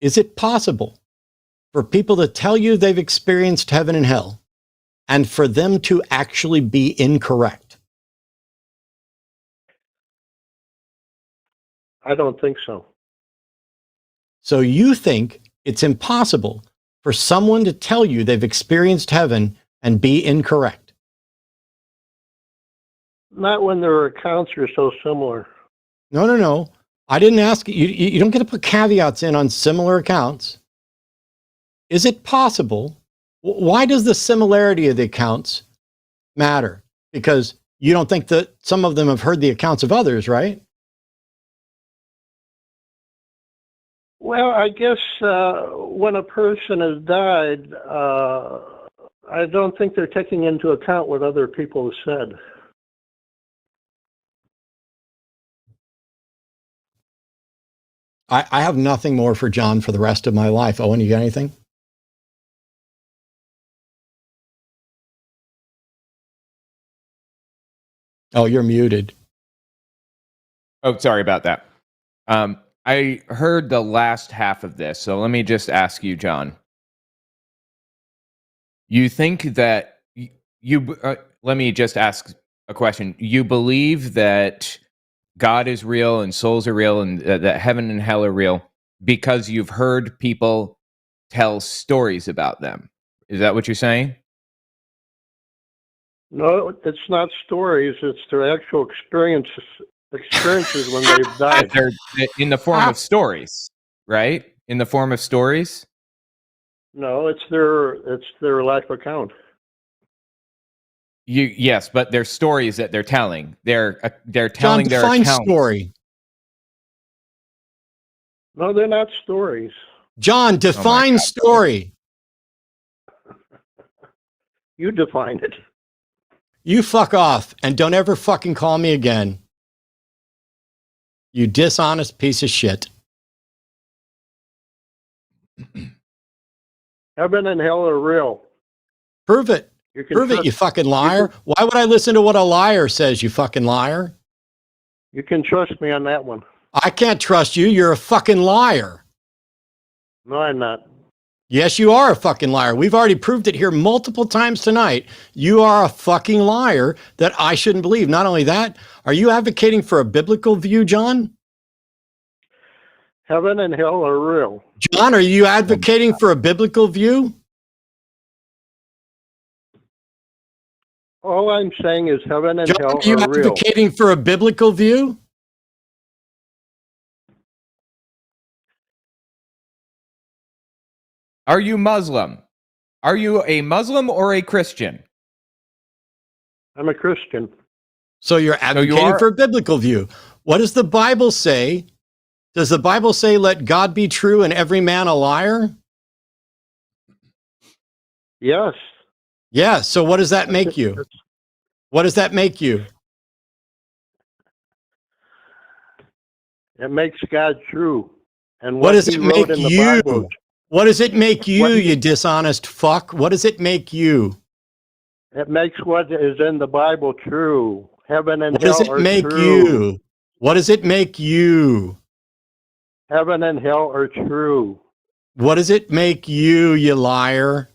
Is it possible for people to tell you they've experienced heaven and hell and for them to actually be incorrect? I don't think so. So you think it's impossible for someone to tell you they've experienced heaven and be incorrect? Not when their accounts are so similar. No. I didn't ask you. You don't get to put caveats in on similar accounts. Is it possible? Why does the similarity of the accounts matter? Because you don't think that some of them have heard the accounts of others, right? Well, I guess when a person has died, I don't think they're taking into account what other people have said. I have nothing more for John for the rest of my life. Owen, you got anything? Oh, you're muted. Oh, sorry about that. I heard the last half of this, so let me just ask you, John. You think that let me just ask a question. You believe that God is real and souls are real and that heaven and hell are real because you've heard people tell stories about them. Is that what you're saying? No, it's not stories. It's their actual experiences when they've died. They're in the form of stories, right? In the form of stories? No, it's their life account. Yes, but they're stories that they're telling. They're telling John, their define accounts. story. No, they're not stories. John, define God. story. You define it. You fuck off and don't ever fucking call me again. You dishonest piece of shit. Heaven and hell are real. Prove it. You can Prove it, trust, you fucking liar. Why would I listen to what a liar says, you fucking liar? you can trust me on that one. I can't trust you. You're a fucking liar. No, I'm not. Yes, you are a fucking liar. We've already proved it here multiple times tonight. You are a fucking liar that I shouldn't believe. Not only that, are you advocating for a biblical view, John? Heaven and hell are real. John, are you advocating for a biblical view? All I'm saying is heaven and John, hell are you are real. advocating for a biblical view? Are you Muslim? Are you a Muslim or a Christian? I'm a Christian. So you're advocating for a biblical view. What does the Bible say? Does the Bible say, let God be true and every man a liar? Yes. Yeah. So what does that make you? What does that make you? It makes God true. And What does he it wrote make in the you? Bible, What does it make you, What he- you dishonest fuck? What does it make you? it makes what is in the Bible true. Heaven and What does hell it are make true. you? What does it make you? Heaven and hell are true. What does it make you, you liar?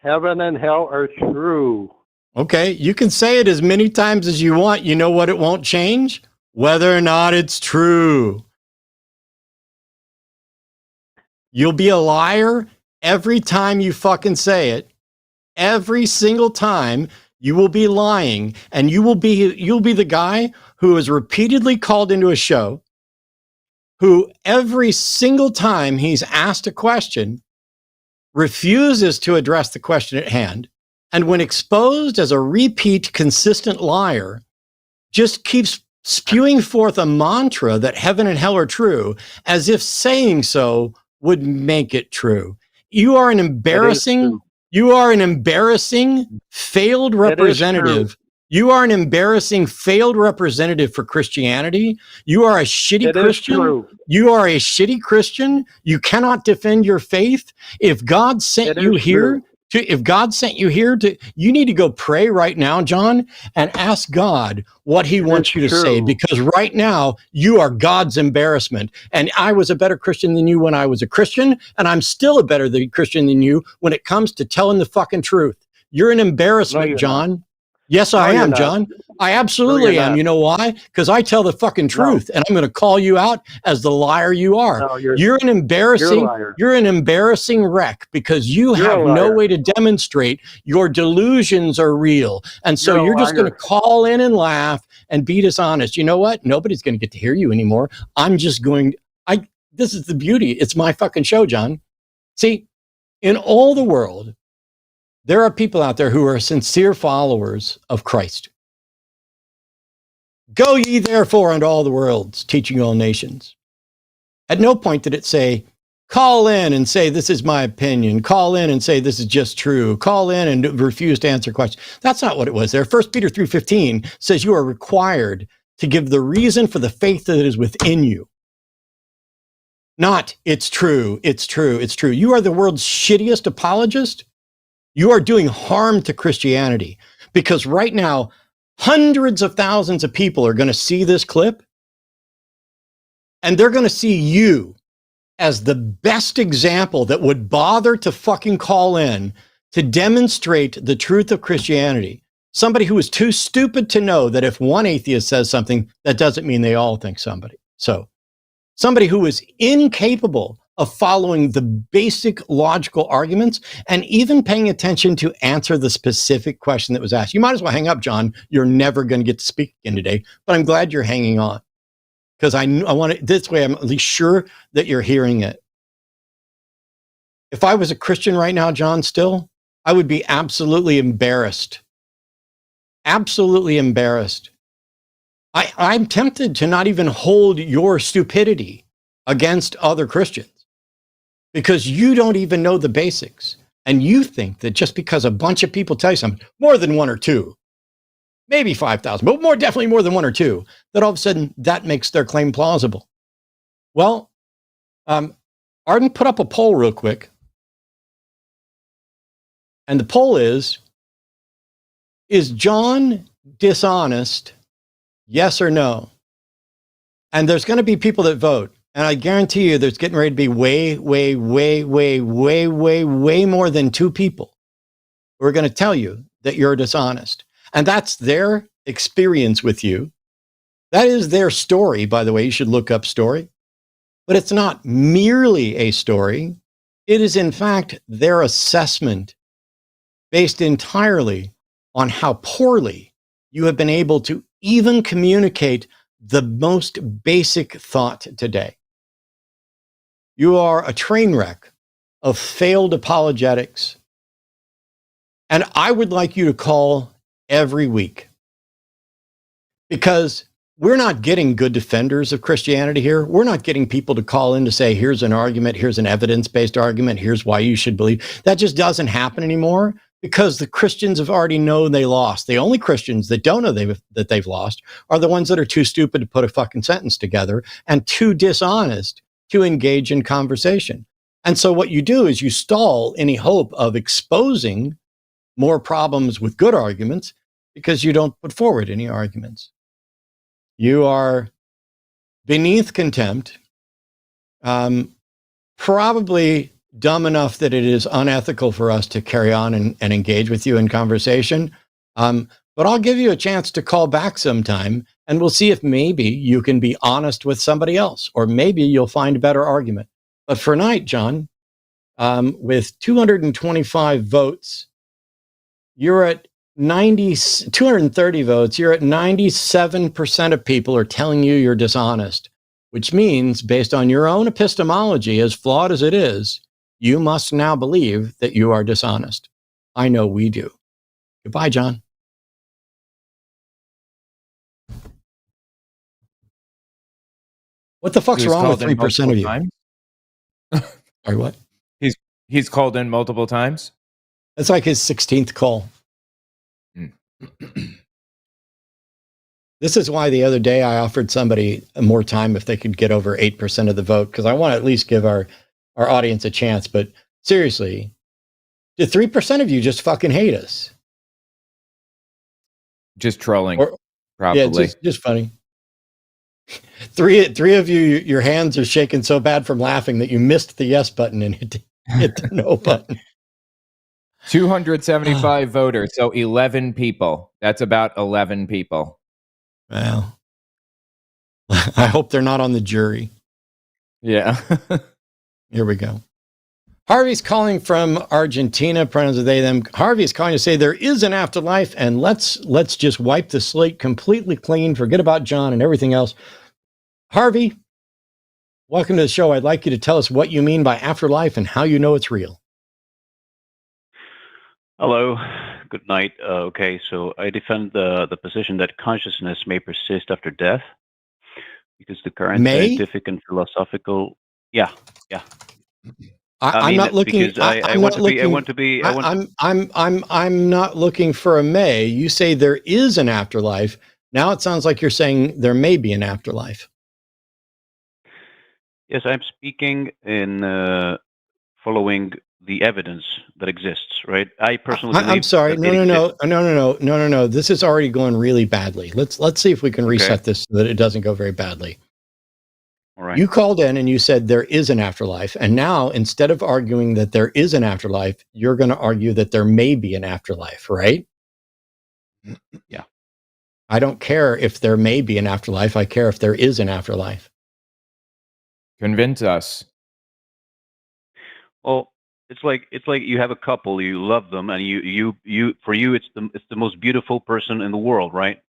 Heaven and hell are true. Okay, you can say it as many times as you want. You know what it won't change? Whether or not it's true. You'll be a liar every time you fucking say it. Every single time you will be lying, and you'll be the guy who is repeatedly called into a show, who every single time he's asked a question refuses to address the question at hand, and when exposed as a repeat consistent liar, just keeps spewing forth a mantra that heaven and hell are true, as if saying so would make it true. You are an embarrassing failed representative. You are an embarrassing failed representative for Christianity. You are a shitty Christian. You are a shitty Christian. You cannot defend your faith. If God sent you here you need to go pray right now, John, and ask God what he wants you to say, because right now you are God's embarrassment. And I was a better Christian than you when I was a Christian, and I'm still a better Christian than you when it comes to telling the fucking truth. You're an embarrassment, John. Yes, I am, John. I absolutely am. You know why? Because I tell the fucking truth, and I'm going to call you out as the liar you are. No, you're an embarrassing wreck, because you have no way to demonstrate your delusions are real. And so you're just going to call in and laugh and be dishonest. You know what? Nobody's going to get to hear you anymore. This is the beauty. It's my fucking show, John. See, in all the world, there are people out there who are sincere followers of Christ. Go ye therefore unto all the worlds, teaching all nations. At no point did it say, call in and say, this is my opinion. Call in and say, this is just true. Call in and refuse to answer questions. That's not what it was there. 1 Peter 3:15 says you are required to give the reason for the faith that is within you. Not, it's true, it's true, it's true. You are the world's shittiest apologist. You are doing harm to Christianity, because right now, hundreds of thousands of people are going to see this clip, and they're going to see you as the best example that would bother to fucking call in to demonstrate the truth of Christianity. Somebody who is too stupid to know that if one atheist says something, that doesn't mean they all think somebody. So somebody who is incapable of following the basic logical arguments and even paying attention to answer the specific question that was asked. You might as well hang up, John. You're never going to get to speak again today, but I'm glad you're hanging on, because I want it this way. I'm at least sure that you're hearing it. If I was a Christian right now, John, still, I would be absolutely embarrassed. Absolutely embarrassed. I'm tempted to not even hold your stupidity against other Christians because you don't even know the basics. And you think that just because a bunch of people tell you something, more than one or two, maybe 5,000, but definitely more than one or two, that all of a sudden that makes their claim plausible. Well, Arden, put up a poll real quick. And the poll is John dishonest? Yes or no? And there's going to be people that vote. And I guarantee you there's getting ready to be way more than two people who are going to tell you that you're dishonest. And that's their experience with you. That is their story, by the way. You should look up story. But it's not merely a story. It is, in fact, their assessment based entirely on how poorly you have been able to even communicate the most basic thought today. You are a train wreck of failed apologetics. And I would like you to call every week, because we're not getting good defenders of Christianity here. We're not getting people to call in to say, here's an argument, here's an evidence-based argument, here's why you should believe. That just doesn't happen anymore because the Christians have already known they lost. The only Christians that don't know that they've lost are the ones that are too stupid to put a fucking sentence together and too dishonest to engage in conversation. And so what you do is you stall any hope of exposing more problems with good arguments because you don't put forward any arguments. You are beneath contempt, probably dumb enough that it is unethical for us to carry on and engage with you in conversation. But I'll give you a chance to call back sometime, and we'll see if maybe you can be honest with somebody else, or maybe you'll find a better argument. But for tonight, John, with 225 votes, you're at 230 votes, you're at 97% of people are telling you you're dishonest, which means, based on your own epistemology, as flawed as it is, you must now believe that you are dishonest. I know we do. Goodbye, John. What the fuck's wrong with 3% of you? Sorry, what? He's called in multiple times? That's like his 16th call. This is why the other day I offered somebody more time if they could get over 8% of the vote, because I want to at least give our audience a chance. But seriously, do 3% of you just fucking hate us? Just trolling, probably. Yeah, just funny. Three of you, your hands are shaking so bad from laughing that you missed the yes button and hit the no button. 275 voters, so 11 people. That's about 11 people. Well, I hope they're not on the jury. Yeah. Here we go. Harvey's calling from Argentina, pronouns are they, them. Harvey's calling to say there is an afterlife, and let's just wipe the slate completely clean, forget about John and everything else. Harvey, welcome to the show. I'd like you to tell us what you mean by afterlife and how you know it's real. Hello, good night. Okay, so I defend the position that consciousness may persist after death because the current scientific and philosophical, I'm not looking. I'm not looking for a may. You say there is an afterlife. Now it sounds like you're saying there may be an afterlife. Yes, I'm speaking in following the evidence that exists, right? I personally believe. I'm sorry. No. This is already going really badly. Let's see if we can reset this so that it doesn't go very badly. All right. You called in and you said there is an afterlife, and now instead of arguing that there is an afterlife, you're going to argue that there may be an afterlife, right? Yeah. I don't care if there may be an afterlife. I care if there is an afterlife. Convince us. Well, it's like you have a couple, you love them, and you for you it's the most beautiful person in the world, right?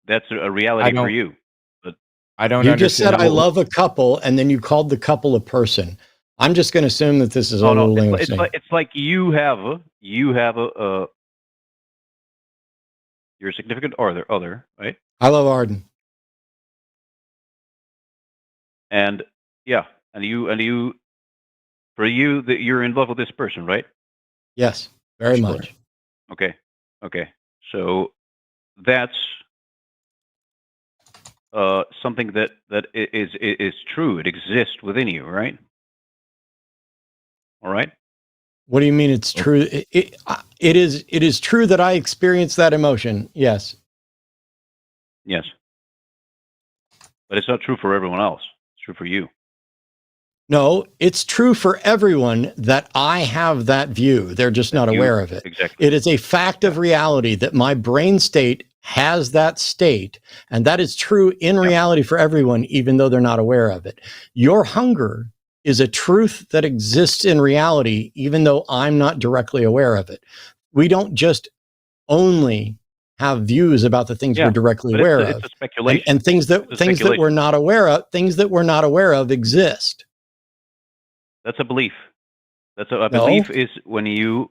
That's a reality for you. But I don't. You just said I love a couple, and then you called the couple a person. I'm just going to assume that this is all it's like you have a your significant other, right? I love Arden. And yeah, and you, for you, that you're in love with this person, right? Yes, very Sure. much. Okay, okay. So that's something that is true. It exists within you, right? All right. What do you mean it's true? It is true that I experience that emotion. Yes. Yes. But it's not true for everyone else. It's true for you. No, it's true for everyone that I have that view. They're just not aware of it. Exactly. It is a fact of reality that my brain state has that state, and that is true in reality for everyone, even though they're not aware of it. Your hunger is a truth that exists in reality, even though I'm not directly aware of it. We don't just only have views about the things we're directly aware of, it's a speculation. and things that we're not aware of. Things that we're not aware of exist. That's a belief. Belief is when you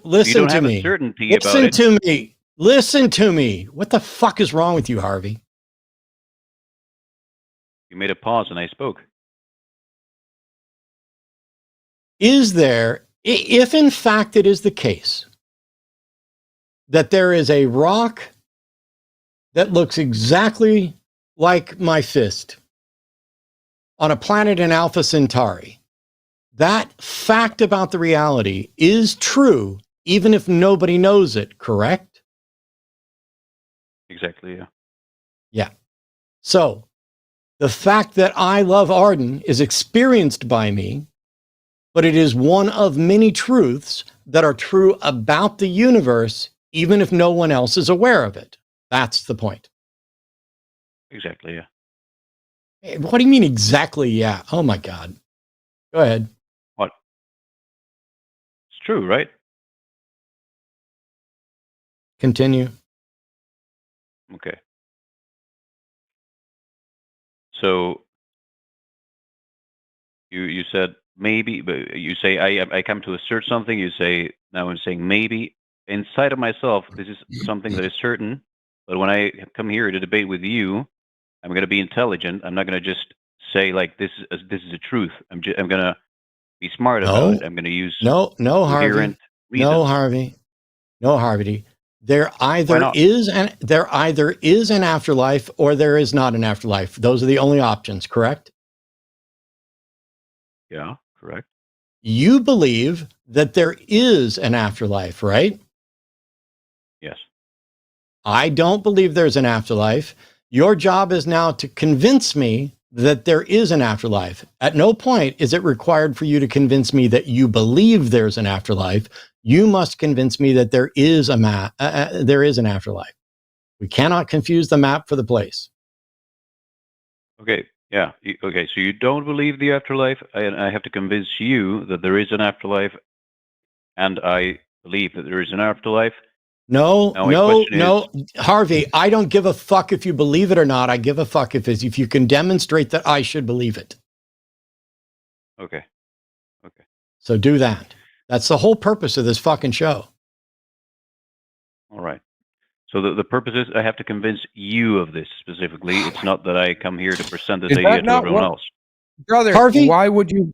listen you don't to have me. a certainty Listen about it. to me. Listen to me. What the fuck is wrong with you, Harvey? You made a pause and I spoke. Is there, if in fact it is the case that there is a rock that looks exactly like my fist on a planet in Alpha Centauri, that fact about the reality is true, even if nobody knows it, correct? Exactly, yeah. Yeah. So the fact that I love Arden is experienced by me, but it is one of many truths that are true about the universe, even if no one else is aware of it. That's the point. Exactly, yeah. Hey, what do you mean exactly? Yeah. Oh my God. Go ahead. What? It's true, right? Continue. Okay. So you said maybe, but you say I come to assert something. You say now I'm saying maybe. Inside of myself, this is something that is certain. But when I come here to debate with you, I'm going to be intelligent. I'm not going to just say like this is a truth. I'm going to be smart about it. I'm going to use no, Harvey. coherent reasons. No, Harvey. There either is an afterlife or there is not an afterlife. Those are the only options, correct? Yeah, correct. You believe that there is an afterlife, right? Yes. I don't believe there's an afterlife. Your job is now to convince me that there is an afterlife. At no point is it required for you to convince me that you believe there's an afterlife. You must convince me that there is an afterlife. We cannot confuse the map for the place. Okay. Yeah. Okay. So you don't believe the afterlife, and I have to convince you that there is an afterlife, and I believe that there is an afterlife. No, Harvey, I don't give a fuck if you believe it or not. I give a fuck if you can demonstrate that I should believe it. Okay. Okay. So do that. That's the whole purpose of this fucking show. All right. So the purpose is I have to convince you of this specifically. It's not that I come here to present this idea to everyone else. Brother, Harvey? why would you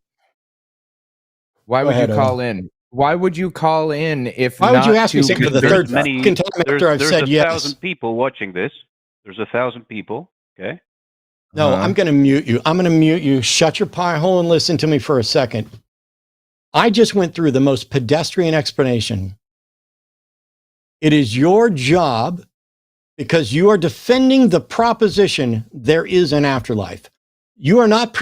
call Owen. in? Why would you call in if Why would you ask me to something for the convince- third fucking time after I've said yes? There's 1,000 people watching this. There's 1,000 people. Okay. No, I'm going to mute you. I'm going to mute you. Shut your pie hole and listen to me for a second. I just went through the most pedestrian explanation. It is your job, because you are defending the proposition there is an afterlife. You are not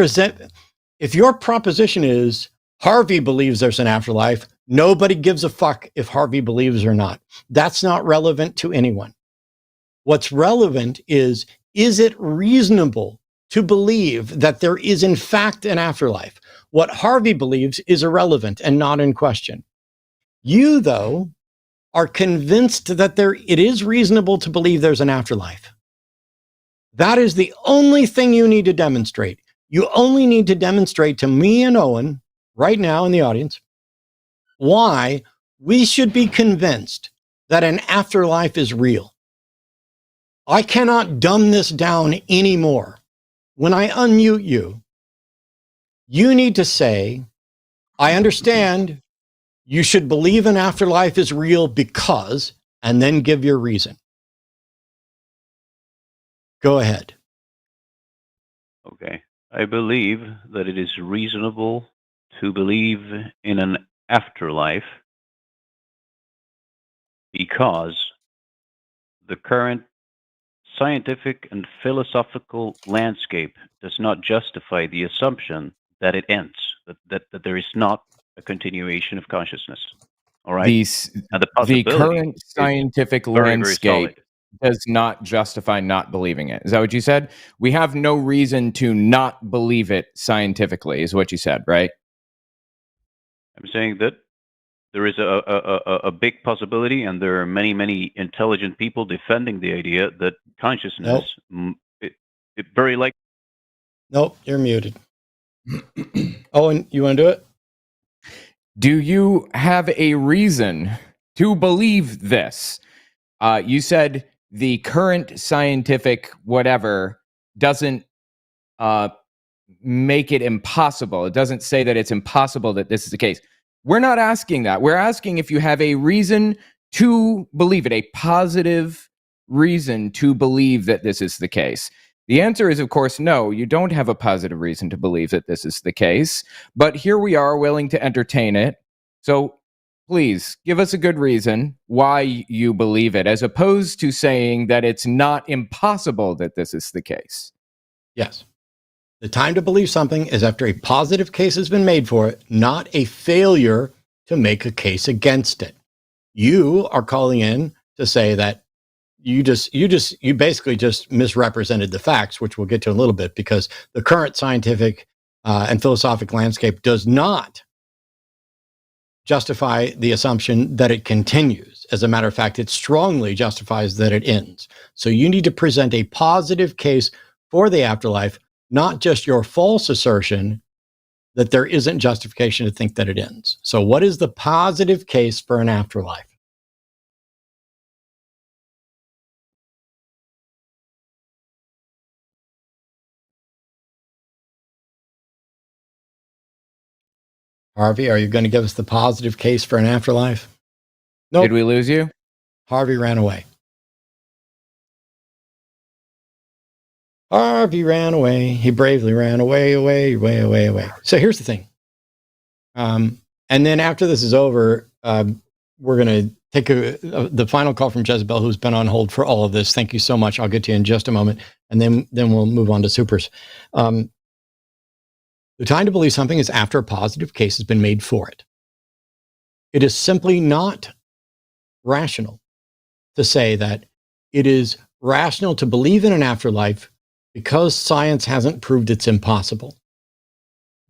if your proposition is Harvey believes there's an afterlife, nobody gives a fuck if Harvey believes or not. That's not relevant to anyone. What's relevant is it reasonable to believe that there is in fact an afterlife? What Harvey believes is irrelevant and not in question. You, though, are convinced that it is reasonable to believe there's an afterlife. That is the only thing you need to demonstrate. You only need to demonstrate to me and Owen, right now in the audience, why we should be convinced that an afterlife is real. I cannot dumb this down anymore. When I unmute you, You need to say, I understand you should believe an afterlife is real because, and then give your reason. Go ahead. Okay. I believe that it is reasonable to believe in an afterlife because the current scientific and philosophical landscape does not justify the assumption that it ends, that there is not a continuation of consciousness. All right? Now, the The possibility current is scientific very, very landscape solid. does not justify not believing it. Is that what you said? We have no reason to not believe it scientifically, is what you said, right? I'm saying that there is a big possibility, and there are many, many intelligent people defending the idea that consciousness, it very likely. Nope, you're muted. Owen, you want to do it? Do you have a reason to believe this? You said the current scientific whatever doesn't make it impossible. It doesn't say that it's impossible that this is the case. We're not asking that. We're asking if you have a reason to believe it, a positive reason to believe that this is the case. The answer is, of course, no, you don't have a positive reason to believe that this is the case. But here we are willing to entertain it. So please give us a good reason why you believe it, as opposed to saying that it's not impossible that this is the case. Yes. The time to believe something is after a positive case has been made for it, not a failure to make a case against it. You are calling in to say that you basically just misrepresented the facts, which we'll get to in a little bit, because the current scientific and philosophic landscape does not justify the assumption that it continues. As a matter of fact, it strongly justifies that it ends. So you need to present a positive case for the afterlife, not just your false assertion that there isn't justification to think that it ends. So what is the positive case for an afterlife? Harvey, are you going to give us the positive case for an afterlife? Nope. Did we lose you? Harvey ran away. Harvey ran away. He bravely ran away. So here's the thing. And then after this is over, we're going to take the final call from Jezebel, who's been on hold for all of this. Thank you so much. I'll get to you in just a moment. And then we'll move on to supers. The time to believe something is after a positive case has been made for it. It is simply not rational to say that it is rational to believe in an afterlife because science hasn't proved it's impossible.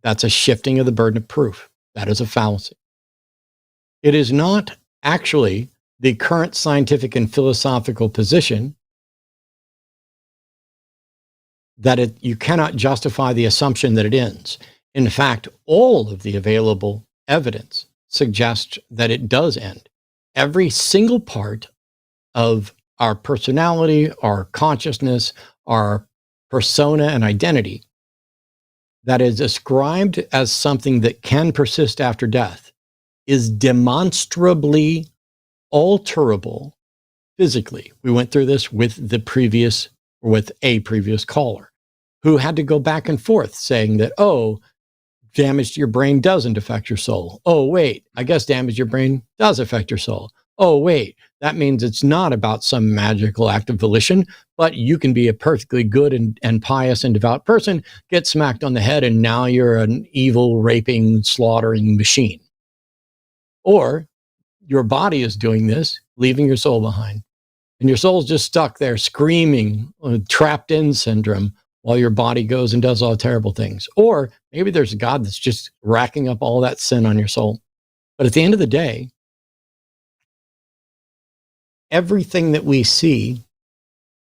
That's a shifting of the burden of proof. That is a fallacy. It is not actually the current scientific and philosophical position that you cannot justify the assumption that it ends. In fact, all of the available evidence suggests that it does end. Every single part of our personality, our consciousness, our persona and identity that is ascribed as something that can persist after death is demonstrably alterable physically. We went through this with a previous caller who had to go back and forth saying that, oh, damage to your brain doesn't affect your soul. Oh, wait, I guess damage to your brain does affect your soul. Oh, wait, that means it's not about some magical act of volition, but you can be a perfectly good and pious and devout person, get smacked on the head, and now you're an evil, raping, slaughtering machine. Or your body is doing this, leaving your soul behind. And your soul's just stuck there screaming, trapped in syndrome, while your body goes and does all terrible things. Or maybe there's a God that's just racking up all that sin on your soul. But at the end of the day, everything that we see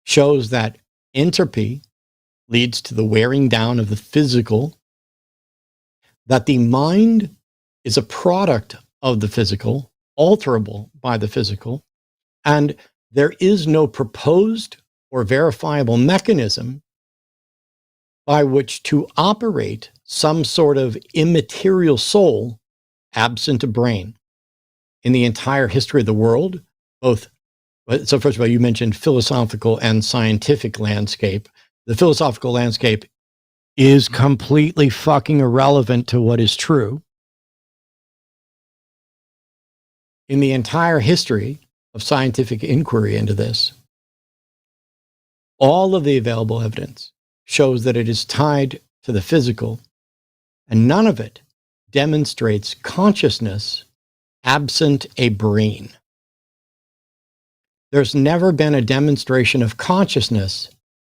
shows that entropy leads to the wearing down of the physical, that the mind is a product of the physical, alterable by the physical, and there is no proposed or verifiable mechanism by which to operate some sort of immaterial soul absent a brain. In the entire history of the world, both. So first of all, you mentioned philosophical and scientific landscape. The philosophical landscape is completely fucking irrelevant to what is true. In the entire history of scientific inquiry into this, all of the available evidence shows that it is tied to the physical, and none of it demonstrates consciousness absent a brain. There's never been a demonstration of consciousness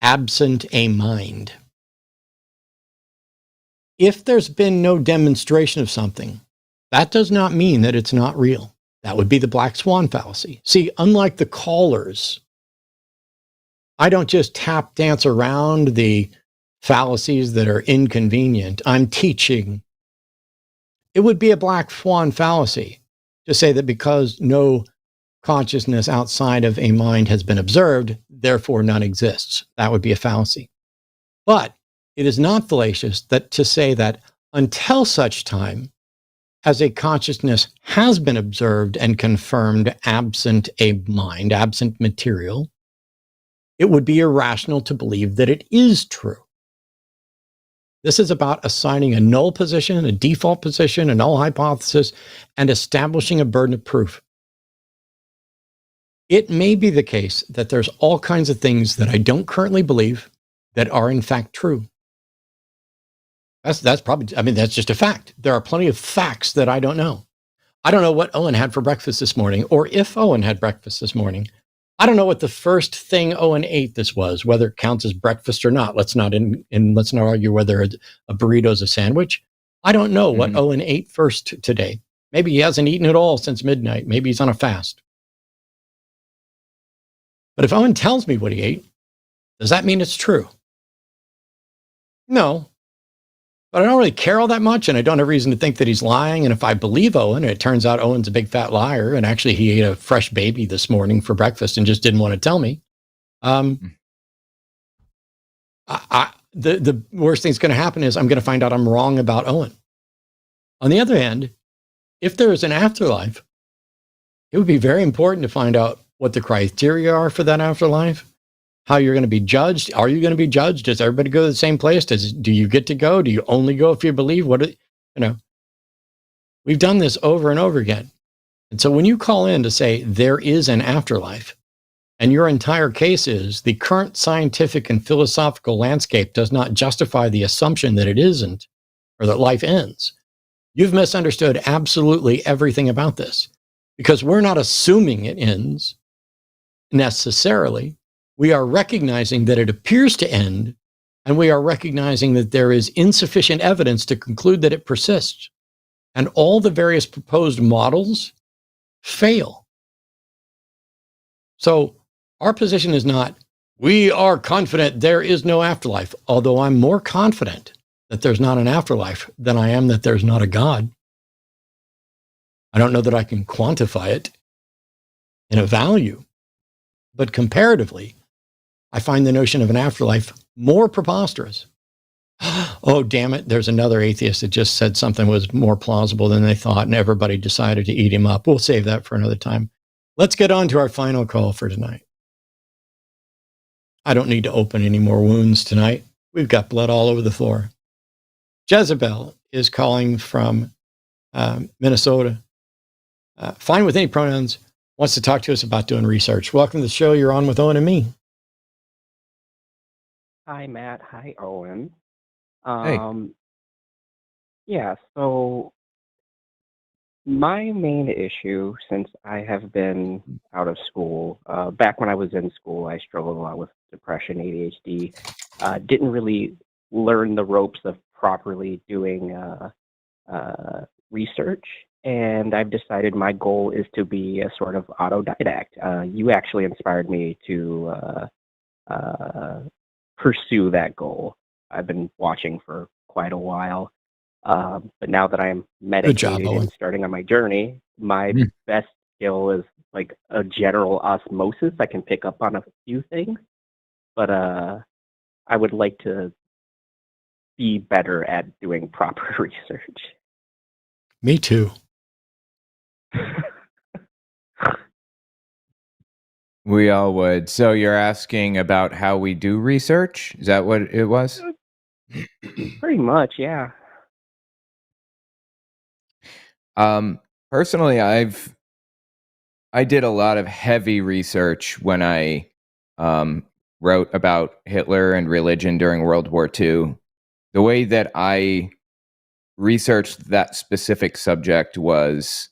absent a mind. If there's been no demonstration of something, that does not mean that it's not real. That would be the black swan fallacy. See, unlike the callers, I don't just tap dance around the fallacies that are inconvenient. I'm teaching. It would be a black swan fallacy to say that because no consciousness outside of a mind has been observed, therefore none exists. That would be a fallacy. But it is not fallacious that to say that until such time as a consciousness has been observed and confirmed absent a mind, absent material, it would be irrational to believe that it is true. This is about assigning a null position, a default position, a null hypothesis, and establishing a burden of proof. It may be the case that there's all kinds of things that I don't currently believe that are in fact true. That's probably, I mean, that's just a fact. There are plenty of facts that I don't know. I don't know what Owen had for breakfast this morning, or if Owen had breakfast this morning. I don't know what the first thing Owen ate this was, whether it counts as breakfast or not. Let's not argue whether a burrito is a sandwich. I don't know what Owen ate first today. Maybe he hasn't eaten at all since midnight. Maybe he's on a fast. But if Owen tells me what he ate, does that mean it's true? No. But I don't really care all that much, and I don't have reason to think that he's lying. And if I believe Owen, and it turns out Owen's a big fat liar, and actually he ate a fresh baby this morning for breakfast and just didn't want to tell me, the worst thing's going to happen is I'm going to find out I'm wrong about Owen. On the other hand, if there is an afterlife, it would be very important to find out what the criteria are for that afterlife, how you're going to be judged. Are you going to be judged? Does everybody go to the same place? Do you get to go? Do you only go if you believe? We've done this over and over again. And so when you call in to say there is an afterlife, and your entire case is the current scientific and philosophical landscape does not justify the assumption that it isn't, or that life ends, you've misunderstood absolutely everything about this. Because we're not assuming it ends necessarily. We are recognizing that it appears to end, and we are recognizing that there is insufficient evidence to conclude that it persists. And all the various proposed models fail. So our position is not, we are confident there is no afterlife, although I'm more confident that there's not an afterlife than I am that there's not a God. I don't know that I can quantify it in a value, but comparatively, I find the notion of an afterlife more preposterous. Oh, damn it. There's another atheist that just said something was more plausible than they thought, and everybody decided to eat him up. We'll save that for another time. Let's get on to our final call for tonight. I don't need to open any more wounds tonight. We've got blood all over the floor. Jezebel is calling from Minnesota. Fine with any pronouns, wants to talk to us about doing research. Welcome to the show. You're on with Owen and me. Hi, Matt. Hi, Owen. Hey. Yeah, so my main issue, since I have been out of school, back when I was in school, I struggled a lot with depression, ADHD. Didn't really learn the ropes of properly doing research. And I've decided my goal is to be a sort of autodidact. You actually inspired me to pursue that goal. I've been watching for quite a while. But now that I'm medicated and starting on my journey, my best skill is like a general osmosis. I can pick up on a few things, but I would like to be better at doing proper research. Me too. We all would. So you're asking about how we do research? Is that what it was? Pretty much, yeah. Personally, I did a lot of heavy research when I wrote about Hitler and religion during World War II. The way that I researched that specific subject was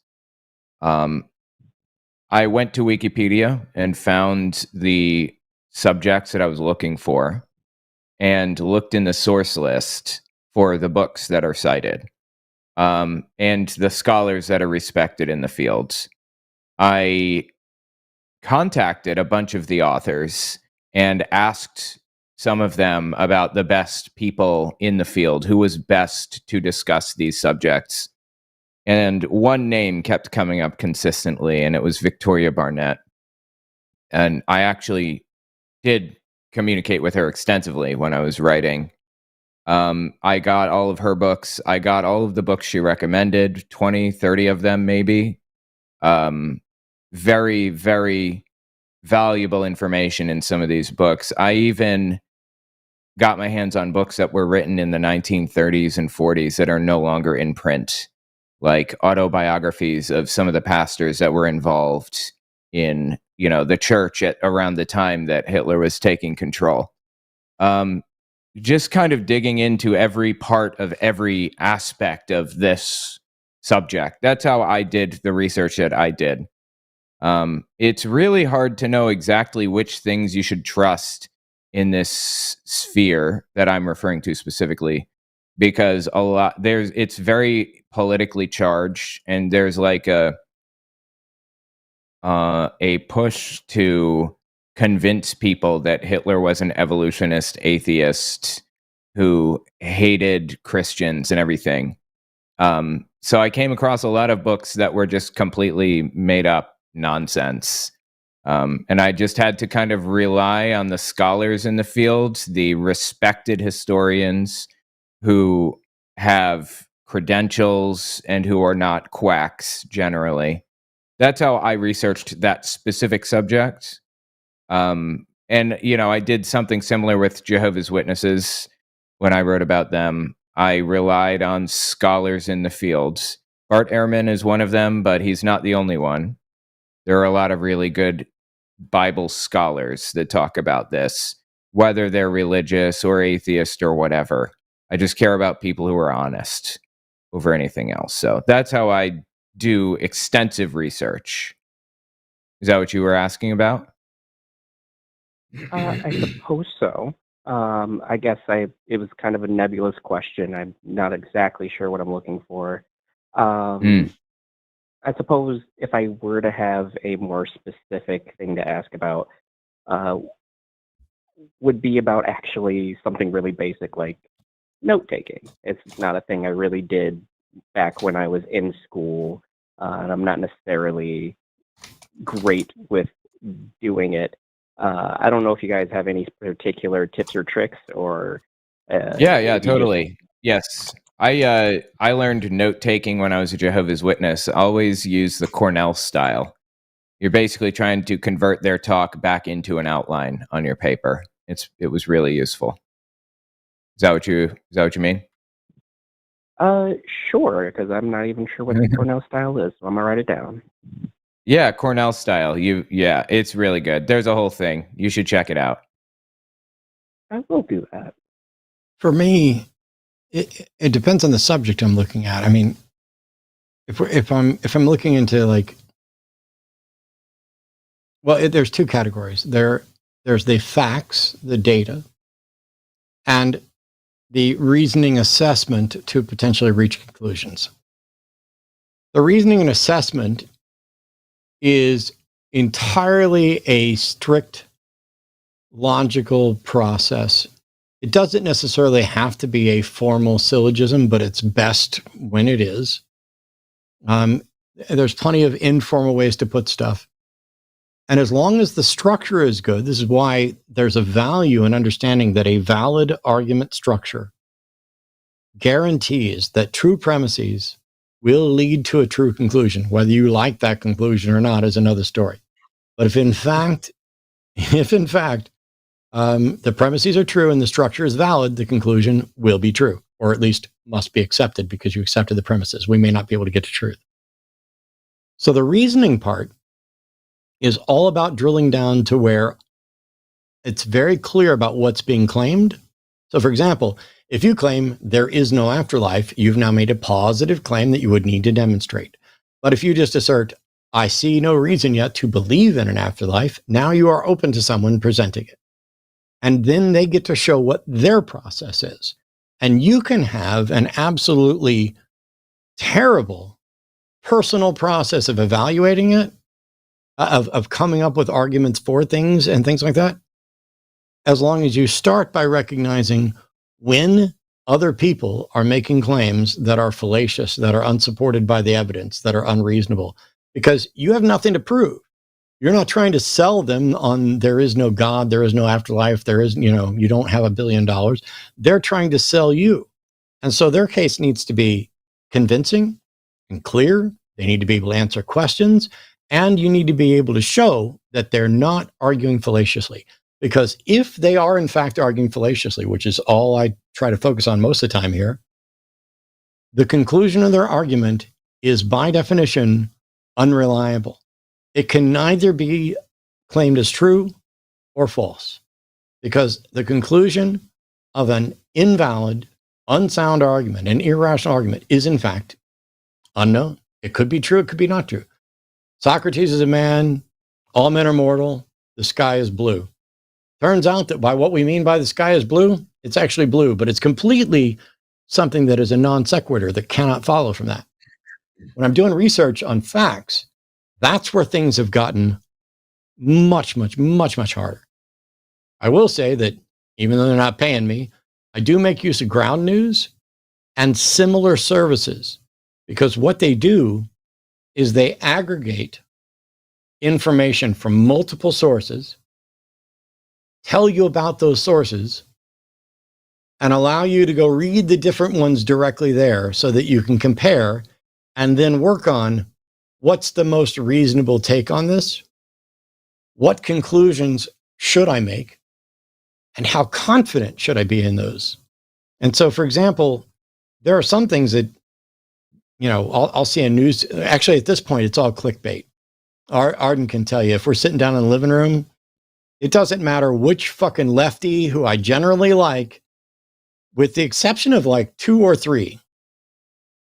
I went to Wikipedia and found the subjects that I was looking for and looked in the source list for the books that are cited and the scholars that are respected in the fields. I contacted a bunch of the authors and asked some of them about the best people in the field, who was best to discuss these subjects. And one name kept coming up consistently, and it was Victoria Barnett. And I actually did communicate with her extensively when I was writing. I got all of her books. I got all of the books she recommended, 20, 30 of them maybe. Very, very valuable information in some of these books. I even got my hands on books that were written in the 1930s and 40s that are no longer in print, like autobiographies of some of the pastors that were involved in, the church at around the time that Hitler was taking control. Just kind of digging into every part of every aspect of this subject. That's how I did the research that I did. It's really hard to know exactly which things you should trust in this sphere that I'm referring to specifically, because it's very politically charged, and there's like a push to convince people that Hitler was an evolutionist atheist who hated Christians and everything. So I came across a lot of books that were just completely made up nonsense. And I just had to kind of rely on the scholars in the field, the respected historians who have credentials and who are not quacks generally. That's how I researched that specific subject. And, I did something similar with Jehovah's Witnesses when I wrote about them. I relied on scholars in the fields. Bart Ehrman is one of them, but he's not the only one. There are a lot of really good Bible scholars that talk about this, whether they're religious or atheist or whatever. I just care about people who are honest over anything else. So that's how I do extensive research. Is that what you were asking about? I suppose so. I guess it was kind of a nebulous question. I'm not exactly sure what I'm looking for. I suppose if I were to have a more specific thing to ask about, would be about actually something really basic like note taking. It's not a thing I really did back when I was in school, and I'm not necessarily great with doing it. I don't know if you guys have any particular tips or tricks, or yeah, totally. Yes. I learned note taking when I was a Jehovah's Witness. Always use the Cornell style. You're basically trying to convert their talk back into an outline on your paper. It was really useful. Is that what you mean? Sure, because I'm not even sure what the Cornell style is, so I'm gonna write it down. Yeah, Cornell style. It's really good. There's a whole thing. You should check it out. I will do that. For me, it depends on the subject I'm looking at. I mean, if I'm looking into there's two categories. There's the facts, the data, and the reasoning assessment to potentially reach conclusions. The reasoning and assessment is entirely a strict logical process. It doesn't necessarily have to be a formal syllogism, but it's best when it is. There's plenty of informal ways to put stuff. And as long as the structure is good, this is why there's a value in understanding that a valid argument structure guarantees that true premises will lead to a true conclusion. Whether you like that conclusion or not is another story. But if in fact, the premises are true and the structure is valid, the conclusion will be true, or at least must be accepted because you accepted the premises. We may not be able to get to truth. So the reasoning part is all about drilling down to where it's very clear about what's being claimed. So for example, if you claim there is no afterlife, you've now made a positive claim that you would need to demonstrate. But if you just assert, I see no reason yet to believe in an afterlife, now you are open to someone presenting it. And then they get to show what their process is. And you can have an absolutely terrible personal process of evaluating it, of coming up with arguments for things and things like that, as long as you start by recognizing when other people are making claims that are fallacious, that are unsupported by the evidence, that are unreasonable, because you have nothing to prove. You're not trying to sell them on there is no God, there is no afterlife, there is, you don't have $1 billion. They're trying to sell you. And so their case needs to be convincing and clear. They need to be able to answer questions, and you need to be able to show that they're not arguing fallaciously. Because if they are in fact arguing fallaciously, which is all I try to focus on most of the time here, the conclusion of their argument is by definition unreliable. It can neither be claimed as true or false, because the conclusion of an invalid, unsound argument, an irrational argument, is in fact unknown. It could be true, it could be not true. Socrates is a man, all men are mortal, the sky is blue. Turns out that by what we mean by the sky is blue, it's actually blue, but it's completely something that is a non sequitur that cannot follow from that. When I'm doing research on facts, that's where things have gotten much, much, much, much harder. I will say that even though they're not paying me, I do make use of ground news and similar services, because what they do is they aggregate information from multiple sources, tell you about those sources, and allow you to go read the different ones directly there so that you can compare and then work on what's the most reasonable take on this, what conclusions should I make, and how confident should I be in those. And so, for example, there are some things that, I'll see a news, actually at this point, it's all clickbait. Arden can tell you, if we're sitting down in the living room, it doesn't matter which fucking lefty who I generally like, with the exception of like 2 or 3,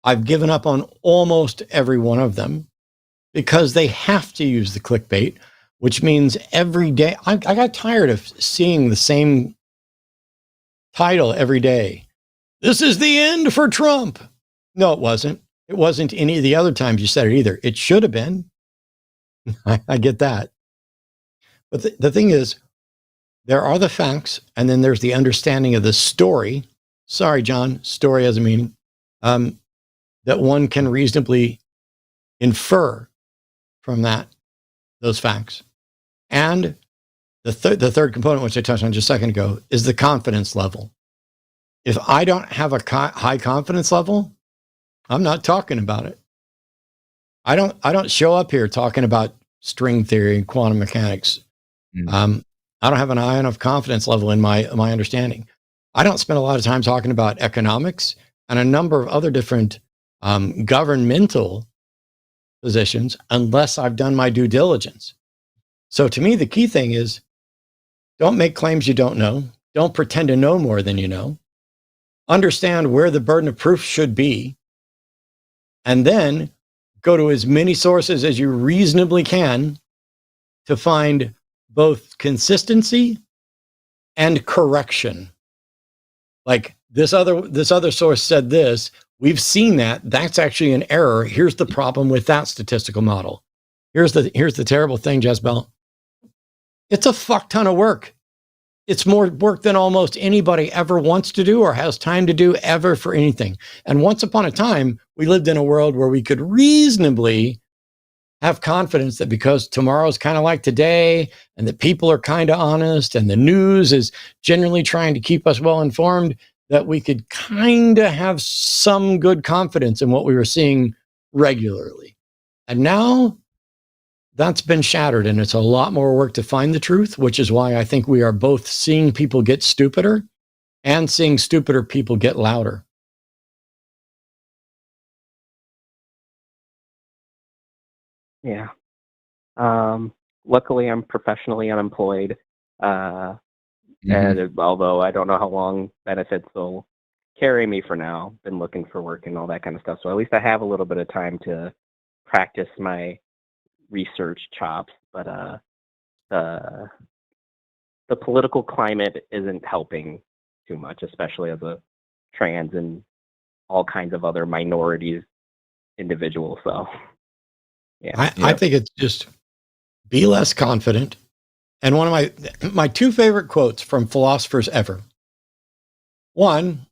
I've given up on almost every one of them because they have to use the clickbait, which means every day, I got tired of seeing the same title every day. This is the end for Trump. No, it wasn't. It wasn't any of the other times you said it either. It should have been. I get that. But the thing is, there are the facts, and then there's the understanding of the story. Sorry, John, story has a meaning, that one can reasonably infer from those facts. And the third component, which I touched on just a second ago, is the confidence level. If I don't have a high confidence level, I'm not talking about it. I don't show up here talking about string theory and quantum mechanics. I don't have an high enough confidence level in my understanding. I don't spend a lot of time talking about economics and a number of other different governmental positions unless I've done my due diligence. So to me, the key thing is, don't make claims you don't know. Don't pretend to know more than you know. Understand where the burden of proof should be, and then go to as many sources as you reasonably can to find both consistency and correction. Like this other source said this, we've seen that's actually an error. Here's the problem with that statistical model. Here's the terrible thing, Jezebel. It's a fuck ton of work. It's more work than almost anybody ever wants to do or has time to do ever for anything. And once upon a time, we lived in a world where we could reasonably have confidence that because tomorrow's kind of like today, and that people are kind of honest, and the news is generally trying to keep us well informed, that we could kind of have some good confidence in what we were seeing regularly. And now that's been shattered, and it's a lot more work to find the truth, which is why I think we are both seeing people get stupider and seeing stupider people get louder. Yeah. Luckily, I'm professionally unemployed. And although I don't know how long benefits will carry me for now, been looking for work and all that kind of stuff. So at least I have a little bit of time to practice my research chops. But the political climate isn't helping too much, especially as a trans and all kinds of other minorities individual. So yeah, I think it's just be less confident. And one of my two favorite quotes from philosophers ever. One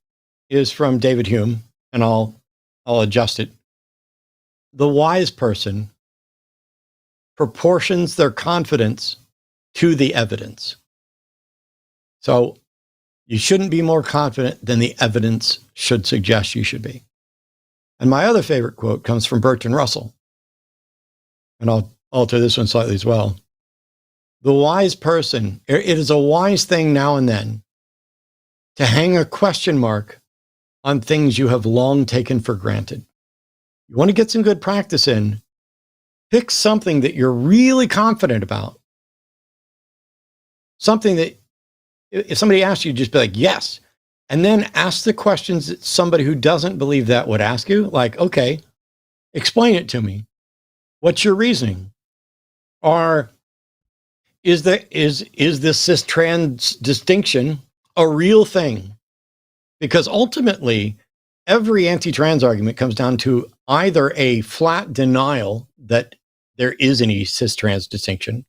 is from David Hume, and I'll adjust it. The wise person proportions their confidence to the evidence. So you shouldn't be more confident than the evidence should suggest you should be. And my other favorite quote comes from Bertrand Russell. And I'll alter this one slightly as well. The wise person, it is a wise thing now and then to hang a question mark on things you have long taken for granted. You want to get some good practice in, pick something that you're really confident about. Something that if somebody asks you, just be like, yes. And then ask the questions that somebody who doesn't believe that would ask you. Like, okay, explain it to me. What's your reasoning? Or is this cis-trans distinction a real thing? Because ultimately, every anti-trans argument comes down to either a flat denial that there is any cis-trans distinction,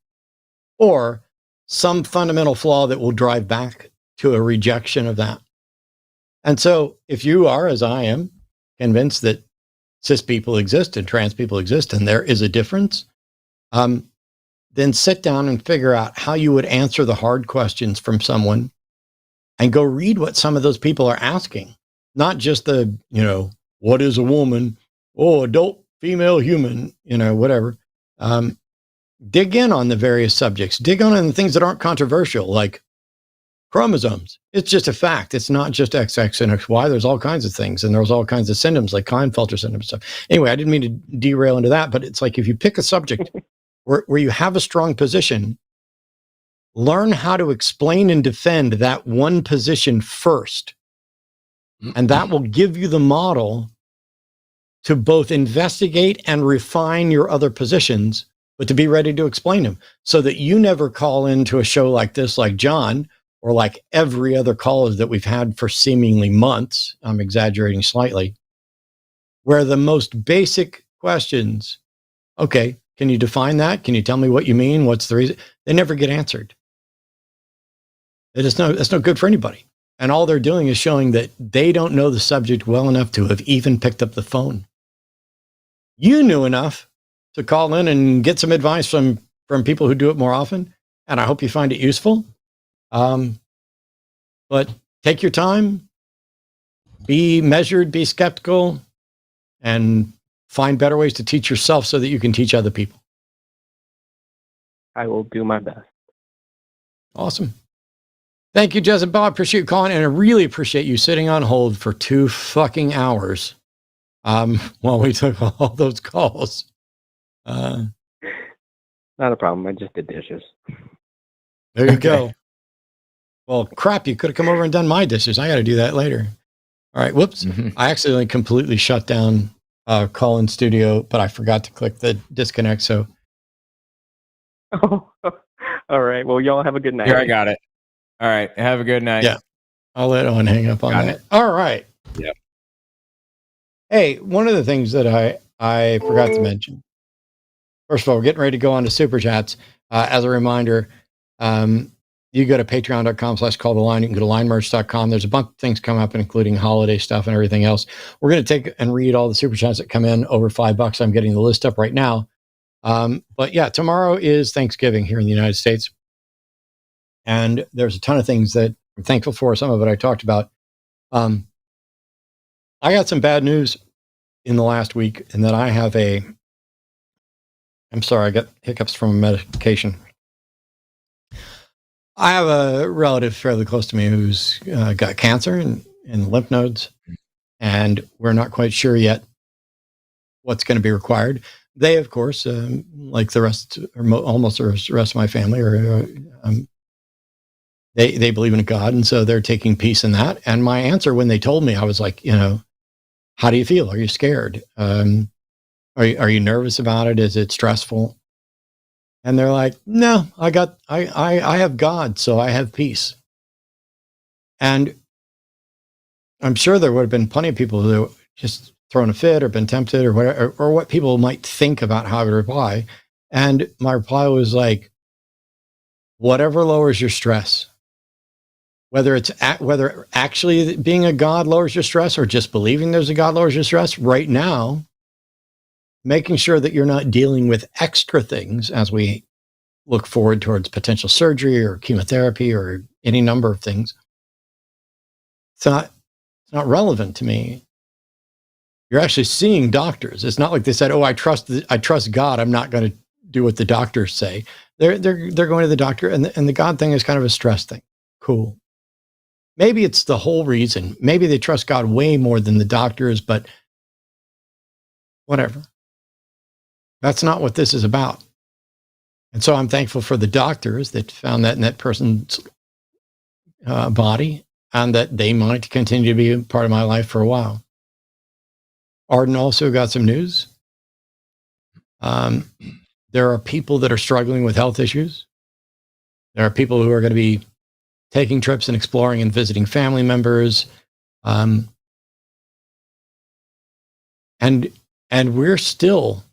or some fundamental flaw that will drive back to a rejection of that. And so if you are, as I am, convinced that cis people exist and trans people exist and there is a difference, then sit down and figure out how you would answer the hard questions from someone and go read what some of those people are asking. Not just the, what is a woman? Oh, adult female human, whatever. Dig in on the various subjects. Dig on the things that aren't controversial, like chromosomes. It's just a fact. It's not just XX and XY. There's all kinds of things. And there's all kinds of symptoms like Klinefelter syndrome stuff. Anyway, I didn't mean to derail into that, but it's like if you pick a subject where you have a strong position, learn how to explain and defend that one position first. And that will give you the model to both investigate and refine your other positions, but to be ready to explain them so that you never call into a show like this, like John, or like every other caller that we've had for seemingly months. I'm exaggerating slightly, where the most basic questions, okay, can you define that? Can you tell me what you mean? What's the reason? They never get answered. That's no good for anybody. And all they're doing is showing that they don't know the subject well enough to have even picked up the phone. You knew enough to call in and get some advice from people who do it more often. And I hope you find it useful. But take your time, be measured, be skeptical, and find better ways to teach yourself so that you can teach other people. I will do my best. Awesome. Thank you, Jez and Bob. Appreciate you calling, and I really appreciate you sitting on hold for 2 fucking hours while we took all those calls. Not a problem. I just did dishes. There you go. Well, crap, you could have come over and done my dishes. I got to do that later. All right, whoops. I accidentally completely shut down call-in studio, but I forgot to click the disconnect, so. Oh, all right. Well, y'all have a good night. Here, I got it. All right. Have a good night. Yeah. I'll let Owen hang up on that. All right. Yep. Hey, one of the things that I forgot to mention. First of all, we're getting ready to go on to Super Chats. As a reminder, you go to patreon.com/calltheline. You can go to linemerch.com. There's a bunch of things come up, including holiday stuff and everything else. We're going to take and read all the Super Chats that come in over $5. I'm getting the list up right now. But yeah, tomorrow is Thanksgiving here in the United States. And there's a ton of things that I'm thankful for. Some of it I talked about. I got some bad news in the last week, and that I'm sorry, I got hiccups from a medication. I have a relative fairly close to me who's got cancer in lymph nodes, and we're not quite sure yet what's going to be required. They, of course, like the rest, or almost the rest of my family, they believe in God, and so they're taking peace in that. And my answer when they told me, I was like, how do you feel? Are you scared? Are you nervous about it? Is it stressful? And they're like, no, I have God, so I have peace. And I'm sure there would have been plenty of people who just thrown a fit or been tempted or whatever, or what people might think about how I would reply. And my reply was like, whatever lowers your stress, whether actually being a God lowers your stress or just believing there's a God lowers your stress right now, making sure that you're not dealing with extra things as we look forward towards potential surgery or chemotherapy or any number of things. It's not relevant to me. You're actually seeing doctors. It's not like they said, "Oh, I trust God. I'm not going to do what the doctors say." They're going to the doctor, and the God thing is kind of a stress thing. Cool. Maybe it's the whole reason. Maybe they trust God way more than the doctors, but whatever. That's not what this is about. And so I'm thankful for the doctors that found that in that person's body, and that they might continue to be a part of my life for a while. Arden also got some news. There are people that are struggling with health issues. There are people who are going to be taking trips and exploring and visiting family members. And we're still,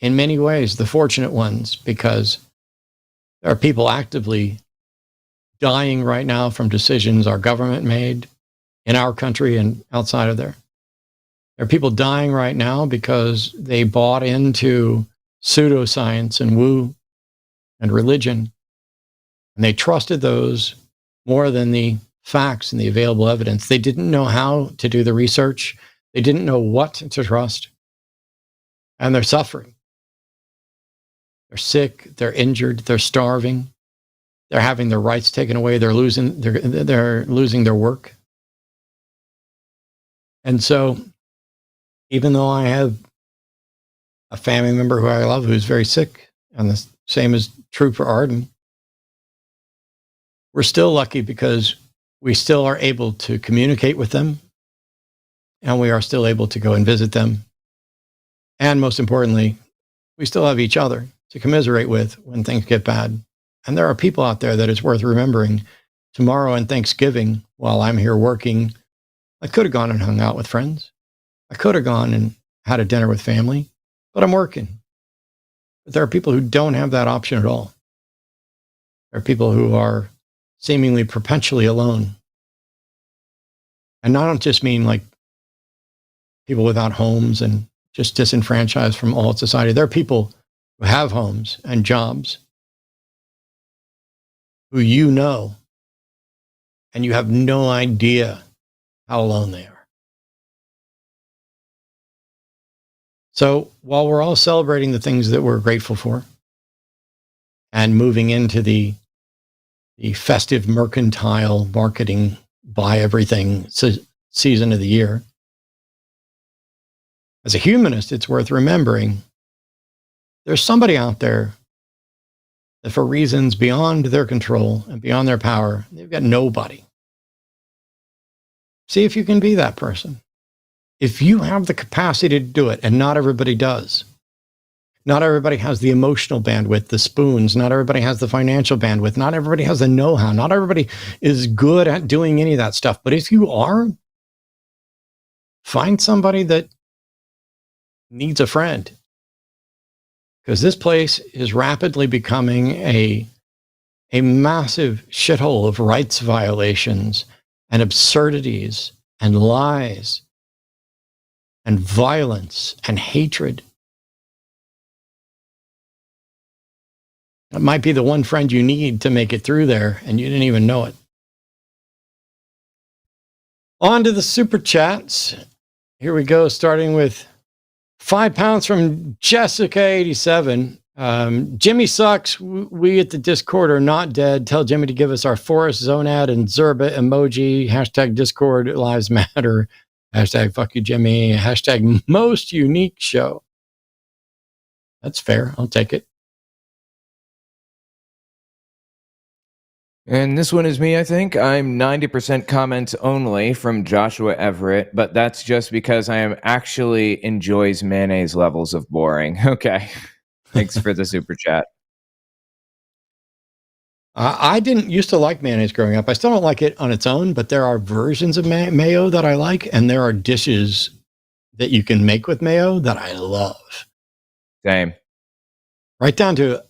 in many ways, the fortunate ones, because there are people actively dying right now from decisions our government made in our country and outside of there. There are people dying right now because they bought into pseudoscience and woo and religion, and they trusted those more than the facts and the available evidence. They didn't know how to do the research. They didn't know what to trust, and they're suffering. They're sick, they're injured, they're starving, they're having their rights taken away, they're losing their work. And so, even though I have a family member who I love who's very sick, and the same is true for Arden, we're still lucky because we still are able to communicate with them, and we are still able to go and visit them. And most importantly, we still have each other to commiserate with when things get bad. And there are people out there that it's worth remembering. Tomorrow and Thanksgiving, while I'm here working, I could have gone and hung out with friends. I could have gone and had a dinner with family, but I'm working. But there are people who don't have that option at all. There are people who are seemingly perpetually alone. And I don't just mean like people without homes and just disenfranchised from all of society. There are people who have homes and jobs who you know, and you have no idea how alone they are. So while we're all celebrating the things that we're grateful for and moving into the festive mercantile marketing, buy everything season of the year, as a humanist, it's worth remembering there's somebody out there that for reasons beyond their control and beyond their power, they've got nobody. See if you can be that person. If you have the capacity to do it, and not everybody does. Not everybody has the emotional bandwidth, the spoons. Not everybody has the financial bandwidth. Not everybody has the know-how. Not everybody is good at doing any of that stuff. But if you are, find somebody that needs a friend. Because this place is rapidly becoming a massive shithole of rights violations and absurdities and lies and violence and hatred. It might be the one friend you need to make it through there, and you didn't even know it. On to the super chats. Here we go, starting with £5 from Jessica87. Jimmy sucks. We at the Discord are not dead. Tell Jimmy to give us our Forest Zonad and Zerba emoji. Hashtag Discord lives matter. Hashtag fuck you, Jimmy. Hashtag most unique show. That's fair. I'll take it. And this one is me, I think. I'm 90% comments only from Joshua Everett, but that's just because I am actually enjoys mayonnaise levels of boring. Okay. Thanks for the super chat. I didn't used to like mayonnaise growing up. I still don't like it on its own, but there are versions of mayo that I like, and there are dishes that you can make with mayo that I love. Same. Right down to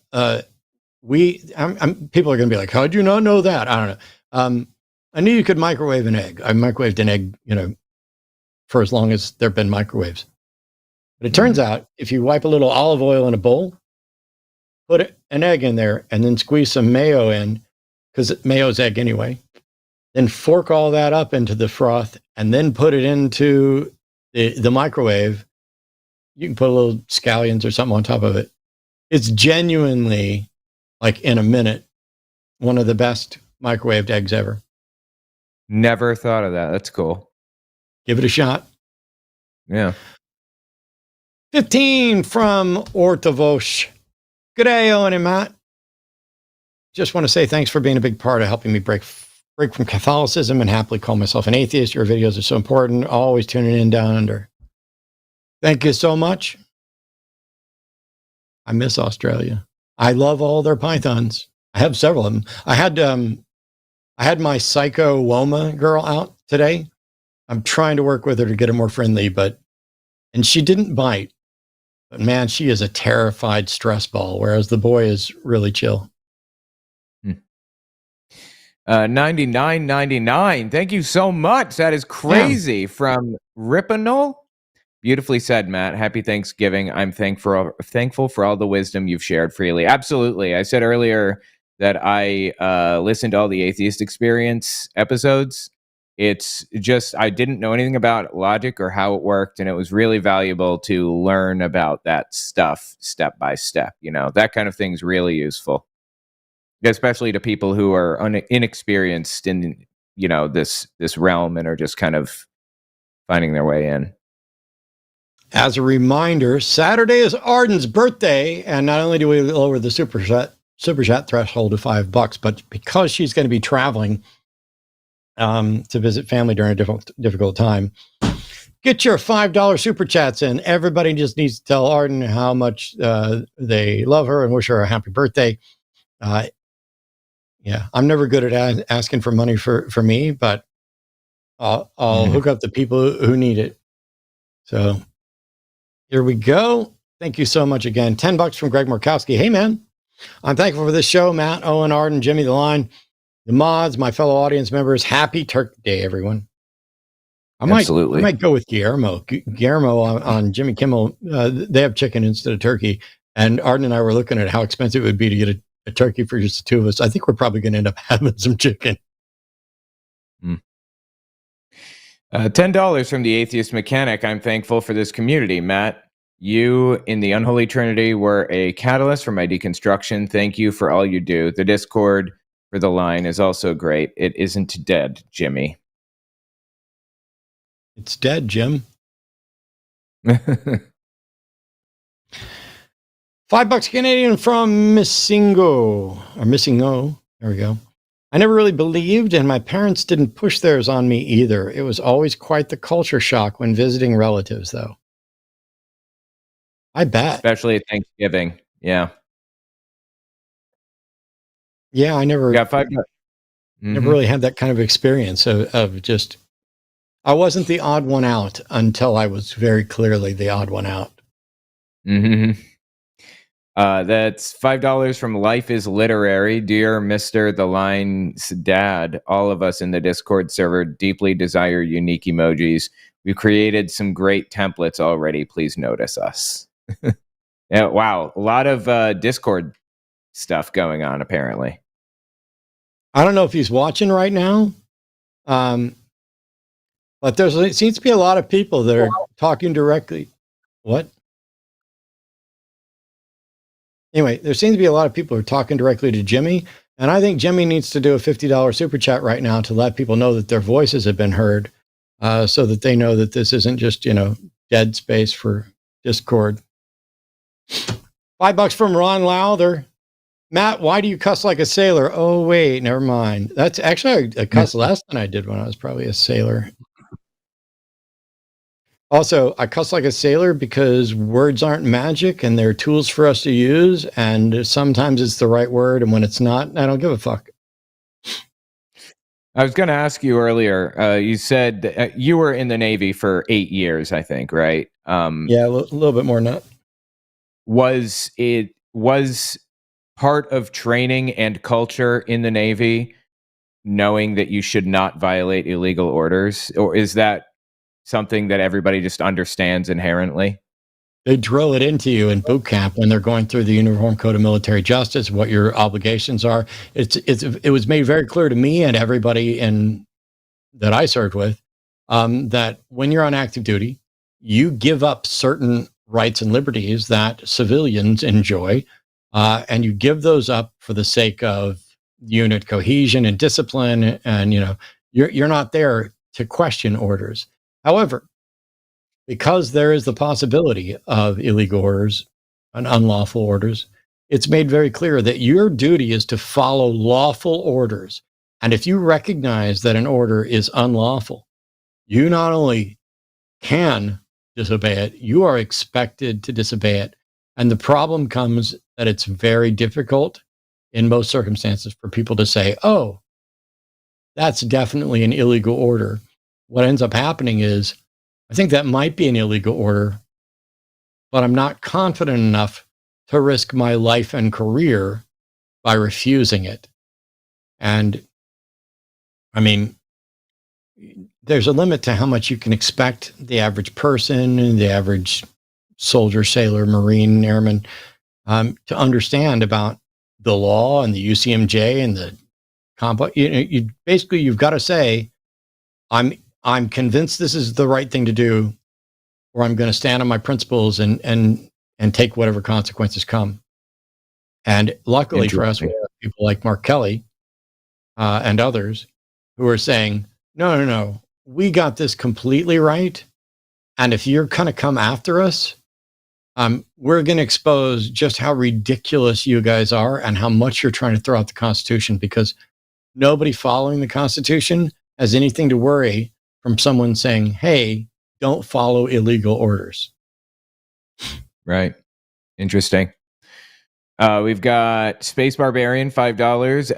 people are going to be like, "How do you not know that?" I don't know. I knew you could microwave an egg. I microwaved an egg, for as long as there've been microwaves. But it turns out if you wipe a little olive oil in a bowl, put an egg in there, and then squeeze some mayo in, because mayo's egg anyway, then fork all that up into the froth, and then put it into the microwave. You can put a little scallions or something on top of it. It's genuinely, like in a minute, one of the best microwaved eggs ever. Never thought of that. That's cool. Give it a shot. Yeah. 15 from Ortavosh. Good day, Owen and Matt. Just want to say thanks for being a big part of helping me break from Catholicism and happily call myself an atheist. Your videos are so important. Always tuning in down under. Thank you so much. I miss Australia. I love all their pythons. I have several of them. I had my Psycho Woma girl out today. I'm trying to work with her to get her more friendly, and she didn't bite. But man, she is a terrified stress ball, whereas the boy is really chill. 99.99. Thank you so much. That is crazy. From Rippanol. Beautifully said, Matt. Happy Thanksgiving. I'm thankful for all the wisdom you've shared freely. Absolutely. I said earlier that I listened to all the Atheist Experience episodes. It's just, I didn't know anything about logic or how it worked, and it was really valuable to learn about that stuff step by step. That kind of thing's really useful, especially to people who are inexperienced in, this realm and are just kind of finding their way in. As a reminder, Saturday is Arden's birthday, and not only do we lower the super chat threshold to $5, but because she's going to be traveling to visit family during a difficult time, get your $5 super chats in. Everybody just needs to tell Arden how much they love her and wish her a happy birthday. I'm never good at asking for money for me, but I'll hook up the people who need it. So here we go. Thank you so much again. $10 from Greg Murkowski. Hey, man. I'm thankful for this show. Matt, Owen, Arden, Jimmy, the line, the mods, my fellow audience members. Happy Turkey Day, everyone. I might go with Guillermo. Guillermo on Jimmy Kimmel. They have chicken instead of turkey. And Arden and I were looking at how expensive it would be to get a turkey for just the two of us. I think we're probably going to end up having some chicken. $10 from the Atheist Mechanic. I'm thankful for this community. Matt, you in the Unholy Trinity were a catalyst for my deconstruction. Thank you for all you do. The Discord for the line is also great. It isn't dead, Jimmy. It's dead, Jim. $5 Canadian from Missingo. There we go. I never really believed, and my parents didn't push theirs on me either. It was always quite the culture shock when visiting relatives, though. I bet. Especially at Thanksgiving. Yeah. Yeah, I never got $5. Never really had that kind of experience of just, I wasn't the odd one out until I was very clearly the odd one out. That's $5 from Life is Literary. Dear Mr. The Line's dad, all of us in the Discord server deeply desire unique emojis. We've created some great templates already. Please notice us. Yeah, wow. A lot of Discord stuff going on, apparently. I don't know if he's watching right now. But it seems to be a lot of people that are talking directly. What? Anyway, there seems to be a lot of people who are talking directly to Jimmy. And I think Jimmy needs to do a $50 super chat right now to let people know that their voices have been heard, so that they know that this isn't just, dead space for Discord. $5 from Ron Lowther. Matt, why do you cuss like a sailor? Oh, wait, never mind. That's actually a cuss less than I did when I was probably a sailor. Also, I cuss like a sailor because words aren't magic and they're tools for us to use. And sometimes it's the right word. And when it's not, I don't give a fuck. I was going to ask you earlier, you said you were in the Navy for 8 years, I think, right? Yeah, a little bit more than that. Was part of training and culture in the Navy knowing that you should not violate illegal orders? Or is that something that everybody just understands inherently? They drill it into you in boot camp when they're going through the Uniform Code of Military Justice, what your obligations are. It was made very clear to me and everybody that I served with, that when you're on active duty, you give up certain rights and liberties that civilians enjoy, and you give those up for the sake of unit cohesion and discipline. And you're not there to question orders. However, because there is the possibility of illegal orders and unlawful orders, it's made very clear that your duty is to follow lawful orders. And if you recognize that an order is unlawful, you not only can disobey it, you are expected to disobey it. And the problem comes that it's very difficult in most circumstances for people to say, oh, that's definitely an illegal order. What ends up happening is, I think that might be an illegal order, but I'm not confident enough to risk my life and career by refusing it. And I mean, there's a limit to how much you can expect the average person, the average soldier, sailor, Marine, airman, to understand about the law and the UCMJ and the comp. You've got to say, I'm convinced this is the right thing to do, or I'm going to stand on my principles and take whatever consequences come. And luckily for us, we have people like Mark Kelly and others who are saying, no, we got this completely right. And if you're going to come after us, we're going to expose just how ridiculous you guys are and how much you're trying to throw out the Constitution, because nobody following the Constitution has anything to worry from someone saying, hey, don't follow illegal orders. Right. Interesting. We've got Space Barbarian, $5.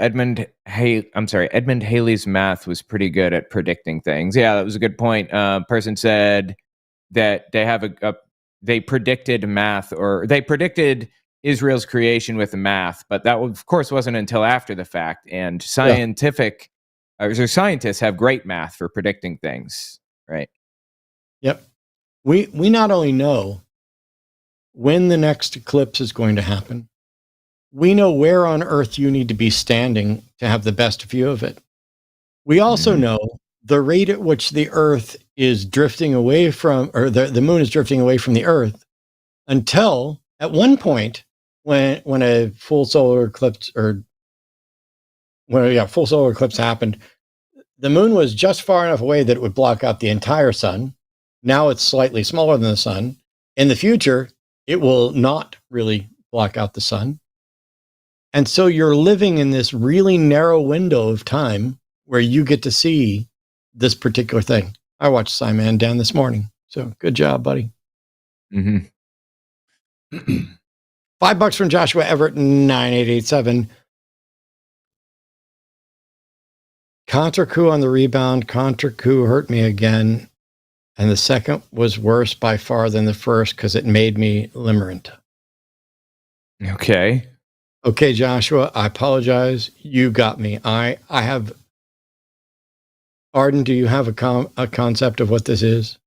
Edmund Haley's math was pretty good at predicting things. Yeah, that was a good point. Person said that they have they predicted math, or they predicted Israel's creation with math, but that of course wasn't until after the fact. And scientists have great math for predicting things, right? Yep. We not only know when the next eclipse is going to happen, we know where on Earth you need to be standing to have the best view of it. We also know the rate at which the Earth is drifting away from, or the moon is drifting away from the Earth, until at one point when a full solar eclipse happened, the moon was just far enough away that it would block out the entire sun. Now it's slightly smaller than the sun. In the future, it will not really block out the sun. And so you're living in this really narrow window of time where you get to see this particular thing. I watched Simon Dan this morning. So good job, buddy. Mm-hmm. $5 from Joshua Everett, 9887. Contra coup on the rebound. Contra coup hurt me again. And the second was worse by far than the first because it made me limerent. Okay, Joshua, I apologize. You got me. I have... Arden, do you have a concept of what this is?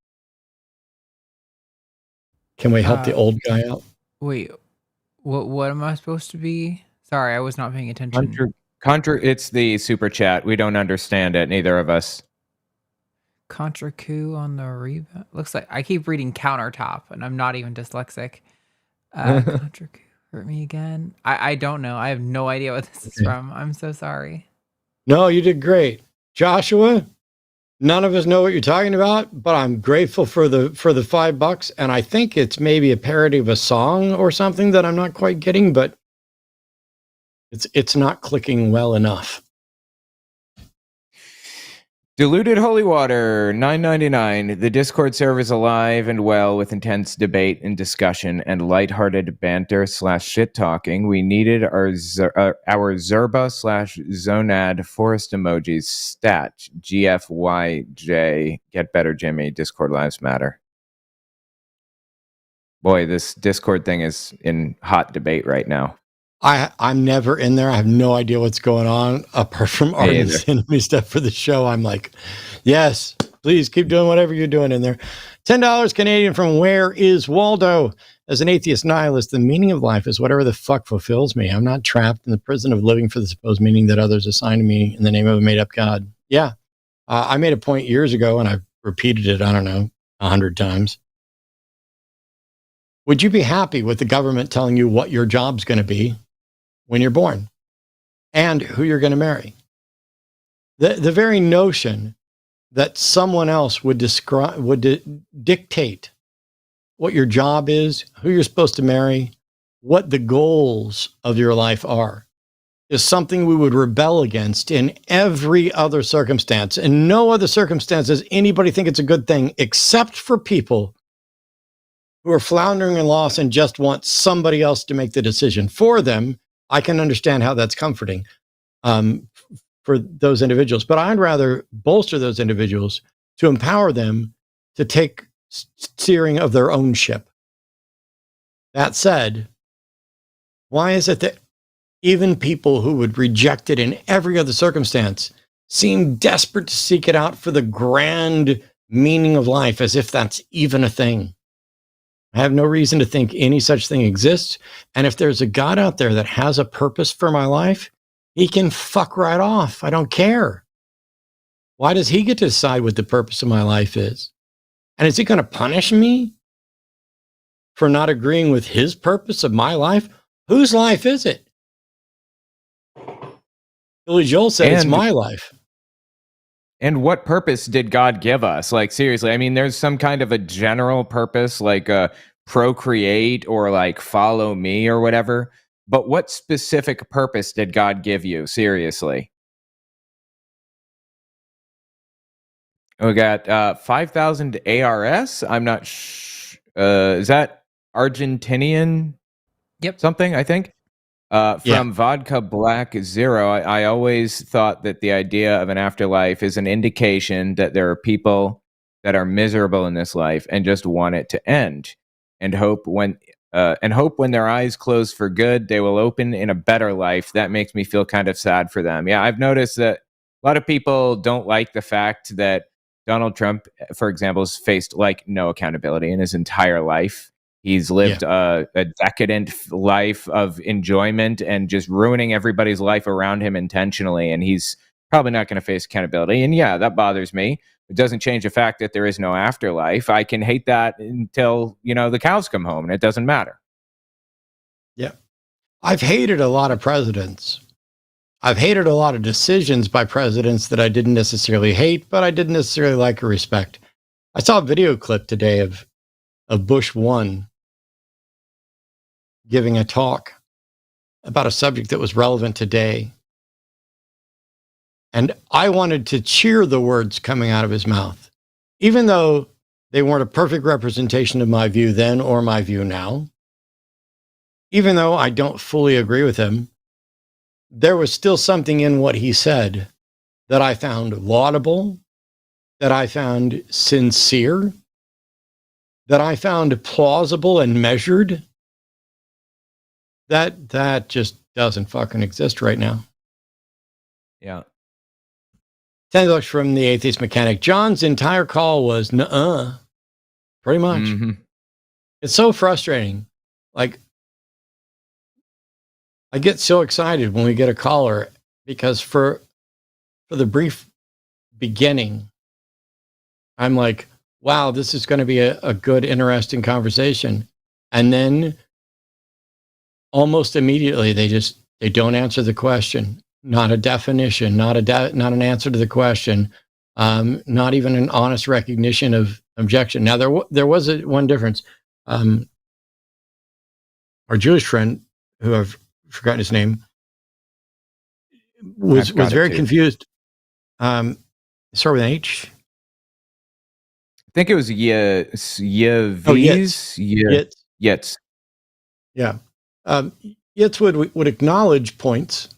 Can we help the old guy out? Wait, what am I supposed to be? Sorry, I was not paying attention. It's the super chat. We don't understand it, neither of us. Contra coup on the rebound. Looks like I keep reading countertop, and I'm not even dyslexic. Contra coup hurt me again. I don't know. I have no idea what this is from. I'm so sorry. No, you did great. Joshua, none of us know what you're talking about, but I'm grateful for the $5, and I think it's maybe a parody of a song or something that I'm not quite getting, but it's not clicking well enough. Diluted Holy Water, $9.99. The Discord server is alive and well with intense debate and discussion and lighthearted banter / shit talking. We needed our Zerba / Zonad forest emojis. Stat GFYJ. Get better, Jimmy. Discord lives matter. Boy, this Discord thing is in hot debate right now. I'm never in there. I have no idea what's going on apart from Arden sending me stuff for the show. I'm like, yes, please keep doing whatever you're doing in there. $10 Canadian from Where is Waldo? As an atheist nihilist, the meaning of life is whatever the fuck fulfills me. I'm not trapped in the prison of living for the supposed meaning that others assign to me in the name of a made-up God. Yeah. I made a point years ago, and I've repeated it, I don't know, 100 times. Would you be happy with the government telling you what your job's going to be when you're born and who you're going to marry? The very notion that someone else would dictate what your job is, who you're supposed to marry, what the goals of your life are, is something we would rebel against in every other circumstance. In no other circumstance does anybody think it's a good thing, except for people who are floundering in loss and just want somebody else to make the decision for them. I can understand how that's comforting for those individuals, but I'd rather bolster those individuals to empower them to take steering of their own ship. That said, why is it that even people who would reject it in every other circumstance seem desperate to seek it out for the grand meaning of life, as if that's even a thing? I have no reason to think any such thing exists. And if there's a God out there that has a purpose for my life, he can fuck right off. I don't care. Why does he get to decide what the purpose of my life is? And is he going to punish me for not agreeing with his purpose of my life? Whose life is it? Billy Joel said it's my life. And what purpose did God give us? Like, seriously, I mean, there's some kind of a general purpose, like procreate or like follow me or whatever. But what specific purpose did God give you? Seriously. We got 5,000 ARS. I'm not is that Argentinian? Yep. Something, I think. From Vodka Black Zero, I always thought that the idea of an afterlife is an indication that there are people that are miserable in this life and just want it to end, and hope when their eyes close for good, they will open in a better life. That makes me feel kind of sad for them. Yeah, I've noticed that a lot of people don't like the fact that Donald Trump, for example, has faced like no accountability in his entire life. He's lived a decadent life of enjoyment and just ruining everybody's life around him intentionally. And he's probably not going to face accountability. And yeah, that bothers me. It doesn't change the fact that there is no afterlife. I can hate that until, the cows come home, and it doesn't matter. Yeah. I've hated a lot of presidents. I've hated a lot of decisions by presidents that I didn't necessarily hate, but I didn't necessarily like or respect. I saw a video clip today of Bush 1 giving a talk about a subject that was relevant today. And I wanted to cheer the words coming out of his mouth, even though they weren't a perfect representation of my view then or my view now. Even though I don't fully agree with him, there was still something in what he said that I found laudable, that I found sincere, that I found plausible and measured. That just doesn't fucking exist right now. Yeah. $10 from the Atheist Mechanic. John's entire call was nuh-uh. Pretty much. Mm-hmm. It's so frustrating. Like, I get so excited when we get a caller because for the brief beginning I'm like, wow, this is going to be a good, interesting conversation. And then almost immediately they don't answer the question. Not a definition, not an answer to the question, not even an honest recognition of objection. Now there was one difference. Our Jewish friend, who I've forgotten his name, was very confused. Start with an H. I think it was Yitz. Yeah. Yitz would acknowledge points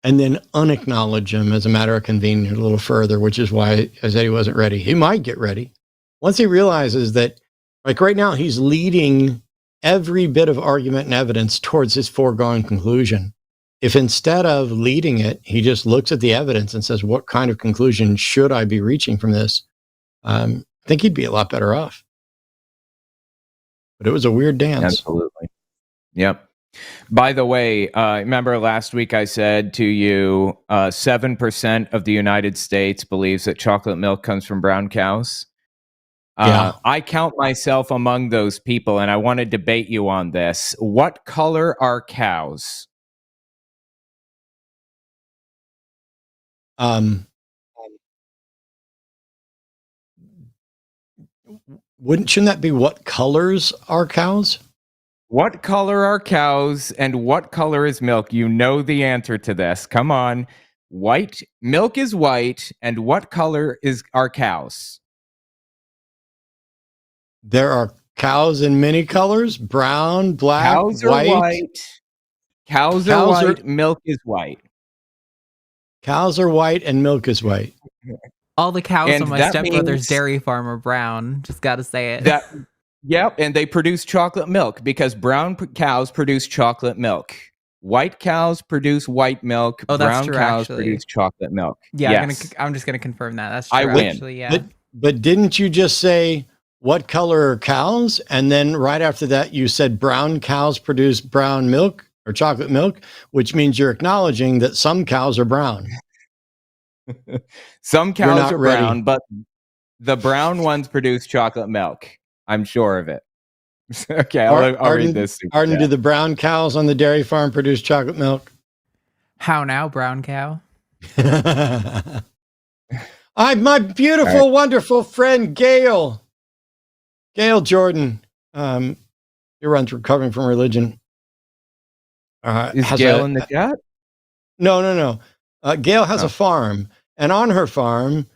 and then unacknowledge them as a matter of convenience a little further, which is why I said he wasn't ready. He might get ready. Once he realizes that, like right now, he's leading every bit of argument and evidence towards his foregone conclusion. If instead of leading it, he just looks at the evidence and says, what kind of conclusion should I be reaching from this? I think he'd be a lot better off. But it was a weird dance. Absolutely. Yep. By the way, remember last week I said to you, 7% of the United States believes that chocolate milk comes from brown cows. Yeah. I count myself among those people, and I want to debate you on this. What color are cows? Shouldn't that be what colors are cows? What color are cows and what color is milk? You know the answer to this. Come on. White. Milk is white. And what color are cows? There are cows in many colors: brown, black, cows are white. Cows are white. Milk is white. Cows are white and milk is white. All the cows on my stepbrother's dairy farm are brown. Just got to say it. Yep, and they produce chocolate milk because brown cows produce chocolate milk. White cows produce white milk. Oh, that's brown true, cows actually. produce chocolate milk. Yeah, yes. I'm just gonna confirm that. That's true. I win. Actually, yeah. But didn't you just say what color are cows? And then right after that, you said brown cows produce brown milk or chocolate milk, which means you're acknowledging that some cows are brown. Some cows are brown, but the brown ones produce chocolate milk. I'm sure of it. Okay, I'll read this. Arden, do the brown cows on the dairy farm produce chocolate milk? How now, brown cow? My beautiful, wonderful friend, Gail. Gail Jordan. He runs Recovering from Religion. Is Gail in the chat? No. Gail has a farm, and on her farm,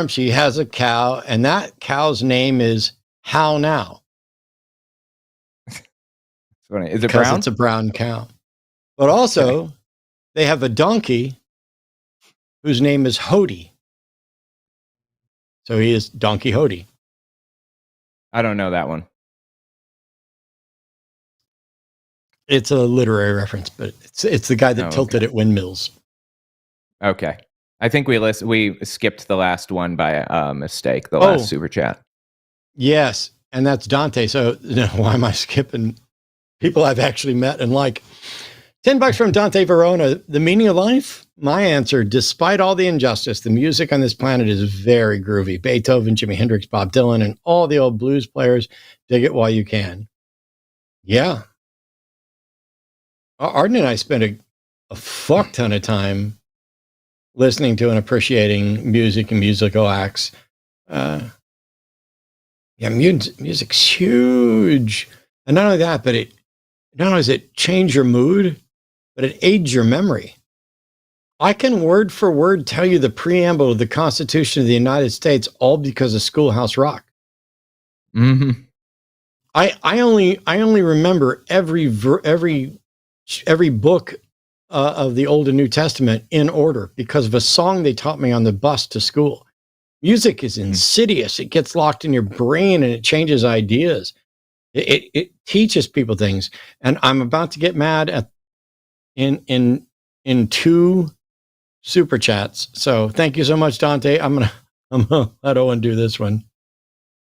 she has a cow, and that cow's name is How Now. Funny. Is it because brown? It's a brown cow. But also, they have a donkey whose name is Hody. So he is Donkey Hody. I don't know that one. It's a literary reference, but it's the guy that tilted at windmills. Okay. I think we skipped the last one by mistake, the last super chat. Yes, and that's Dante. So why am I skipping people I've actually met and like? $10 from Dante Verona. The meaning of life? My answer, despite all the injustice, the music on this planet is very groovy. Beethoven, Jimi Hendrix, Bob Dylan, and all the old blues players. Dig it while you can. Yeah. Arden and I spent a fuck ton of time listening to and appreciating music and musical acts. Music's huge. And not only that, but not only does it change your mood, but it aids your memory. I can word for word tell you the preamble of the Constitution of the United States all because of Schoolhouse Rock. Mm-hmm. I only remember every book of the Old and New Testament in order because of a song they taught me on the bus to school. Music is insidious. It gets locked in your brain and it changes ideas. It teaches people things. And I'm about to get mad at in 2 super chats. So thank you so much, Dante. I'm gonna let Owen do this one.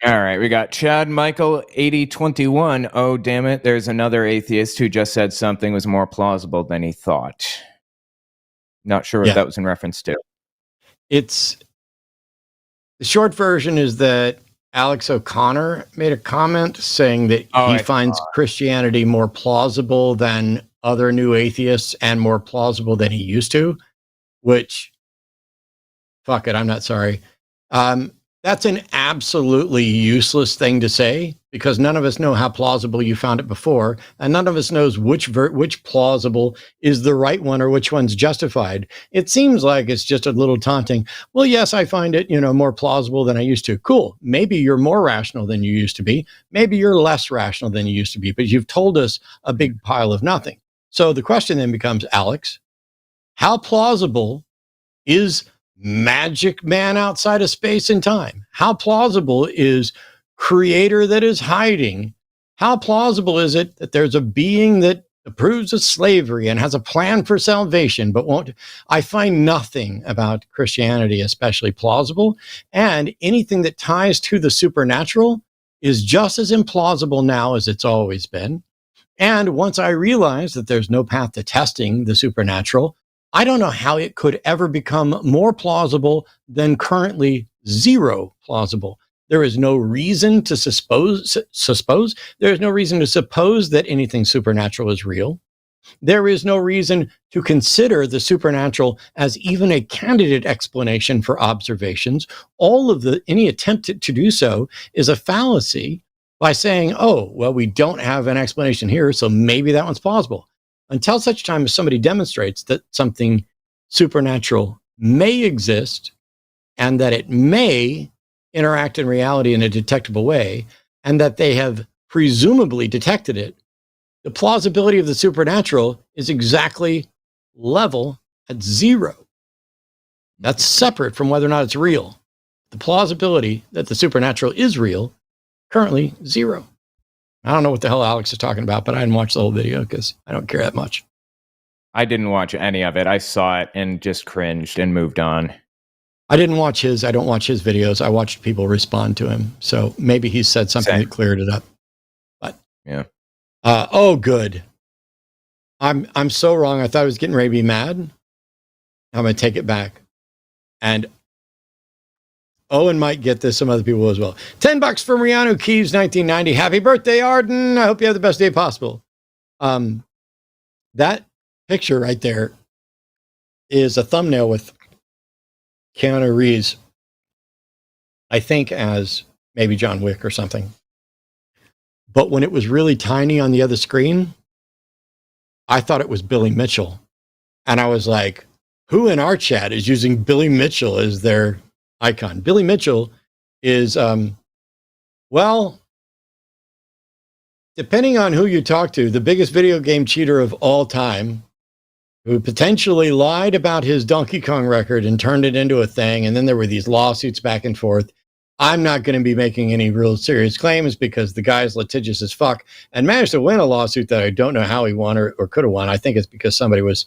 All right, we got Chad Michael 8021. Oh, damn it. There's another atheist who just said something was more plausible than he thought. Not sure what that was in reference to. It's The short version is that Alex O'Connor made a comment saying that he finds Christianity more plausible than other new atheists and more plausible than he used to, which, fuck it, I'm not sorry. That's an absolutely useless thing to say because none of us know how plausible you found it before, and none of us knows which plausible is the right one or which one's justified. It seems like it's just a little taunting. Well, yes, I find it, more plausible than I used to. Cool. Maybe you're more rational than you used to be. Maybe you're less rational than you used to be, but you've told us a big pile of nothing. So the question then becomes, Alex, how plausible is magic man outside of space and time? How plausible is creator that is hiding? How plausible is it that there's a being that approves of slavery and has a plan for salvation, but won't? I find nothing about Christianity especially plausible, and anything that ties to the supernatural is just as implausible now as it's always been. And once I realized that there's no path to testing the supernatural, I don't know how it could ever become more plausible than currently zero plausible. There is no reason to suppose. There is no reason to suppose that anything supernatural is real. There is no reason to consider the supernatural as even a candidate explanation for observations. Any attempt to do so is a fallacy by saying, oh, well, we don't have an explanation here, so maybe that one's plausible. Until such time as somebody demonstrates that something supernatural may exist and that it may interact in reality in a detectable way, and that they have presumably detected it, the plausibility of the supernatural is exactly level at zero. That's separate from whether or not it's real. The plausibility that the supernatural is real, currently zero. I don't know what the hell Alex is talking about, but I didn't watch the whole video because I don't care that much. I didn't watch any of it. I saw it and just cringed and moved on. I don't watch his videos. I watched people respond to him. So maybe he said something that cleared it up. But yeah. Oh, good. I'm so wrong. I thought I was getting ready to be mad. I'm going to take it back. And Owen might get this. Some other people will as well. $10 from Rihanna Keys, 1990. Happy birthday, Arden. I hope you have the best day possible. That picture right there is a thumbnail with Keanu Reeves, I think as maybe John Wick or something. But when it was really tiny on the other screen, I thought it was Billy Mitchell. And I was like, who in our chat is using Billy Mitchell as their icon? Billy Mitchell is, well, depending on who you talk to, the biggest video game cheater of all time, who potentially lied about his Donkey Kong record and turned it into a thing. And then there were these lawsuits back and forth. I'm not going to be making any real serious claims because the guy's litigious as fuck and managed to win a lawsuit that I don't know how he won or could have won. I think it's because somebody was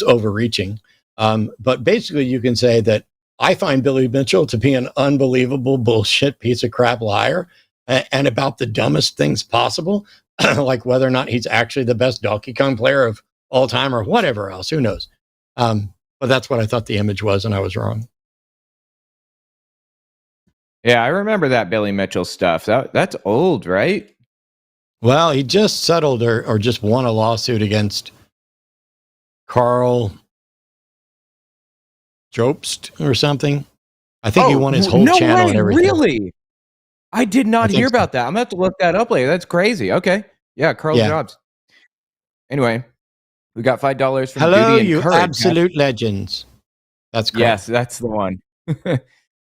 overreaching. But basically you can say that I find Billy Mitchell to be an unbelievable bullshit piece of crap liar and about the dumbest things possible, like whether or not he's actually the best Donkey Kong player of all time or whatever else, who knows? But that's what I thought the image was, and I was wrong. Yeah, I remember that Billy Mitchell stuff. That's old, right? Well, he just settled or just won a lawsuit against Carl Jobst or something. I think he won his whole channel and everything. Really? I did not hear about that. I'm going to have to look that up later. That's crazy. Okay. Yeah, Carl Jobst. Anyway, we got $5 from Hello, Duty and you Courage. absolute legends. That's correct. Yes, that's the one.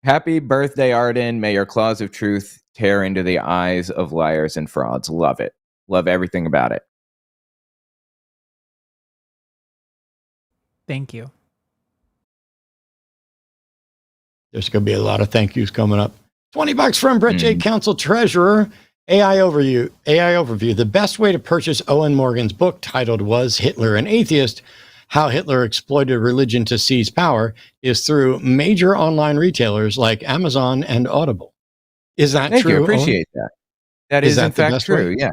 Happy birthday, Arden. May your claws of truth tear into the eyes of liars and frauds. Love it. Love everything about it. Thank you. There's going to be a lot of thank yous coming up. $20 from Brett J. Council Treasurer. AI Overview. The best way to purchase Owen Morgan's book titled Was Hitler an Atheist? How Hitler Exploited Religion to Seize Power is through major online retailers like Amazon and Audible. Is that Thank true? You. Appreciate Owen? that. That is that in fact true. Way? Yeah.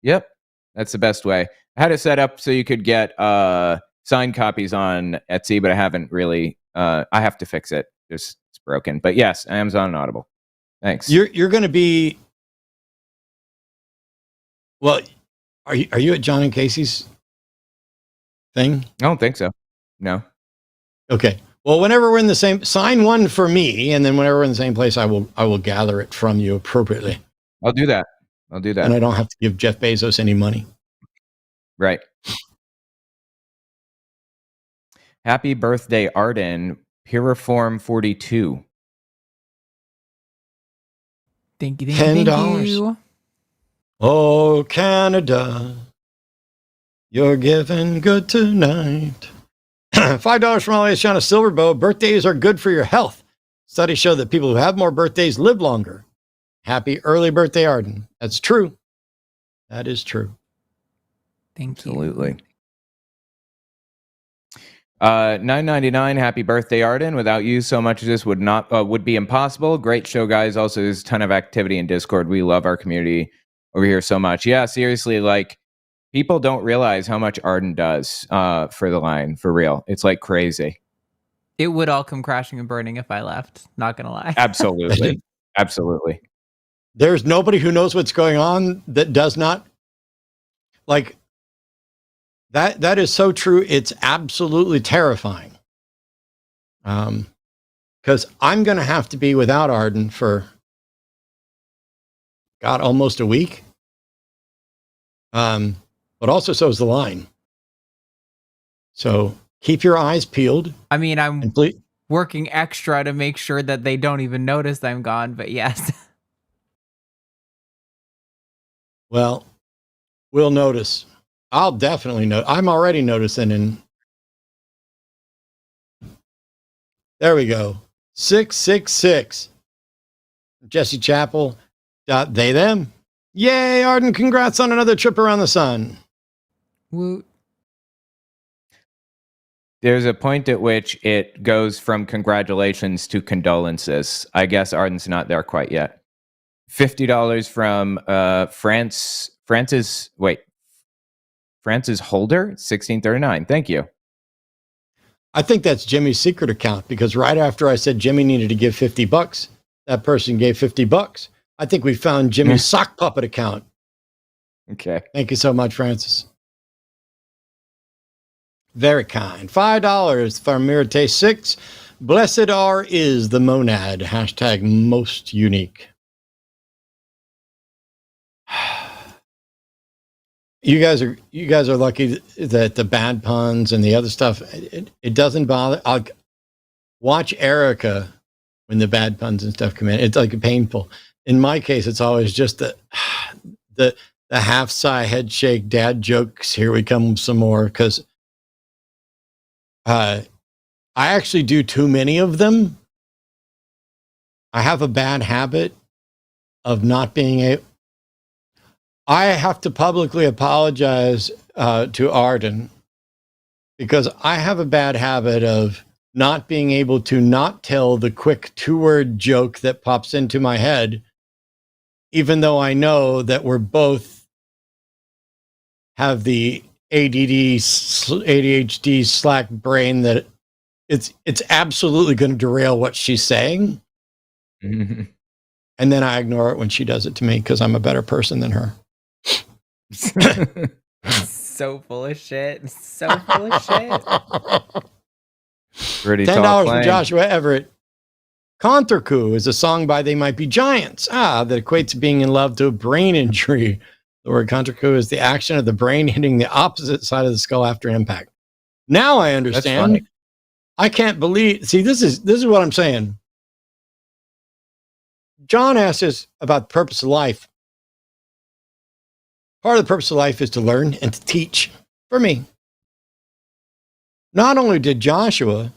Yep. That's the best way. I had it set up so you could get signed copies on Etsy, but I haven't really. I have to fix it. It's broken. But yes, Amazon and Audible. Thanks. You're going to be. Well, are you at John and Casey's thing? I don't think so. No. Okay. Well, whenever we're in the same, sign one for me, and then whenever we're in the same place, I will gather it from you appropriately. I'll do that. And I don't have to give Jeff Bezos any money. Right. Happy birthday, Arden. Piriform 42. Thank you. Thank $10. you. Oh, Canada, you're giving good tonight. $5 from Elias Sean Silverbow. Birthdays are good for your health. Studies show that people who have more birthdays live longer. Happy early birthday, Arden. That's true. That is true. Thank you. Absolutely. $9.99. Happy birthday, Arden. Without you, so much of this would be impossible. Great show, guys. Also, there's a ton of activity in Discord. We love our community over here so much. Yeah, seriously, like people don't realize how much Arden does for the line, for real. It's like crazy. It would all come crashing and burning if I left. Not gonna lie. Absolutely. Absolutely. There's nobody who knows what's going on that does not like that is so true. It's absolutely terrifying. Because I'm going to have to be without Arden for almost a week. But also so is the line. So keep your eyes peeled. I mean, I'm working extra to make sure that they don't even notice I'm gone, but yes. Well, we'll notice. I'll definitely know. I'm already noticing. There we go. 666. Jesse Chappell. They, them. Yay, Arden. Congrats on another trip around the sun. Woot. There's a point at which it goes from congratulations to condolences. I guess Arden's not there quite yet. $50 from Francis Holder, 1639. Thank you. I think that's Jimmy's secret account because right after I said Jimmy needed to give $50, that person gave $50. I think we found Jimmy's sock puppet account. Okay. Thank you so much, Francis. Very kind. $5 from Mirate 6. Blessed are is the monad. Hashtag most unique. You guys are lucky that the bad puns and the other stuff, it doesn't bother. I'll watch Erica when the bad puns and stuff come in. It's like painful. In my case, it's always just the half sigh, head shake, dad jokes. Here we come some more because I actually do too many of them. I have a bad habit of not being able. I have to publicly apologize to Arden because I have a bad habit of not being able to not tell the quick 2-word joke that pops into my head, even though I know that we're both have the ADHD slack brain that it's absolutely going to derail what she's saying. Mm-hmm. And then I ignore it when she does it to me because I'm a better person than her. So full of shit. So full of shit. Pretty $10 from Joshua Everett. Contercoo is a song by They Might Be Giants. That equates to being in love to a brain injury. The word contercoo is the action of the brain hitting the opposite side of the skull after impact. Now I understand. I can't believe. See, this is what I'm saying. John asked us about the purpose of life. Part of the purpose of life is to learn and to teach. For me, not only did Joshua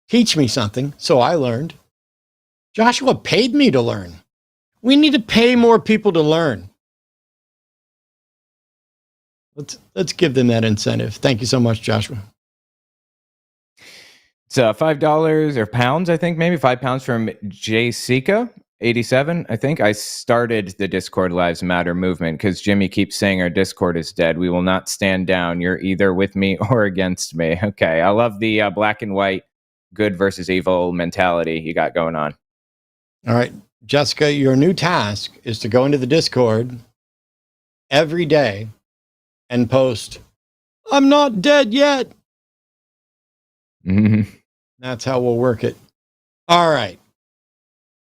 teach me something, so I learned, Joshua paid me to learn. We need to pay more people to learn. Let's give them that incentive. Thank you so much, Joshua. It's $5 or pounds, I think, maybe £5 from Jay Sika. 87, I think. I started the Discord Lives Matter movement because Jimmy keeps saying our Discord is dead. We will not stand down. You're either with me or against me. Okay, I love the black and white good versus evil mentality you got going on. All right, Jessica, your new task is to go into the Discord every day and post, "I'm not dead yet." Mm-hmm. That's how we'll work it. All right.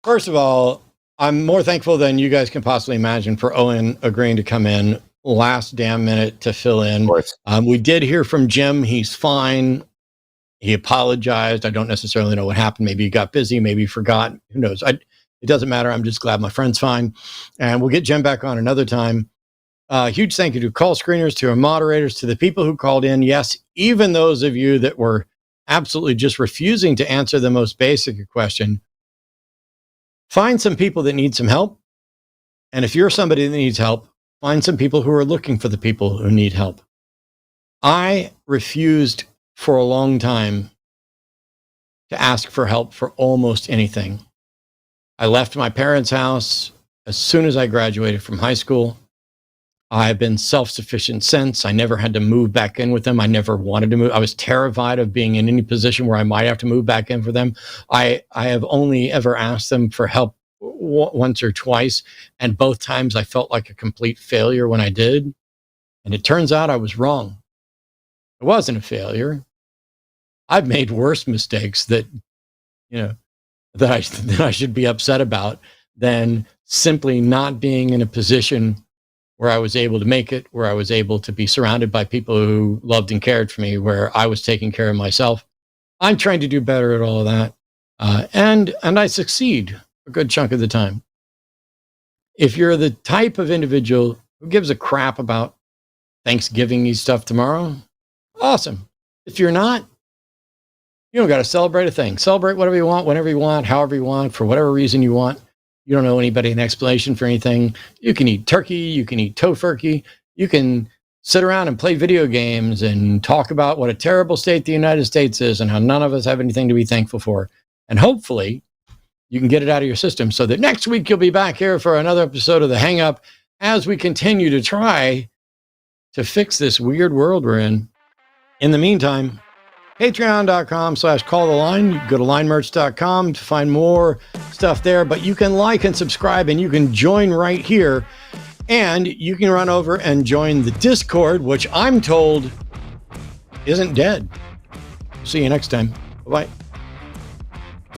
First of all, I'm more thankful than you guys can possibly imagine for Owen agreeing to come in last damn minute to fill in. Of course. We did hear from Jim. He's fine. He apologized. I don't necessarily know what happened. Maybe he got busy. Maybe he forgot. Who knows? It doesn't matter. I'm just glad my friend's fine. And we'll get Jim back on another time. Huge thank you to call screeners, to our moderators, to the people who called in. Yes, even those of you that were absolutely just refusing to answer the most basic question. Find some people that need some help. And if you're somebody that needs help, find some people who are looking for the people who need help. I refused for a long time to ask for help for almost anything. I left my parents' house as soon as I graduated from high school. I've been self-sufficient since. I never had to move back in with them. I never wanted to move. I was terrified of being in any position where I might have to move back in for them. I have only ever asked them for help once or twice, and both times I felt like a complete failure when I did. And it turns out I was wrong. It wasn't a failure. I've made worse mistakes that I should be upset about than simply not being in a position where I was able to make it, where I was able to be surrounded by people who loved and cared for me, where I was taking care of myself. I'm trying to do better at all of that. And I succeed a good chunk of the time. If you're the type of individual who gives a crap about Thanksgiving stuff tomorrow, awesome. If you're not, you don't got to celebrate a thing. Celebrate whatever you want, whenever you want, however you want, for whatever reason you want. You don't owe anybody an explanation for anything. You can eat turkey. You can eat tofurkey. You can sit around and play video games and talk about what a terrible state the United States is and how none of us have anything to be thankful for. And hopefully you can get it out of your system so that next week you'll be back here for another episode of The Hang Up as we continue to try to fix this weird world we're in. In the meantime, patreon.com/calltheline. You can go to linemerch.com to find more stuff there, but you can like and subscribe and you can join right here. And you can run over and join the Discord, which I'm told isn't dead. See you next time. Bye-bye.